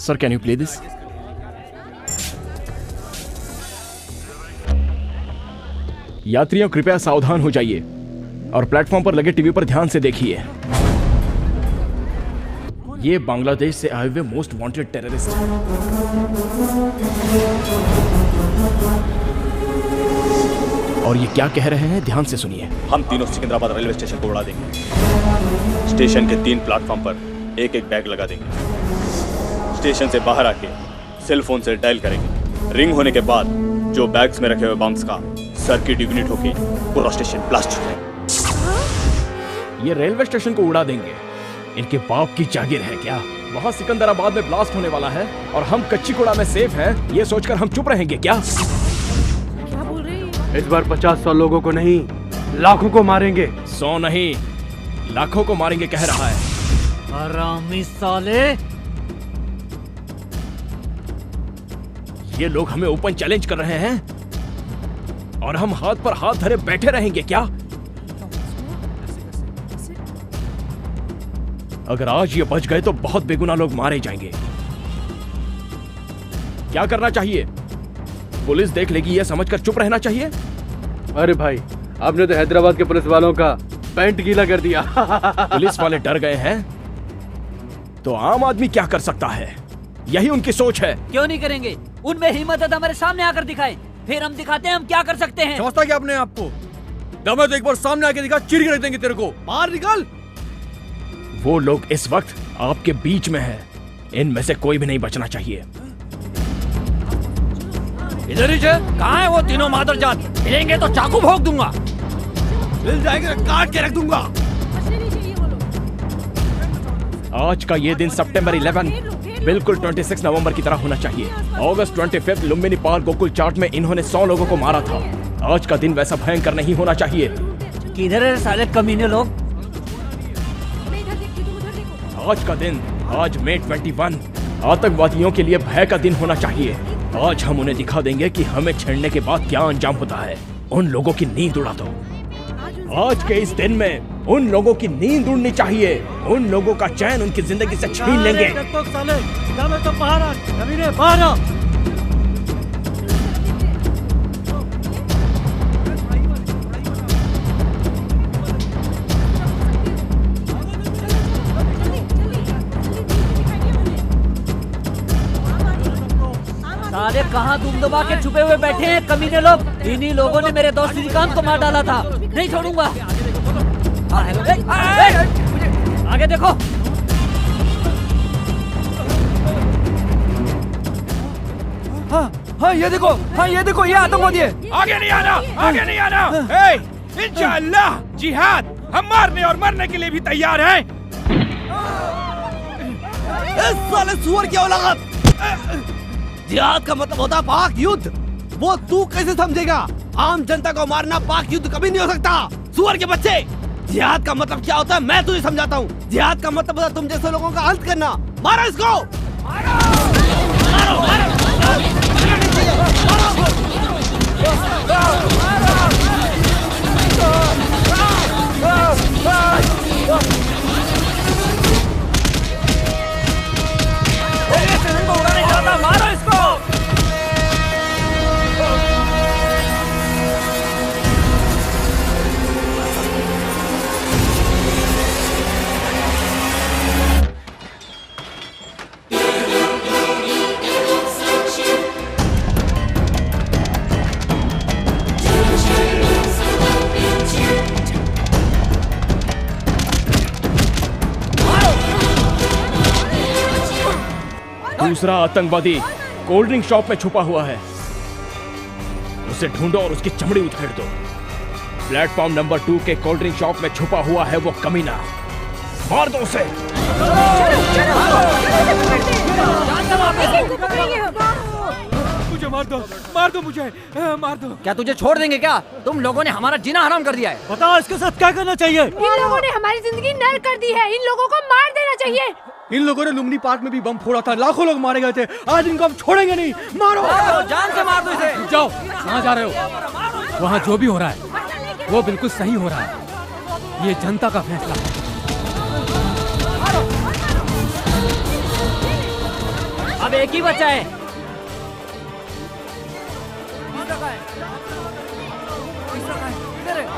Sir can you play this? यात्रियों कृपया सावधान हो जाइए और प्लेटफॉर्म पर लगे टीवी पर ध्यान से देखिए। ये बांग्लादेश से आए हुए मोस्ट वांटेड टेररिस्ट हैं। और ये क्या कह रहे हैं, ध्यान से सुनिए। हम तीनों सिकंदराबाद रेलवे स्टेशन को उड़ा देंगे। स्टेशन के 3 प्लेटफॉर्म पर एक एक बैग लगा देंगे। स्टेशन से बाहर आके सेल फोन से डायल करेंगे। रिंग होने के बाद जो बैग्स में रखे हुए बम्स का सर्किट इग्निट होके पूरा स्टेशन ब्लास्ट हो जाएगा। ये रेलवे स्टेशन को उड़ा देंगे, इनके बाप की जागीर है क्या? वहाँ सिकंदराबाद में ब्लास्ट होने वाला है और हम कच्चीकुड़ा में सेफ हैं, ये सोचकर हम चुप रहेंगे क्या? क्या बोल रहे हैं? इस बार 50-100 लोगों को नहीं, लाखों को मारेंगे। 100 नहीं, लाखों को मारेंगे कह रहा है। हरामी साले! ये लोग हमें ओपन चैलेंज कर रहे हैं और हम हाथ पर हाथ धरे बैठे रहेंगे क्या? अगर आज ये बच गए तो बहुत बेगुनाह लोग मारे जाएंगे। क्या करना चाहिए? पुलिस देख लेगी ये समझकर चुप रहना चाहिए? अरे भाई, आपने तो हैदराबाद के पुलिस वालों का पैंट गीला कर दिया। पुलिस वाले डर गए हैं तो आम आदमी क्या कर सकता है? यही उनकी सोच है। क्यों नहीं करेंगे? उनमें हिम्मत है तो हमारे सामने आकर दिखाए, फिर हम दिखाते हैं हम क्या कर सकते हैं। समझता क्या अपने आप को? दम तो एक बार सामने आके दिखा, चीर के रख देंगे तेरे को। बाहर निकल। वो लोग इस वक्त आपके बीच में हैं, इनमें से कोई भी नहीं बचना चाहिए। इधर ही कहाँ है वो तीनों मादरजात? मिलेंगे तो चाकू भोंक दूंगा। मिल जाएगा काट के रख दूंगा। आज का ये दिन सितंबर 11 बिल्कुल 26 नवंबर की तरह होना चाहिए। अगस्त 25 लुम्बिनी पार्क गोकुल चाट में इन्होंने 100 लोगों को मारा था। आज का दिन वैसा भयंकर नहीं होना चाहिए। किधर है साले कमीने लोग? आज का दिन, आज मई 21 आतंकवादियों के लिए भय का दिन होना चाहिए। आज हम उन्हें दिखा देंगे कि हमें छेड़ने के बाद क्या अंजाम होता है। उन लोगों की नींद उड़ा दो। आज के इस दिन में उन लोगों की नींद उड़नी चाहिए। उन लोगों का चैन उनकी जिंदगी से छीन लेंगे। साले कहाँ दुम दबा के छुपे हुए बैठे हैं कमीने लोग? इन्हीं लोगों ने मेरे दोस्त श्रीकांत को मार डाला था। नहीं छोड़ूंगा। आगे देखो। हाँ ये देखो, हाँ ये देखो, ये आतंकवादी है। आगे नहीं आना, आगे नहीं आना। इंशाअल्लाह जिहाद, हम मारने और मरने के लिए भी तैयार हैं। इस साले सुअर की औलाद! जिहाद का मतलब होता पाक युद्ध। वो तू कैसे समझेगा? आम जनता को मारना पाक युद्ध कभी नहीं हो सकता। सुअर के बच्चे! जिहाद का मतलब क्या होता है मैं तुझे समझाता हूँ। जिहाद का मतलब होता है तुम जैसे लोगों का अंत करना। मारो इसको! मारो! मारो! मारो! मारो इसको! दूसरा आतंकवादी कोल्ड ड्रिंक शॉप में छुपा हुआ है। उसे ढूंढो और उसकी चमड़ी उधेड़ दो। प्लेटफॉर्म नंबर 2 के कोल्ड ड्रिंक शॉप में छुपा हुआ है वो कमीना। मार दो उसे। मुझे मार दो मुझे, मार दो। क्या तुझे छोड़ देंगे क्या? तुम लोगों ने हमारा जीना हराम कर दिया है। बताओ इसके साथ क्या करना चाहिए? इन लोगों ने हमारी जिंदगी नर्क कर दी है। इन लोगों को मार देना चाहिए। इन लोगों ने लुम्बिनी पार्क में भी बम फोड़ा था, लाखों लोग मारे गए थे। आज इनको हम छोड़ेंगे नहीं। मारो, जान से मार दो इसे। जाओ, कहाँ जा रहे हो? वहाँ जो भी हो रहा है वो बिल्कुल सही हो रहा है। ये जनता का फैसला है। अब एक ही बचा है।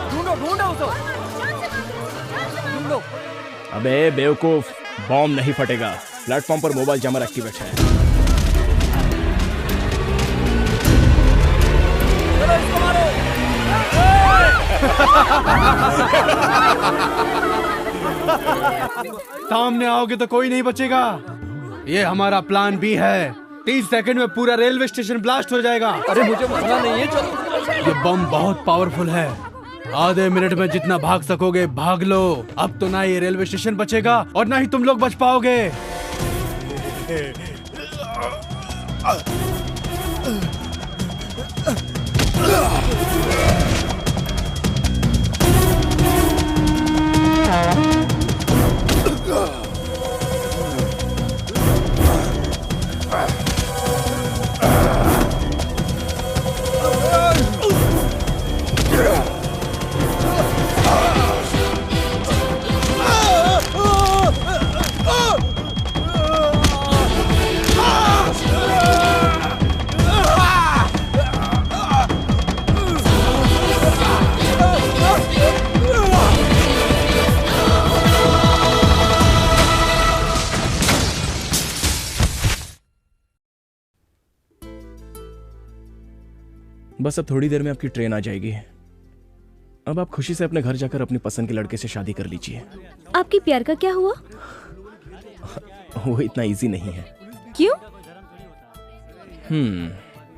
ढूंढो ढूंढो उसको, ढूंढो। अबे बेवकूफ, बॉम्ब नहीं फटेगा। प्लेटफॉर्म पर मोबाइल जमर एक्टिवेट है। चलो इसको मारो। सामने आओगे तो कोई नहीं बचेगा। ये हमारा प्लान बी है। 30 सेकंड में पूरा रेलवे स्टेशन ब्लास्ट हो जाएगा। अरे मुझे मरना नहीं है, चलो। ये बम बहुत पावरफुल है। आधे मिनट में जितना भाग सकोगे भाग लो। अब तो ना ये रेलवे स्टेशन बचेगा और ना ही तुम लोग बच पाओगे। बस अब थोड़ी देर में आपकी ट्रेन आ जाएगी। अब आप खुशी से अपने घर जाकर अपनी पसंद के लड़के से शादी कर लीजिए। आपकी प्यार का क्या हुआ? वो इतना इजी नहीं है। क्यों?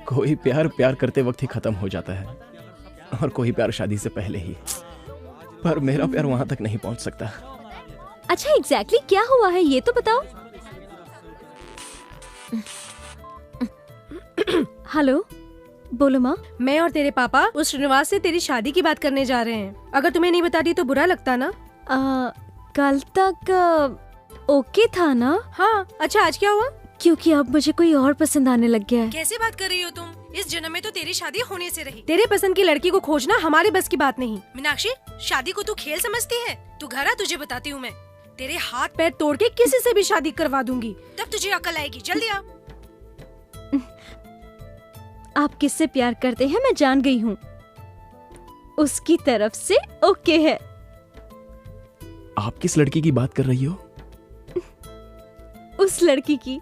कोई प्यार प्यार करते वक्त ही खत्म हो जाता है और कोई प्यार शादी से पहले ही। पर मेरा प्यार वहां तक नहीं पहुंच सकता। अच्छा एग्जैक्टली क्या हुआ है ये तो बताओ। हेलो, बोलो माँ। मैं और तेरे पापा उस श्रीनिवास से तेरी शादी की बात करने जा रहे हैं। अगर तुम्हें नहीं बताती तो बुरा लगता ना? कल तक ओके था ना? हाँ। अच्छा आज क्या हुआ? क्योंकि अब मुझे कोई और पसंद आने लग गया है। कैसे बात कर रही हो तुम? इस जन्म में तो तेरी शादी होने से रही। तेरे पसंद की लड़की को खोजना हमारे बस की बात नहीं। मीनाक्षी, शादी को तू खेल समझती है? तू घर आ, तुझे बताती हूँ मैं। तेरे हाथ पैर तोड़ के किसी से भी शादी करवा दूंगी, तब तुझे अकल आएगी। जल्दी आ। आप किससे प्यार करते हैं मैं जान गई हूँ। उसकी तरफ से ओके है। आप किस लड़की की बात कर रही हो? उस लड़की की